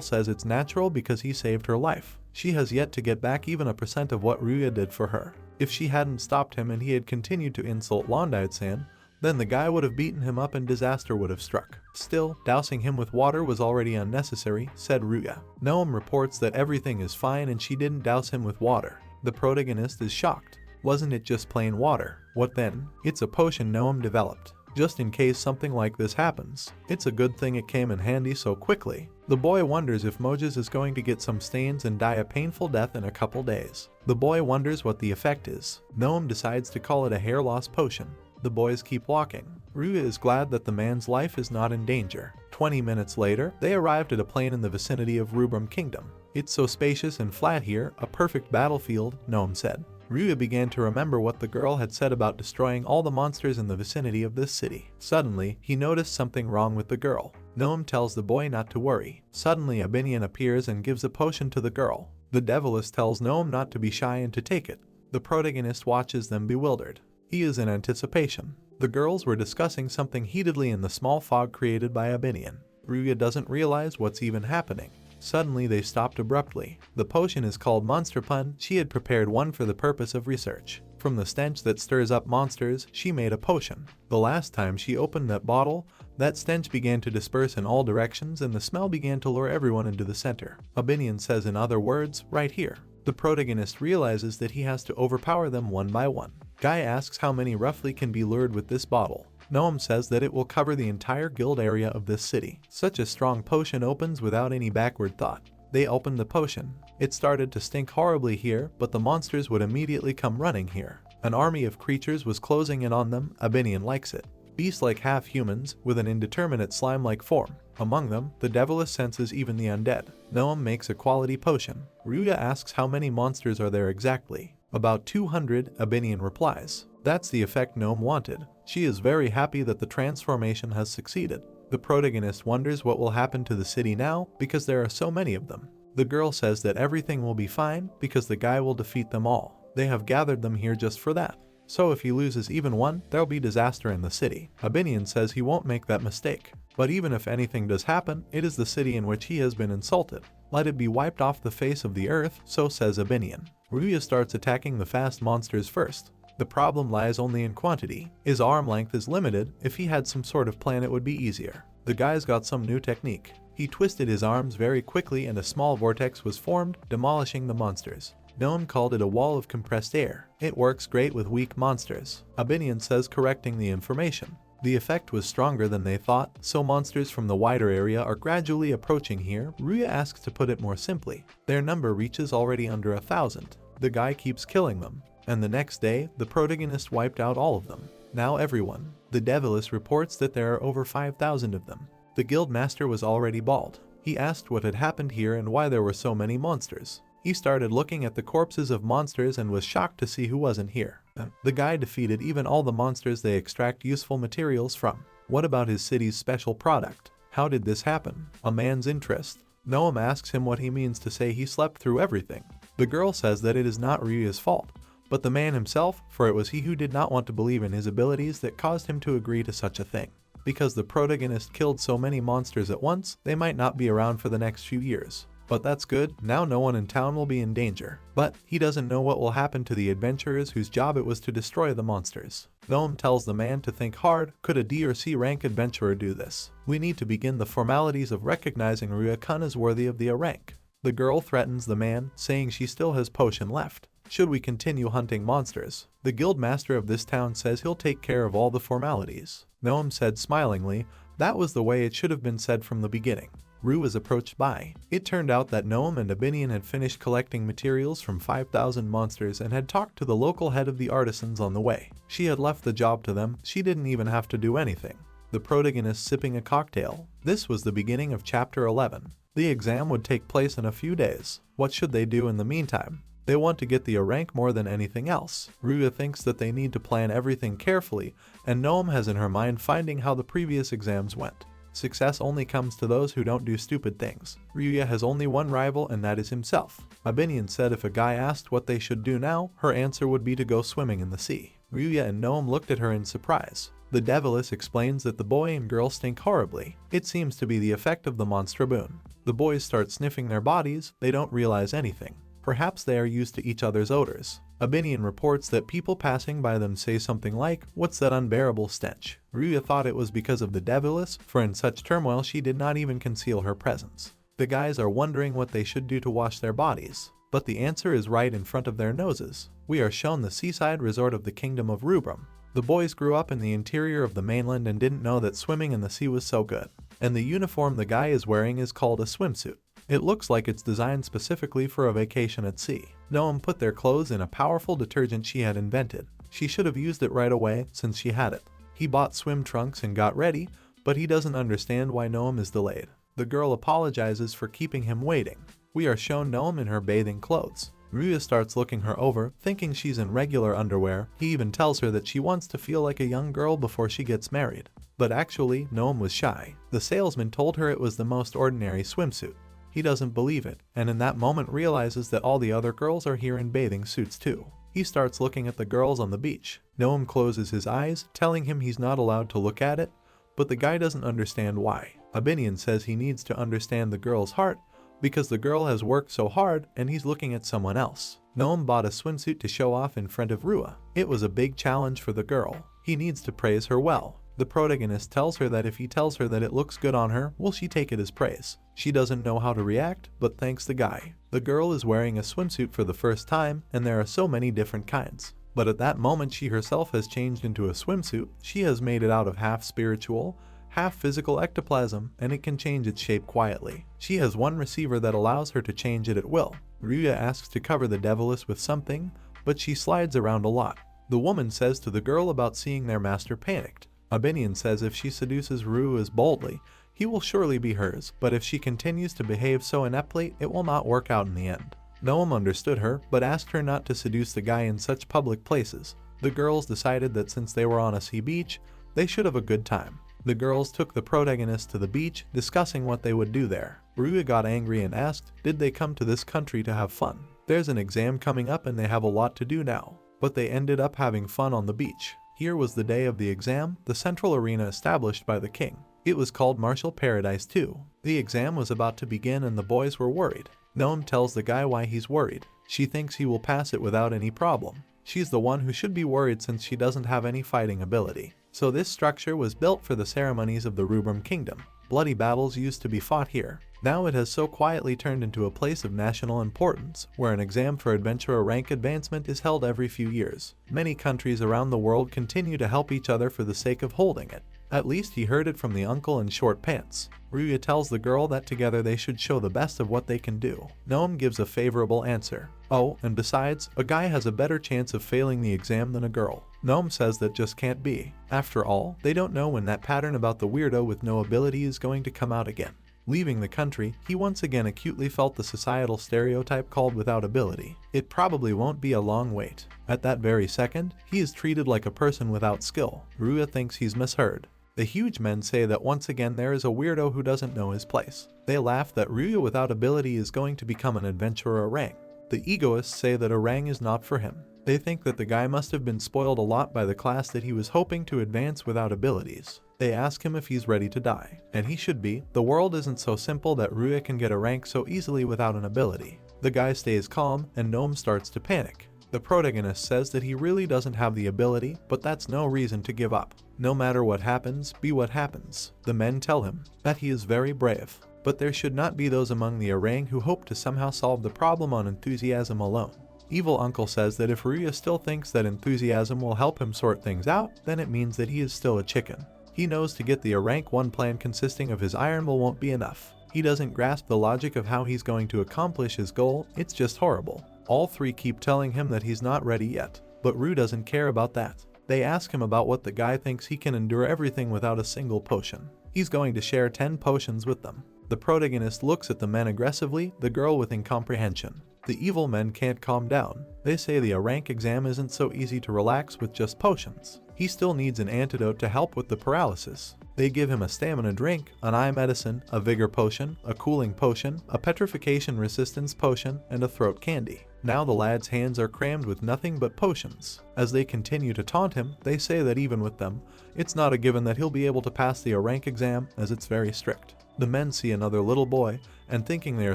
says it's natural because he saved her life. She has yet to get back even a percent of what Ryuya did for her. If she hadn't stopped him and he had continued to insult Londide-san, then the guy would have beaten him up and disaster would have struck. Still, dousing him with water was already unnecessary, said Ryuya. Noemu reports that everything is fine and she didn't douse him with water. The protagonist is shocked. Wasn't it just plain water? What then? It's a potion Noemu developed. Just in case something like this happens. It's a good thing it came in handy so quickly. The boy wonders if Mojis is going to get some stains and die a painful death in a couple days. The boy wonders what the effect is. Noemu decides to call it a hair loss potion. The boys keep walking. Ryuya is glad that the man's life is not in danger. 20 minutes later, they arrived at a plain in the vicinity of Rubrum Kingdom. It's so spacious and flat here, a perfect battlefield, Noemu said. Ryuya began to remember what the girl had said about destroying all the monsters in the vicinity of this city. Suddenly, he noticed something wrong with the girl. Noemu tells the boy not to worry. Suddenly, Abinion appears and gives a potion to the girl. The Deviless tells Noemu not to be shy and to take it. The protagonist watches them bewildered. He is in anticipation. The girls were discussing something heatedly in the small fog created by Abinion. Ryuya doesn't realize what's even happening. Suddenly they stopped abruptly. The potion is called Monster Pun. She had prepared one for the purpose of research. From the stench that stirs up monsters, she made a potion. The last time she opened that bottle, that stench began to disperse in all directions and the smell began to lure everyone into the center. Abinion says in other words, right here. The protagonist realizes that he has to overpower them one by one. Guy asks how many roughly can be lured with this bottle. Noemu says that it will cover the entire guild area of this city. Such a strong potion opens without any backward thought. They opened the potion. It started to stink horribly here, but the monsters would immediately come running here. An army of creatures was closing in on them. Abinion likes it. Beast-like half-humans, with an indeterminate slime-like form. Among them, the Deviless senses even the undead. Noemu makes a quality potion. Ryuya asks how many monsters are there exactly. About 200, Abinion replies. That's the effect Noemu wanted. She is very happy that the transformation has succeeded. The protagonist wonders what will happen to the city now because there are so many of them. The girl says that everything will be fine because the guy will defeat them all. They have gathered them here just for that. So if he loses even one, there'll be disaster in the city. Abinion says he won't make that mistake. But even if anything does happen, it is the city in which he has been insulted. Let it be wiped off the face of the earth, so says Abinion. Ryuya starts attacking the fast monsters first. The problem lies only in quantity. His arm length is limited. If he had some sort of plan it would be easier. The guy's got some new technique. He twisted his arms very quickly and a small vortex was formed, demolishing the monsters. Noemu called it a wall of compressed air. It works great with weak monsters. Abinion says, correcting the information. The effect was stronger than they thought, so monsters from the wider area are gradually approaching here. Ryuya asks to put it more simply. Their number reaches already under 1,000. The guy keeps killing them. And the next day, the protagonist wiped out all of them. Now everyone. The Deviless reports that there are over 5,000 of them. The guild master was already bald. He asked what had happened here and why there were so many monsters. He started looking at the corpses of monsters and was shocked to see who wasn't here. The guy defeated even all the monsters they extract useful materials from. What about his city's special product? How did this happen? A man's interest. Noemu asks him what he means to say he slept through everything. The girl says that it is not Ryuya's fault, but the man himself, for it was he who did not want to believe in his abilities that caused him to agree to such a thing. Because the protagonist killed so many monsters at once, they might not be around for the next few years. But that's good, now no one in town will be in danger. But he doesn't know what will happen to the adventurers whose job it was to destroy the monsters. Noemu tells the man to think hard. Could a D or C rank adventurer do this? We need to begin the formalities of recognizing Ryuya-kun as worthy of the A rank. The girl threatens the man, saying she still has potion left. Should we continue hunting monsters? The guild master of this town says he'll take care of all the formalities. Noemu said smilingly, that was the way it should have been said from the beginning. Ryu was approached by. It turned out that Noemu and Abinion had finished collecting materials from 5,000 monsters and had talked to the local head of the artisans on the way. She had left the job to them, she didn't even have to do anything. The protagonist sipping a cocktail. This was the beginning of chapter 11. The exam would take place in a few days. What should they do in the meantime? They want to get the A rank more than anything else. Ryuya thinks that they need to plan everything carefully, and Noemu has in her mind finding how the previous exams went. Success only comes to those who don't do stupid things. Ryuya has only one rival, and that is himself. Abinion said if a guy asked what they should do now, her answer would be to go swimming in the sea. Ryuya and Noemu looked at her in surprise. The Deviless explains that the boy and girl stink horribly. It seems to be the effect of the monster boon. The boys start sniffing their bodies, they don't realize anything. Perhaps they are used to each other's odors. Abinion reports that people passing by them say something like, "What's that unbearable stench?" Ryuya thought it was because of the Deviless, for in such turmoil she did not even conceal her presence. The guys are wondering what they should do to wash their bodies. But the answer is right in front of their noses. We are shown the seaside resort of the kingdom of Rubrum. The boys grew up in the interior of the mainland and didn't know that swimming in the sea was so good. And the uniform the guy is wearing is called a swimsuit. It looks like it's designed specifically for a vacation at sea. Noemu put their clothes in a powerful detergent she had invented. She should have used it right away since she had it. He bought swim trunks and got ready, but he doesn't understand why Noemu is delayed. The girl apologizes for keeping him waiting. We are shown Noemu in her bathing clothes. Ryuya starts looking her over, thinking she's in regular underwear. He even tells her that she wants to feel like a young girl before she gets married. But actually, Noemu was shy. The salesman told her it was the most ordinary swimsuit. He doesn't believe it, and in that moment realizes that all the other girls are here in bathing suits too. He starts looking at the girls on the beach. Noemu closes his eyes, telling him he's not allowed to look at it, but the guy doesn't understand why. Abinion says he needs to understand the girl's heart, because the girl has worked so hard and he's looking at someone else. Noemu bought a swimsuit to show off in front of Ryuya. It was a big challenge for the girl. He needs to praise her well. The protagonist tells her that if he tells her that it looks good on her, will she take it as praise? She doesn't know how to react, but thanks the guy. The girl is wearing a swimsuit for the first time, and there are so many different kinds. But at that moment she herself has changed into a swimsuit. She has made it out of half spiritual, half physical ectoplasm, and it can change its shape quietly. She has one receiver that allows her to change it at will. Ryuya asks to cover the Deviless with something, but she slides around a lot. The woman says to the girl about seeing their master panicked. Abinion says if she seduces Ryu as boldly, he will surely be hers, but if she continues to behave so ineptly, it will not work out in the end. Noemu understood her, but asked her not to seduce the guy in such public places. The girls decided that since they were on a sea beach, they should have a good time. The girls took the protagonist to the beach, discussing what they would do there. Ryuya got angry and asked, did they come to this country to have fun? There's an exam coming up and they have a lot to do now. But they ended up having fun on the beach. Here was the day of the exam, the central arena established by the king. It was called Martial Paradise 2. The exam was about to begin and the boys were worried. Noemu tells the guy why he's worried. She thinks he will pass it without any problem. She's the one who should be worried since she doesn't have any fighting ability. So this structure was built for the ceremonies of the Rubrum Kingdom. Bloody battles used to be fought here. Now it has so quietly turned into a place of national importance, where an exam for adventurer rank advancement is held every few years. Many countries around the world continue to help each other for the sake of holding it. At least he heard it from the uncle in short pants. Ryuya tells the girl that together they should show the best of what they can do. Noemu gives a favorable answer. Oh, and besides, a guy has a better chance of failing the exam than a girl. Noemu says that just can't be. After all, they don't know when that pattern about the weirdo with no ability is going to come out again. Leaving the country, he once again acutely felt the societal stereotype called without ability. It probably won't be a long wait. At that very second, he is treated like a person without skill. Ryuya thinks he's misheard. The huge men say that once again there is a weirdo who doesn't know his place. They laugh that Ryuya without ability is going to become an adventurer orang. The egoists say that orang is not for him. They think that the guy must have been spoiled a lot by the class that he was hoping to advance without abilities. They ask him if he's ready to die, and he should be. The world isn't so simple that Ryuya can get a rank so easily without an ability. The guy stays calm, and Noemu starts to panic. The protagonist says that he really doesn't have the ability, but that's no reason to give up. No matter what happens, be what happens. The men tell him that he is very brave, but there should not be those among the orang who hope to somehow solve the problem on enthusiasm alone. Evil Uncle says that if Ryuya still thinks that enthusiasm will help him sort things out, then it means that he is still a chicken. He knows to get the rank 1 plan consisting of his iron will won't be enough. He doesn't grasp the logic of how he's going to accomplish his goal. It's just horrible. All three keep telling him that he's not ready yet, but Ryu doesn't care about that. They ask him about what the guy thinks he can endure everything without a single potion. He's going to share 10 potions with them. The protagonist looks at the men aggressively, the girl with incomprehension. The evil men can't calm down. They say the rank exam isn't so easy to relax with just potions. He still needs an antidote to help with the paralysis. They give him a stamina drink, an eye medicine, a vigor potion, a cooling potion, a petrification resistance potion, and a throat candy. Now the lad's hands are crammed with nothing but potions. As they continue to taunt him, they say that even with them, it's not a given that he'll be able to pass the rank exam, as it's very strict. The men see another little boy, and thinking they are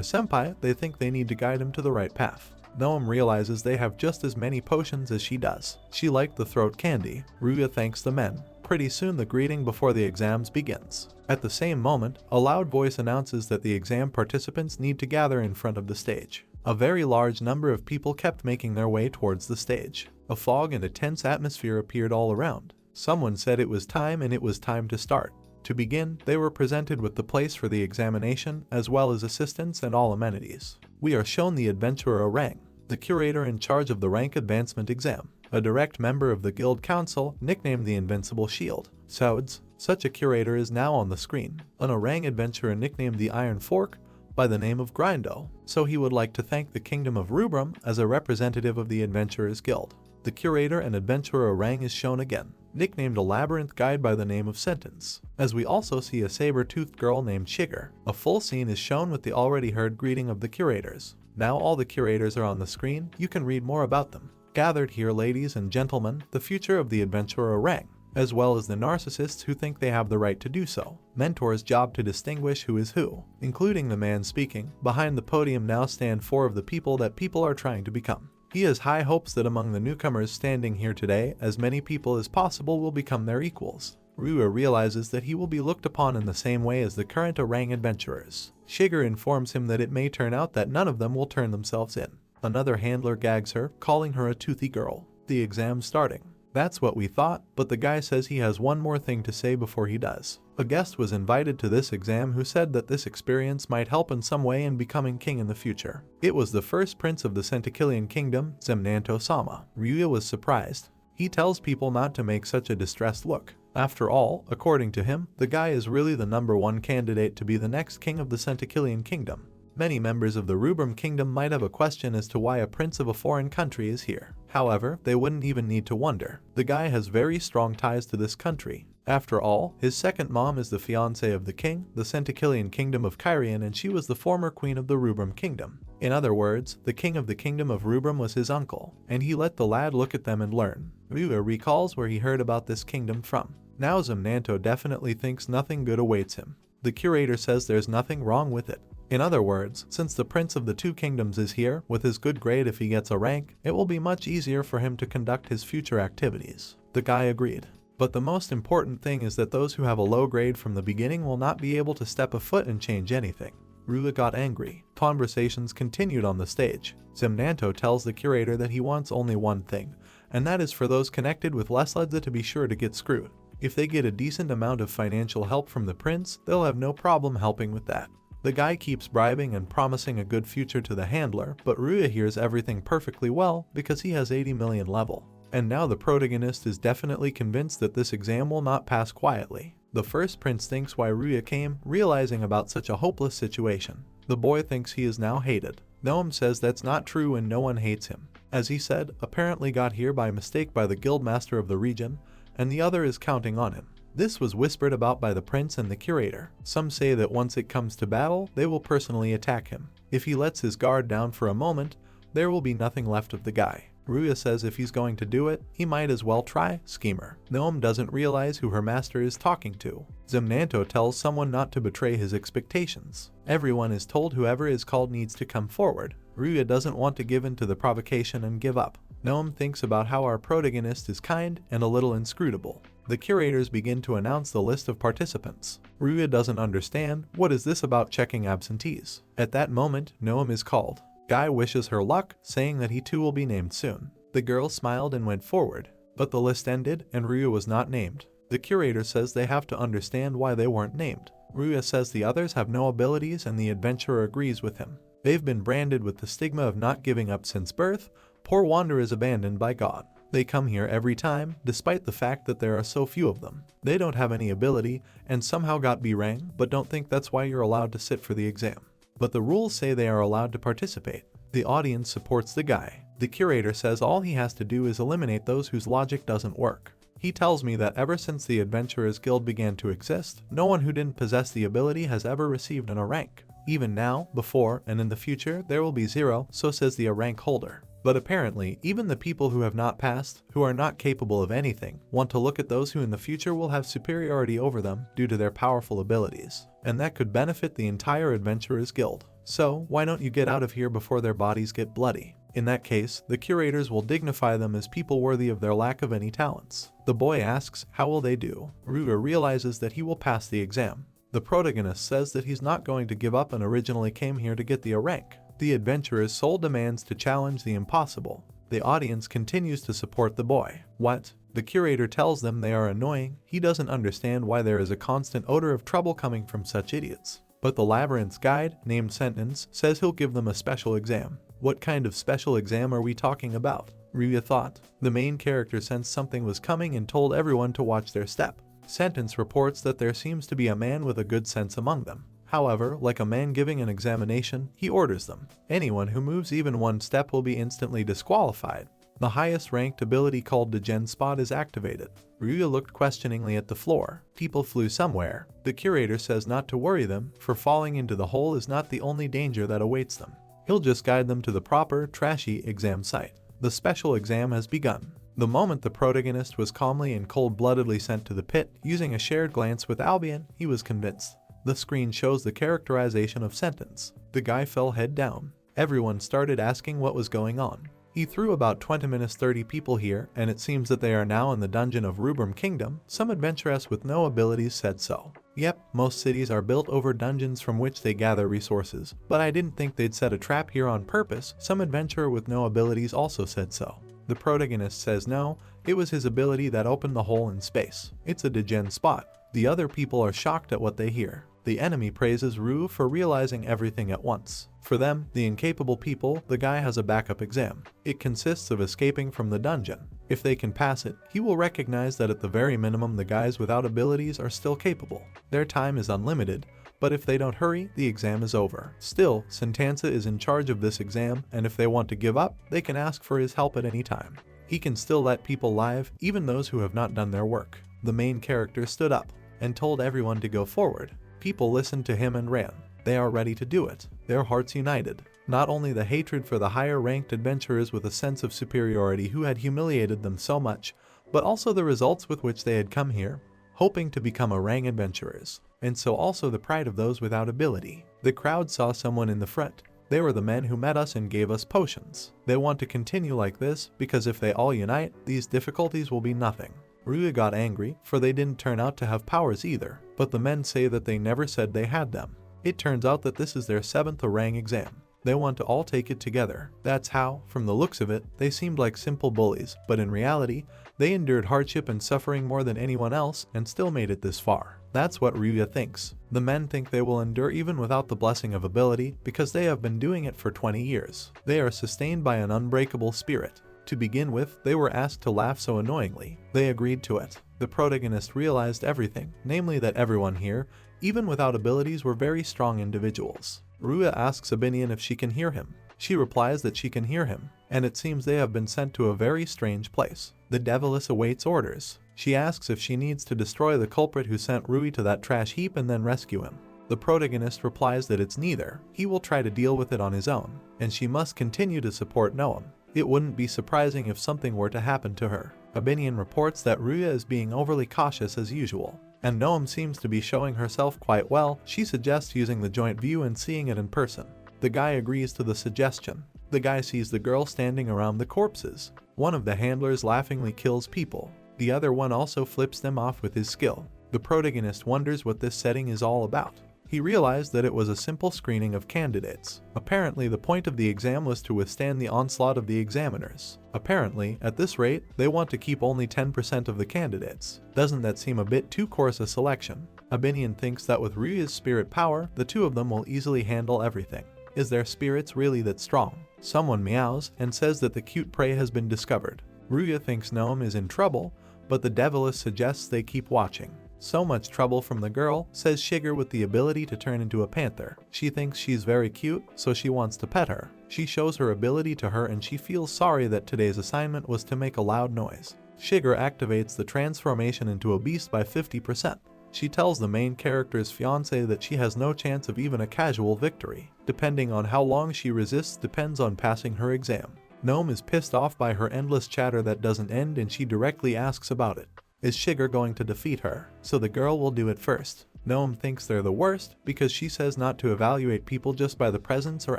senpai, they think they need to guide him to the right path. Noemu realizes they have just as many potions as she does. She liked the throat candy. Ryuya thanks the men. Pretty soon the greeting before the exams begins. At the same moment, a loud voice announces that the exam participants need to gather in front of the stage. A very large number of people kept making their way towards the stage. A fog and a tense atmosphere appeared all around. Someone said it was time, and it was time to start. To begin, they were presented with the place for the examination, as well as assistants and all amenities. We are shown the adventurer Rang, the curator in charge of the rank advancement exam, a direct member of the guild council, nicknamed the Invincible Shield. Such a curator is now on the screen. An orang adventurer nicknamed the Iron Fork, by the name of Grindo, so he would like to thank the Kingdom of Rubrum as a representative of the Adventurers Guild. The curator and adventurer Orang is shown again, nicknamed a labyrinth guide by the name of Sentence, as we also see a saber-toothed girl named Shiger. A full scene is shown with the already heard greeting of the curators. Now all the curators are on the screen, you can read more about them. Gathered here, ladies and gentlemen, the future of the adventurer Orang, as well as the narcissists who think they have the right to do so. Mentor's job to distinguish who is who, including the man speaking. Behind the podium now stand 4 of the people that people are trying to become. He has high hopes that among the newcomers standing here today, as many people as possible will become their equals. Ryuya realizes that he will be looked upon in the same way as the current orang adventurers. Shiger informs him that it may turn out that none of them will turn themselves in. Another handler gags her, calling her a toothy girl. The exam's starting. That's what we thought, but the guy says he has one more thing to say before he does. A guest was invited to this exam who said that this experience might help in some way in becoming king in the future. It was the first prince of the Centakilian kingdom, Zemnanto-sama. Ryuya was surprised. He tells people not to make such a distressed look. After all, according to him, the guy is really the #1 candidate to be the next king of the Centakilian kingdom. Many members of the Rubrum kingdom might have a question as to why a prince of a foreign country is here. However, they wouldn't even need to wonder. The guy has very strong ties to this country. After all, his second mom is the fiancée of the king, the Centakilian kingdom of Kyrian, and she was the former queen of the Rubrum kingdom. In other words, the king of the kingdom of Rubrum was his uncle, and he let the lad look at them and learn. Ryuya recalls where he heard about this kingdom from. Now Zemnanto definitely thinks nothing good awaits him. The curator says there's nothing wrong with it. In other words, since the prince of the 2 kingdoms is here, with his good grade if he gets a rank, it will be much easier for him to conduct his future activities. The guy agreed. But the most important thing is that those who have a low grade from the beginning will not be able to step a foot and change anything. Ryuya got angry. Conversations continued on the stage. Zemnanto tells the curator that he wants only one thing, and that is for those connected with Lesledza to be sure to get screwed. If they get a decent amount of financial help from the prince, they'll have no problem helping with that. The guy keeps bribing and promising a good future to the handler, but Ryuya hears everything perfectly well because he has 80 million level. And now the protagonist is definitely convinced that this exam will not pass quietly. The first prince thinks why Ryuya came, realizing about such a hopeless situation. The boy thinks he is now hated. Noemu says that's not true and no one hates him. As he said, apparently got here by mistake by the guildmaster of the region, and the other is counting on him. This was whispered about by the prince and the curator. Some say that once it comes to battle, they will personally attack him. If he lets his guard down for a moment, there will be nothing left of the guy. Ryuya says if he's going to do it, he might as well try schemer. Noemu doesn't realize who her master is talking to. Zemnanto tells someone not to betray his expectations. Everyone is told whoever is called needs to come forward. Ryuya doesn't want to give in to the provocation and give up. Noemu thinks about how our protagonist is kind and a little inscrutable. The curators begin to announce the list of participants. Ryuya doesn't understand, what is this about checking absentees? At that moment, Noemu is called. Guy wishes her luck, saying that he too will be named soon. The girl smiled and went forward, but the list ended and Ryuya was not named. The curator says they have to understand why they weren't named. Ryuya says the others have no abilities and the adventurer agrees with him. They've been branded with the stigma of not giving up since birth. Poor wanderers abandoned by God. They come here every time, despite the fact that there are so few of them. They don't have any ability and somehow got B rank, but don't think that's why you're allowed to sit for the exam. But the rules say they are allowed to participate. The audience supports the guy. The curator says all he has to do is eliminate those whose logic doesn't work. He tells me that ever since the Adventurers Guild began to exist, no one who didn't possess the ability has ever received a rank. Even now, before, and in the future, there will be 0, so says the rank holder. But apparently, even the people who have not passed, who are not capable of anything, want to look at those who in the future will have superiority over them due to their powerful abilities. And that could benefit the entire Adventurers Guild. So, why don't you get out of here before their bodies get bloody? In that case, the curators will dignify them as people worthy of their lack of any talents. The boy asks, how will they do? Ryuya realizes that he will pass the exam. The protagonist says that he's not going to give up and originally came here to get the A rank. The adventurer's sole demands to challenge the impossible. The audience continues to support the boy. What? The curator tells them they are annoying. He doesn't understand why there is a constant odor of trouble coming from such idiots. But the labyrinth's guide, named Sentence, says he'll give them a special exam. What kind of special exam are we talking about? Ryuya thought. The main character sensed something was coming and told everyone to watch their step. Sentence reports that there seems to be a man with a good sense among them. However, like a man giving an examination, he orders them. Anyone who moves even one step will be instantly disqualified. The highest ranked ability called the Gen Spot is activated. Ryuya looked questioningly at the floor. People flew somewhere. The curator says not to worry them, for falling into the hole is not the only danger that awaits them. He'll just guide them to the proper, trashy exam site. The special exam has begun. The moment the protagonist was calmly and cold-bloodedly sent to the pit, using a shared glance with Albion, he was convinced. The screen shows the characterization of Sentence. The guy fell head down. Everyone started asking what was going on. He threw about 20-30 people here, and it seems that they are now in the dungeon of Rubrum Kingdom. Some adventuress with no abilities said so. Yep, most cities are built over dungeons from which they gather resources, but I didn't think they'd set a trap here on purpose. Some adventurer with no abilities also said so. The protagonist says no, it was his ability that opened the hole in space. It's a degen spot. The other people are shocked at what they hear. The enemy praises Ryu for realizing everything at once. For them, the incapable people, the guy has a backup exam. It consists of escaping from the dungeon. If they can pass it, he will recognize that at the very minimum the guys without abilities are still capable. Their time is unlimited, but if they don't hurry, the exam is over. Still, Sentanza is in charge of this exam, and if they want to give up, they can ask for his help at any time. He can still let people live, even those who have not done their work. The main character stood up and told everyone to go forward. People listened to him and ran. They are ready to do it. Their hearts united. Not only the hatred for the higher ranked adventurers with a sense of superiority who had humiliated them so much, but also the results with which they had come here, hoping to become a rank adventurers. And so also the pride of those without ability. The crowd saw someone in the front. They were the men who met us and gave us potions. They want to continue like this because if they all unite, these difficulties will be nothing. Ryuya got angry, for they didn't turn out to have powers either, but the men say that they never said they had them. It turns out that this is their 7th Orang exam. They want to all take it together. That's how, from the looks of it, they seemed like simple bullies, but in reality, they endured hardship and suffering more than anyone else and still made it this far. That's what Ryuya thinks. The men think they will endure even without the blessing of ability because they have been doing it for 20 years. They are sustained by an unbreakable spirit. To begin with, they were asked to laugh so annoyingly. They agreed to it. The protagonist realized everything, namely that everyone here, even without abilities, were very strong individuals. Ryuya asks Abinion if she can hear him. She replies that she can hear him, and it seems they have been sent to a very strange place. The Deviless awaits orders. She asks if she needs to destroy the culprit who sent Rui to that trash heap and then rescue him. The protagonist replies that it's neither. He will try to deal with it on his own, and she must continue to support Noemu. It wouldn't be surprising if something were to happen to her. Abinion reports that Ryuya is being overly cautious as usual, and Noemu seems to be showing herself quite well. She suggests using the joint view and seeing it in person. The guy agrees to the suggestion. The guy sees the girl standing around the corpses. One of the handlers laughingly kills people. The other one also flips them off with his skill. The protagonist wonders what this setting is all about. He realized that it was a simple screening of candidates. Apparently, the point of the exam was to withstand the onslaught of the examiners. Apparently, at this rate, they want to keep only 10% of the candidates. Doesn't that seem a bit too coarse a selection? Abinion thinks that with Ryuya's spirit power, the two of them will easily handle everything. Is their spirits really that strong? Someone meows and says that the cute prey has been discovered. Ryuya thinks Noemu is in trouble, but the deviless suggests they keep watching. So much trouble from the girl, says Shiger with the ability to turn into a panther. She thinks she's very cute, so she wants to pet her. She shows her ability to her and she feels sorry that today's assignment was to make a loud noise. Shiger activates the transformation into a beast by 50%. She tells the main character's fiancé that she has no chance of even a casual victory. Depending on how long she resists depends on passing her exam. Noemu is pissed off by her endless chatter that doesn't end and she directly asks about it. Is Shiger going to defeat her? So the girl will do it first. Noemu thinks they're the worst because she says not to evaluate people just by the presence or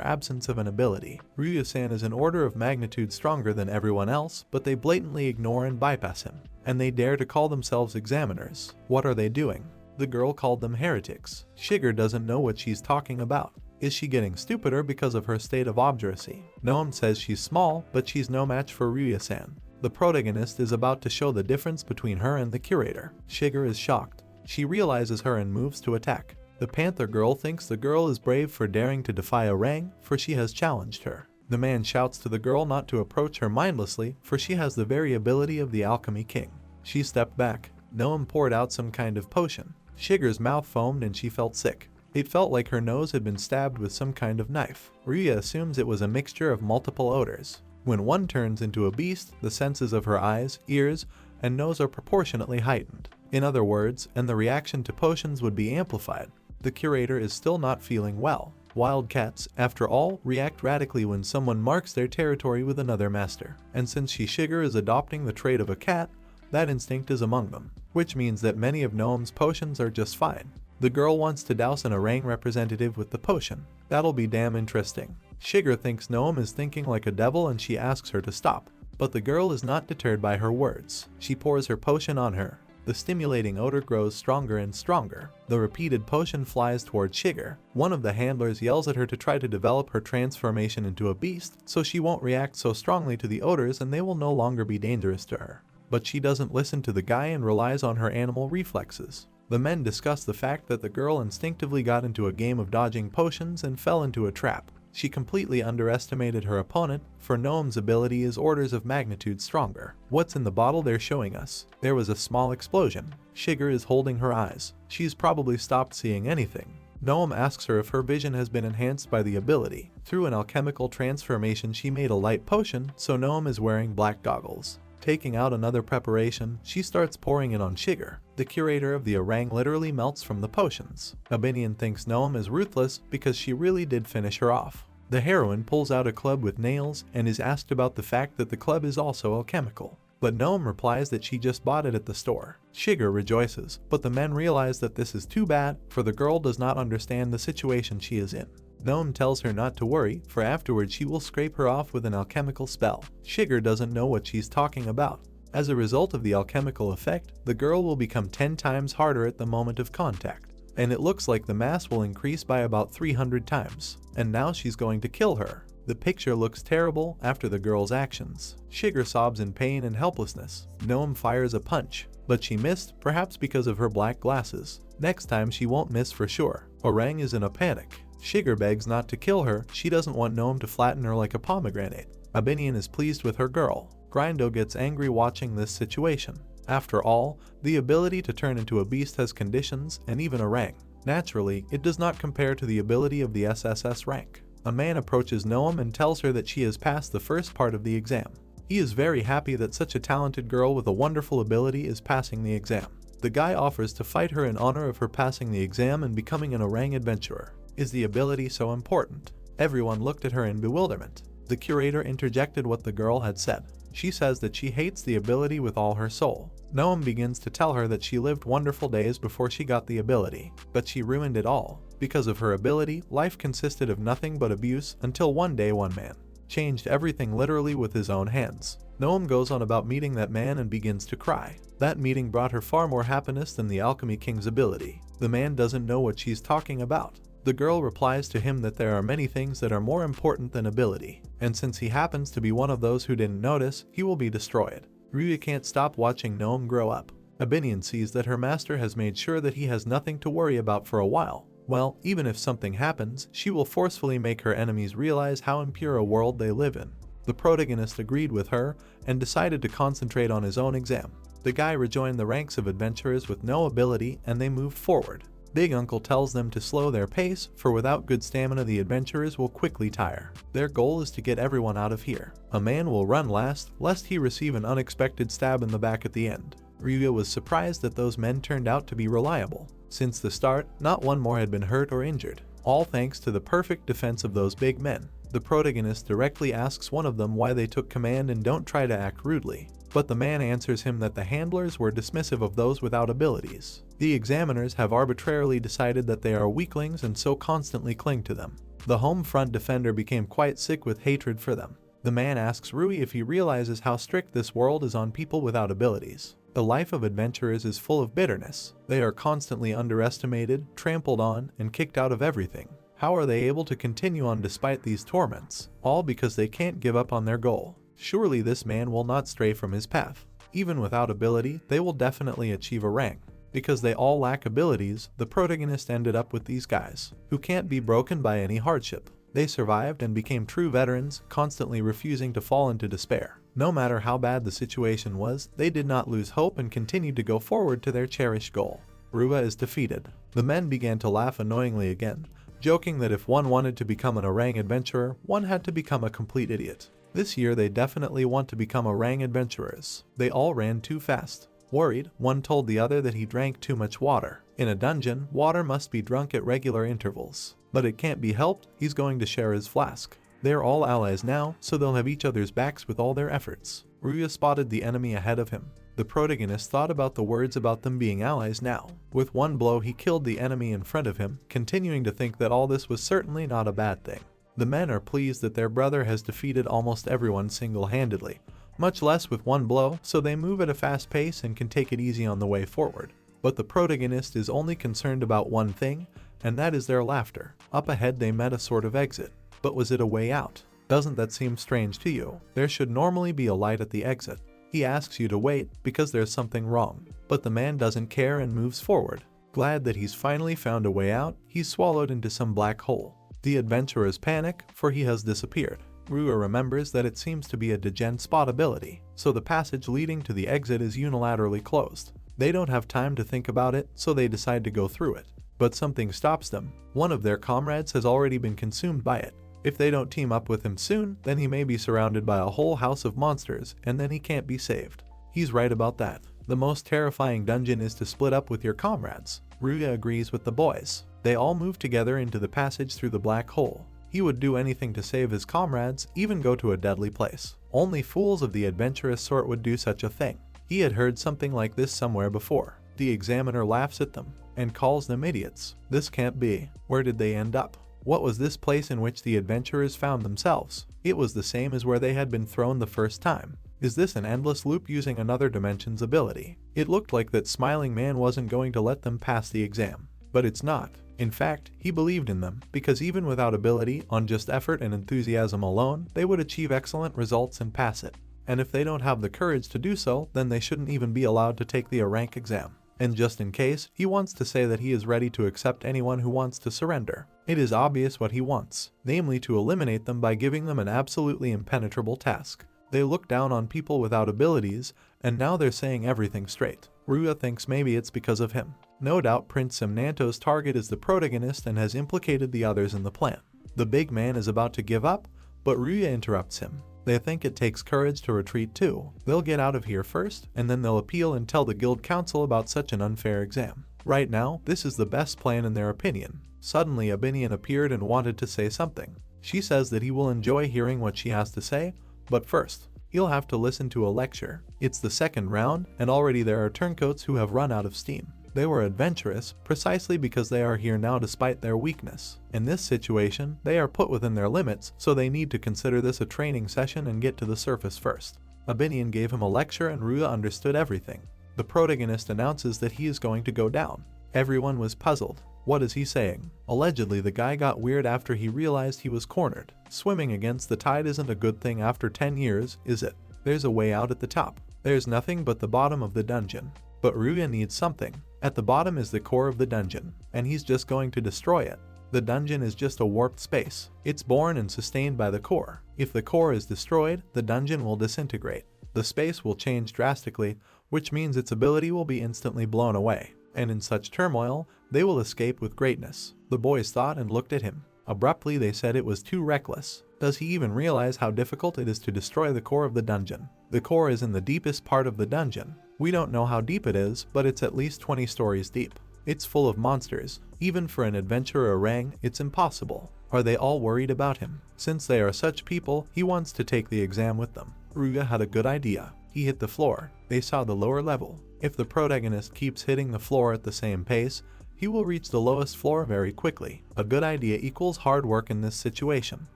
absence of an ability. Ryuya-san is an order of magnitude stronger than everyone else, but they blatantly ignore and bypass him. And they dare to call themselves examiners. What are they doing? The girl called them heretics. Shiger doesn't know what she's talking about. Is she getting stupider because of her state of obduracy? Noemu says she's small, but she's no match for Ryuya-san. The protagonist is about to show the difference between her and the curator. Shiger is shocked. She realizes her and moves to attack. The panther girl thinks the girl is brave for daring to defy a rang, for she has challenged her. The man shouts to the girl not to approach her mindlessly, for she has the very ability of the Alchemy King. She stepped back. Noemu poured out some kind of potion. Shiger's mouth foamed and she felt sick. It felt like her nose had been stabbed with some kind of knife. Ryuya assumes it was a mixture of multiple odors. When one turns into a beast, the senses of her eyes, ears, and nose are proportionately heightened. In other words, and the reaction to potions would be amplified. The curator is still not feeling well. Wildcats, after all, react radically when someone marks their territory with another master. And since Shiger is adopting the trait of a cat, that instinct is among them. Which means that many of Noemu's potions are just fine. The girl wants to douse an orang representative with the potion. That'll be damn interesting. Shiger thinks Noemu is thinking like a devil and she asks her to stop. But the girl is not deterred by her words. She pours her potion on her. The stimulating odor grows stronger and stronger. The repeated potion flies toward Shiger. One of the handlers yells at her to try to develop her transformation into a beast so she won't react so strongly to the odors and they will no longer be dangerous to her. But she doesn't listen to the guy and relies on her animal reflexes. The men discuss the fact that the girl instinctively got into a game of dodging potions and fell into a trap. She completely underestimated her opponent, for Noemu's ability is orders of magnitude stronger. What's in the bottle they're showing us? There was a small explosion. Shiger is holding her eyes. She's probably stopped seeing anything. Noemu asks her if her vision has been enhanced by the ability. Through an alchemical transformation she made a light potion, so Noemu is wearing black goggles. Taking out another preparation, she starts pouring it on Shiger. The curator of the orang literally melts from the potions. Abinion thinks Noemu is ruthless because she really did finish her off. The heroine pulls out a club with nails and is asked about the fact that the club is also alchemical. But Noemu replies that she just bought it at the store. Shiger rejoices, but the men realize that this is too bad, for the girl does not understand the situation she is in. Noemu tells her not to worry, for afterwards she will scrape her off with an alchemical spell. Shiger doesn't know what she's talking about. As a result of the alchemical effect, the girl will become 10 times harder at the moment of contact. And it looks like the mass will increase by about 300 times. And now she's going to kill her. The picture looks terrible after the girl's actions. Shiger sobs in pain and helplessness. Noemu fires a punch, but she missed, perhaps because of her black glasses. Next time she won't miss for sure. Orang is in a panic. Shiger begs not to kill her, she doesn't want Noemu to flatten her like a pomegranate. Abinion is pleased with her girl. Grindo gets angry watching this situation. After all, the ability to turn into a beast has conditions and even a rank. Naturally, it does not compare to the ability of the SSS rank. A man approaches Noemu and tells her that she has passed the first part of the exam. He is very happy that such a talented girl with a wonderful ability is passing the exam. The guy offers to fight her in honor of her passing the exam and becoming an orang adventurer. Is the ability so important? Everyone looked at her in bewilderment. The curator interjected what the girl had said. She says that she hates the ability with all her soul. Noemu begins to tell her that she lived wonderful days before she got the ability, but she ruined it all. Because of her ability, life consisted of nothing but abuse until one day one man changed everything literally with his own hands. Noemu goes on about meeting that man and begins to cry. That meeting brought her far more happiness than the Alchemy King's ability. The man doesn't know what she's talking about. The girl replies to him that there are many things that are more important than ability, and since he happens to be one of those who didn't notice, he will be destroyed. Ryuya can't stop watching Noemu grow up. Abinion sees that her master has made sure that he has nothing to worry about for a while. Well, even if something happens, she will forcefully make her enemies realize how impure a world they live in. The protagonist agreed with her and decided to concentrate on his own exam. The guy rejoined the ranks of adventurers with no ability and they moved forward. Big Uncle tells them to slow their pace, for without good stamina the adventurers will quickly tire. Their goal is to get everyone out of here. A man will run last, lest he receive an unexpected stab in the back at the end. Ryuya was surprised that those men turned out to be reliable. Since the start, not one more had been hurt or injured, all thanks to the perfect defense of those big men. The protagonist directly asks one of them why they took command and don't try to act rudely. But the man answers him that the handlers were dismissive of those without abilities. The examiners have arbitrarily decided that they are weaklings and so constantly cling to them. The home front defender became quite sick with hatred for them. The man asks Ryuya if he realizes how strict this world is on people without abilities. The life of adventurers is full of bitterness. They are constantly underestimated, trampled on, and kicked out of everything. How are they able to continue on despite these torments? All because they can't give up on their goal. Surely this man will not stray from his path. Even without ability, they will definitely achieve a rank. Because they all lack abilities, the protagonist ended up with these guys, who can't be broken by any hardship. They survived and became true veterans, constantly refusing to fall into despair. No matter how bad the situation was, they did not lose hope and continued to go forward to their cherished goal. Ryuya is defeated. The men began to laugh annoyingly again, joking that if one wanted to become an orang adventurer, one had to become a complete idiot. This year they definitely want to become orang adventurers. They all ran too fast. Worried, one told the other that he drank too much water. In a dungeon, water must be drunk at regular intervals. But it can't be helped, he's going to share his flask. They're all allies now, so they'll have each other's backs with all their efforts. Ryuya spotted the enemy ahead of him. The protagonist thought about the words about them being allies now. With one blow he killed the enemy in front of him, continuing to think that all this was certainly not a bad thing. The men are pleased that their brother has defeated almost everyone single-handedly, much less with one blow, so they move at a fast pace and can take it easy on the way forward. But the protagonist is only concerned about one thing, and that is their laughter. Up ahead they met a sort of exit. But was it a way out? Doesn't that seem strange to you? There should normally be a light at the exit. He asks you to wait because there's something wrong. But the man doesn't care and moves forward. Glad that he's finally found a way out, he's swallowed into some black hole. The adventurers panic, for he has disappeared. Ryuya remembers that it seems to be a degen spot ability, so the passage leading to the exit is unilaterally closed. They don't have time to think about it, so they decide to go through it. But something stops them. One of their comrades has already been consumed by it. If they don't team up with him soon, then he may be surrounded by a whole house of monsters, and then he can't be saved. He's right about that. The most terrifying dungeon is to split up with your comrades. Ryuya agrees with the boys. They all move together into the passage through the black hole. He would do anything to save his comrades, even go to a deadly place. Only fools of the adventurous sort would do such a thing. He had heard something like this somewhere before. The examiner laughs at them and calls them idiots. This can't be. Where did they end up? What was this place in which the adventurers found themselves? It was the same as where they had been thrown the first time. Is this an endless loop using another dimension's ability? It looked like that smiling man wasn't going to let them pass the exam. But it's not. In fact, he believed in them, because even without ability, on just effort and enthusiasm alone, they would achieve excellent results and pass it. And if they don't have the courage to do so, then they shouldn't even be allowed to take the rank exam. And just in case, he wants to say that he is ready to accept anyone who wants to surrender. It is obvious what he wants, namely to eliminate them by giving them an absolutely impenetrable task. They look down on people without abilities, and now they're saying everything straight. Ryuya thinks maybe it's because of him. No doubt Prince Semnanto's target is the protagonist and has implicated the others in the plan. The big man is about to give up, but Ryuya interrupts him. They think it takes courage to retreat too. They'll get out of here first, and then they'll appeal and tell the guild council about such an unfair exam. Right now, this is the best plan in their opinion. Suddenly Abinion appeared and wanted to say something. She says that he will enjoy hearing what she has to say, but first, he'll have to listen to a lecture. It's the second round, and already there are turncoats who have run out of steam. They were adventurous precisely because they are here now despite their weakness. In this situation, they are put within their limits, so they need to consider this a training session and get to the surface first. Abinion gave him a lecture and Ryuya understood everything. The protagonist announces that he is going to go down. Everyone was puzzled. What is he saying? Allegedly, the guy got weird after he realized he was cornered. Swimming against the tide isn't a good thing after 10 years, is it? There's a way out at the top. There's nothing but the bottom of the dungeon. But Ryuya needs something. At the bottom is the core of the dungeon, and he's just going to destroy it. The dungeon is just a warped space. It's born and sustained by the core. If the core is destroyed, the dungeon will disintegrate. The space will change drastically, which means its ability will be instantly blown away. And in such turmoil, they will escape with greatness. The boys thought and looked at him. Abruptly they said it was too reckless. Does he even realize how difficult it is to destroy the core of the dungeon? The core is in the deepest part of the dungeon. We don't know how deep it is, but it's at least 20 stories deep. It's full of monsters. Even for an adventurer Rang, it's impossible. Are they all worried about him? Since they are such people, he wants to take the exam with them. Ryuya had a good idea. He hit the floor. They saw the lower level. If the protagonist keeps hitting the floor at the same pace, he will reach the lowest floor very quickly. A good idea equals hard work in this situation.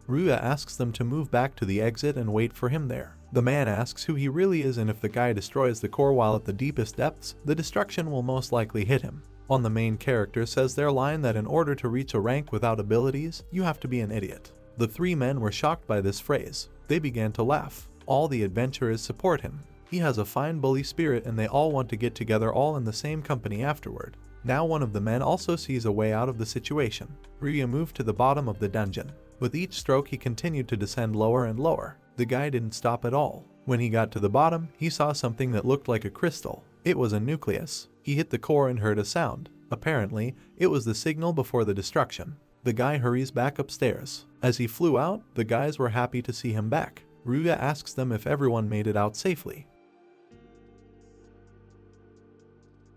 Ryuya asks them to move back to the exit and wait for him there. The man asks who he really is, and if the guy destroys the core while at the deepest depths, the destruction will most likely hit him. On the main character says their line that in order to reach a rank without abilities, you have to be an idiot. The three men were shocked by this phrase. They began to laugh. All the adventurers support him. He has a fine bully spirit and they all want to get together all in the same company afterward. Now one of the men also sees a way out of the situation. Ryuya moved to the bottom of the dungeon. With each stroke he continued to descend lower and lower. The guy didn't stop at all. When he got to the bottom, he saw something that looked like a crystal. It was a nucleus. He hit the core and heard a sound. Apparently, it was the signal before the destruction. The guy hurries back upstairs. As he flew out, the guys were happy to see him back. Ryuya asks them if everyone made it out safely.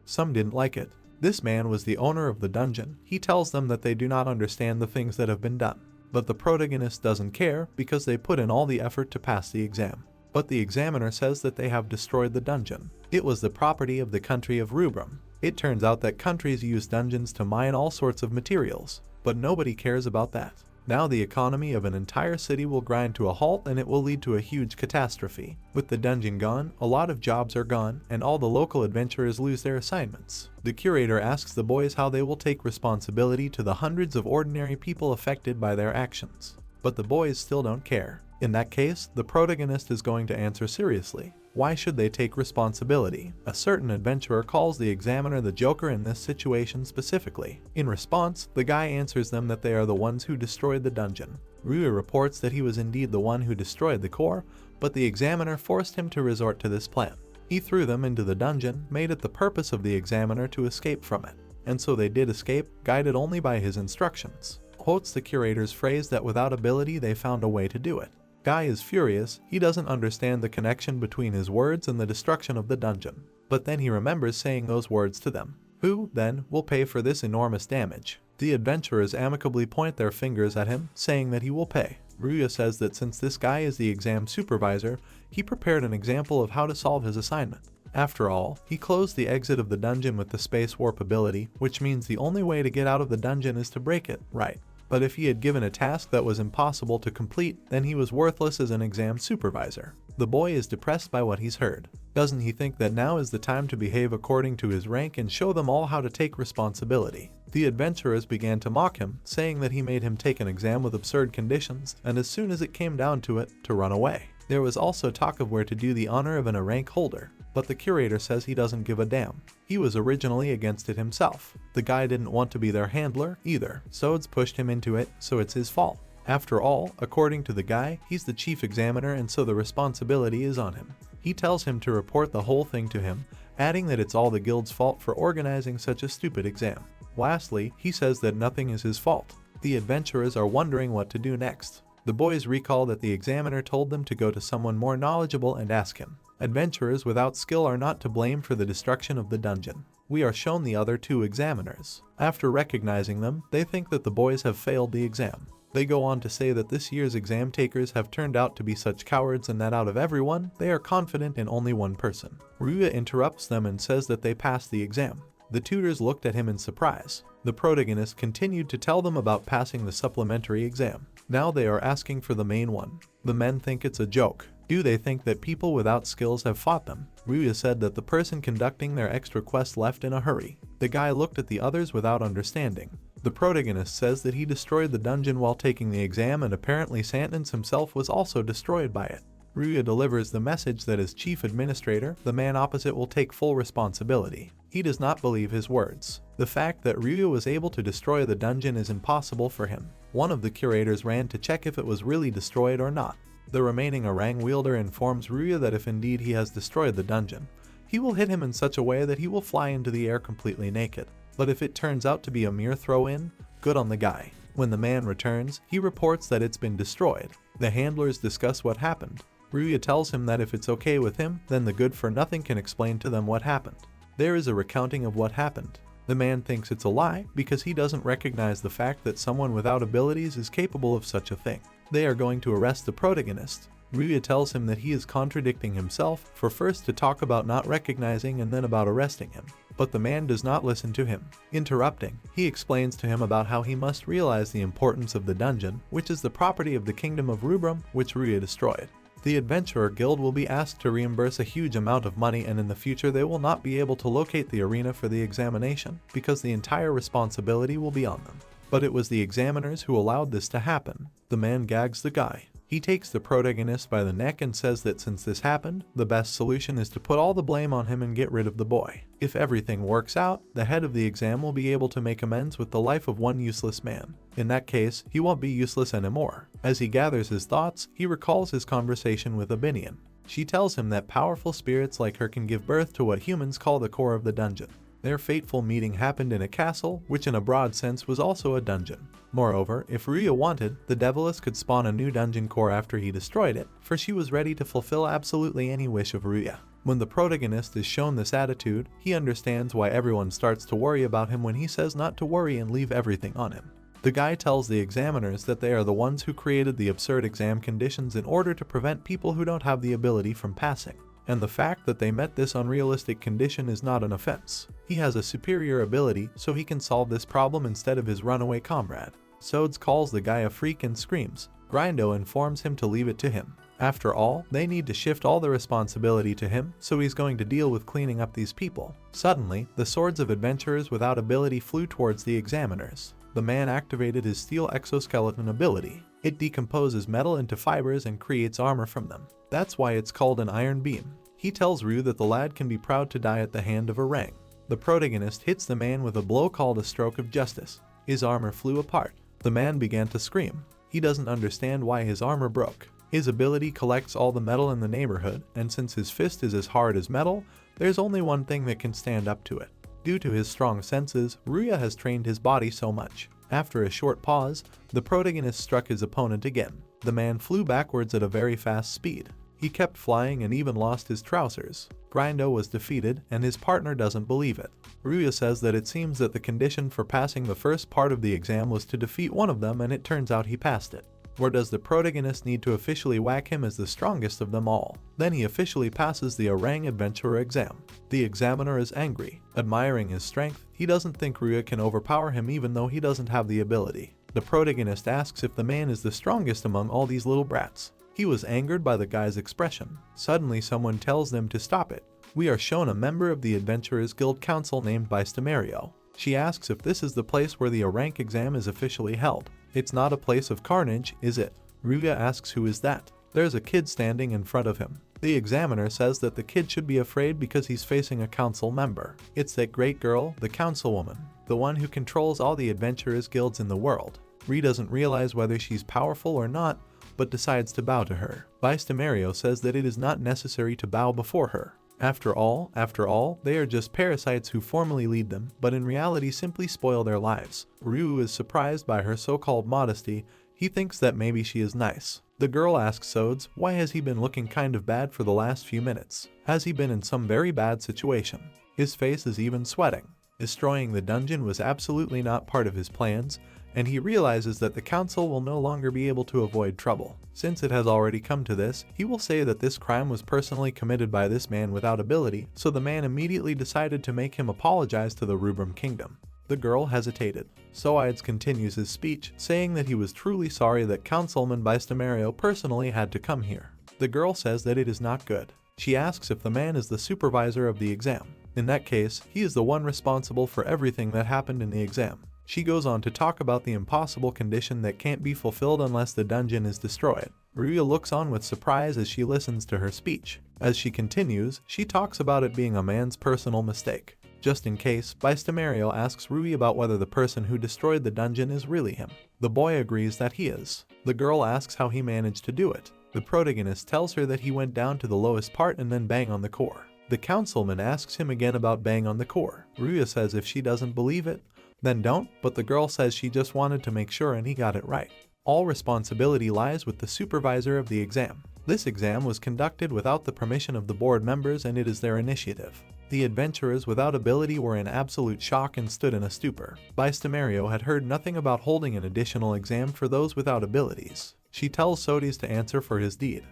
Some didn't like it. This man was the owner of the dungeon. He tells them that they do not understand the things that have been done. But the protagonist doesn't care because they put in all the effort to pass the exam. But the examiner says that they have destroyed the dungeon. It was the property of the country of Rubrum. It turns out that countries use dungeons to mine all sorts of materials, but nobody cares about that. Now the economy of an entire city will grind to a halt and it will lead to a huge catastrophe. With the dungeon gone, a lot of jobs are gone, and all the local adventurers lose their assignments. The curator asks the boys how they will take responsibility to the hundreds of ordinary people affected by their actions. But the boys still don't care. In that case, the protagonist is going to answer seriously. Why should they take responsibility? A certain adventurer calls the examiner the Joker in this situation specifically. In response, the guy answers them that they are the ones who destroyed the dungeon. Ryuya reports that he was indeed the one who destroyed the core, but the examiner forced him to resort to this plan. He threw them into the dungeon, made it the purpose of the examiner to escape from it. And so they did escape, guided only by his instructions. Quotes the curator's phrase that without ability they found a way to do it. Guy is furious. He doesn't understand the connection between his words and the destruction of the dungeon. But then he remembers saying those words to them. Who, then, will pay for this enormous damage? The adventurers amicably point their fingers at him, saying that he will pay. Ryuya says that since this guy is the exam supervisor, he prepared an example of how to solve his assignment. After all, he closed the exit of the dungeon with the space warp ability, which means the only way to get out of the dungeon is to break it, right? But if he had given a task that was impossible to complete, then he was worthless as an exam supervisor. The boy is depressed by what he's heard. Doesn't he think that now is the time to behave according to his rank and show them all how to take responsibility? The adventurers began to mock him, saying that he made him take an exam with absurd conditions, and as soon as it came down to it, to run away. There was also talk of where to do the honor of a rank holder, but the curator says he doesn't give a damn. He was originally against it himself. The guy didn't want to be their handler either. Sodes pushed him into it, so it's his fault. After all, according to the guy, he's the chief examiner and so the responsibility is on him. He tells him to report the whole thing to him, adding that it's all the guild's fault for organizing such a stupid exam. Lastly, he says that nothing is his fault. The adventurers are wondering what to do next. The boys recall that the examiner told them to go to someone more knowledgeable and ask him. Adventurers without skill are not to blame for the destruction of the dungeon. We are shown the other two examiners. After recognizing them, they think that the boys have failed the exam. They go on to say that this year's exam takers have turned out to be such cowards and that out of everyone, they are confident in only one person. Ryuya interrupts them and says that they passed the exam. The tutors looked at him in surprise. The protagonist continued to tell them about passing the supplementary exam. Now they are asking for the main one. The men think it's a joke. Do they think that people without skills have fought them? Ryuya said that the person conducting their extra quest left in a hurry. The guy looked at the others without understanding. The protagonist says that he destroyed the dungeon while taking the exam, and apparently Santence himself was also destroyed by it. Ryuya delivers the message that as chief administrator, the man opposite will take full responsibility. He does not believe his words. The fact that Ryuya was able to destroy the dungeon is impossible for him. One of the curators ran to check if it was really destroyed or not. The remaining orang wielder informs Ryuya that if indeed he has destroyed the dungeon, he will hit him in such a way that he will fly into the air completely naked. But if it turns out to be a mere throw-in, good on the guy. When the man returns, he reports that it's been destroyed. The handlers discuss what happened. Ryuya tells him that if it's okay with him, then the good-for-nothing can explain to them what happened. There is a recounting of what happened. The man thinks it's a lie because he doesn't recognize the fact that someone without abilities is capable of such a thing. They are going to arrest the protagonist. Ryuya tells him that he is contradicting himself, for first to talk about not recognizing and then about arresting him. But the man does not listen to him. Interrupting, he explains to him about how he must realize the importance of the dungeon, which is the property of the kingdom of Rubrum, which Ryuya destroyed. The Adventurer Guild will be asked to reimburse a huge amount of money, and in the future they will not be able to locate the arena for the examination, because the entire responsibility will be on them. But it was the examiners who allowed this to happen. The man gags the guy. He takes the protagonist by the neck and says that since this happened, the best solution is to put all the blame on him and get rid of the boy. If everything works out, the head of the exam will be able to make amends with the life of one useless man. In that case, he won't be useless anymore. As he gathers his thoughts, he recalls his conversation with Abinion. She tells him that powerful spirits like her can give birth to what humans call the core of the dungeon. Their fateful meeting happened in a castle, which in a broad sense was also a dungeon. Moreover, if Ryuya wanted, the Deviless could spawn a new dungeon core after he destroyed it, for she was ready to fulfill absolutely any wish of Ryuya. When the protagonist is shown this attitude, he understands why everyone starts to worry about him when he says not to worry and leave everything on him. The guy tells the examiners that they are the ones who created the absurd exam conditions in order to prevent people who don't have the ability from passing. And the fact that they met this unrealistic condition is not an offense. He has a superior ability, so he can solve this problem instead of his runaway comrade. Sodes calls the guy a freak and screams. Grindo informs him to leave it to him. After all, they need to shift all the responsibility to him, so he's going to deal with cleaning up these people. Suddenly, the swords of adventurers without ability flew towards the examiners. The man activated his steel exoskeleton ability. It decomposes metal into fibers and creates armor from them. That's why it's called an iron beam. He tells Ryu that the lad can be proud to die at the hand of orang. The protagonist hits the man with a blow called a stroke of justice. His armor flew apart. The man began to scream. He doesn't understand why his armor broke. His ability collects all the metal in the neighborhood, and since his fist is as hard as metal, there's only one thing that can stand up to it. Due to his strong senses, Ryuya has trained his body so much. After a short pause, the protagonist struck his opponent again. The man flew backwards at a very fast speed. He kept flying and even lost his trousers. Grindo was defeated, and his partner doesn't believe it. Ryuya says that it seems that the condition for passing the first part of the exam was to defeat one of them, and it turns out he passed it. Or does the protagonist need to officially whack him as the strongest of them all? Then he officially passes the Orang Adventurer exam. The examiner is angry. Admiring his strength, he doesn't think Ryuya can overpower him even though he doesn't have the ability. The protagonist asks if the man is the strongest among all these little brats. He was angered by the guy's expression. Suddenly someone tells them to stop it. We are shown a member of the Adventurers Guild Council named Bistomario. She asks if this is the place where the rank exam is officially held. It's not a place of carnage, is it? Ryuya asks who is that. There's a kid standing in front of him. The examiner says that the kid should be afraid because he's facing a council member. It's that great girl, the councilwoman, the one who controls all the adventurers guilds in the world. Ryu doesn't realize whether she's powerful or not, but decides to bow to her. Bistomario says that it is not necessary to bow before her. After all, they are just parasites who formally lead them, but in reality simply spoil their lives. Ryu is surprised by her so-called modesty. He thinks that maybe she is nice. The girl asks Sodes, why has he been looking kind of bad for the last few minutes? Has he been in some very bad situation? His face is even sweating. Destroying the dungeon was absolutely not part of his plans, and he realizes that the council will no longer be able to avoid trouble. Since it has already come to this, he will say that this crime was personally committed by this man without ability, so the man immediately decided to make him apologize to the Rubrum Kingdom. The girl hesitated. Soides continues his speech, saying that he was truly sorry that Councilman Bistamario personally had to come here. The girl says that it is not good. She asks if the man is the supervisor of the exam. In that case, he is the one responsible for everything that happened in the exam. She goes on to talk about the impossible condition that can't be fulfilled unless the dungeon is destroyed. Ryuya looks on with surprise as she listens to her speech. As she continues, she talks about it being a man's personal mistake. Just in case, Bistamario asks Ryuya about whether the person who destroyed the dungeon is really him. The boy agrees that he is. The girl asks how he managed to do it. The protagonist tells her that he went down to the lowest part and then bang on the core. The councilman asks him again about bang on the core. Ryuya says if she doesn't believe it, then don't, but the girl says she just wanted to make sure and he got it right. All responsibility lies with the supervisor of the exam. This exam was conducted without the permission of the board members and it is their initiative. The adventurers without ability were in absolute shock and stood in a stupor. Bistamario had heard nothing about holding an additional exam for those without abilities. She tells Sotis to answer for his deed.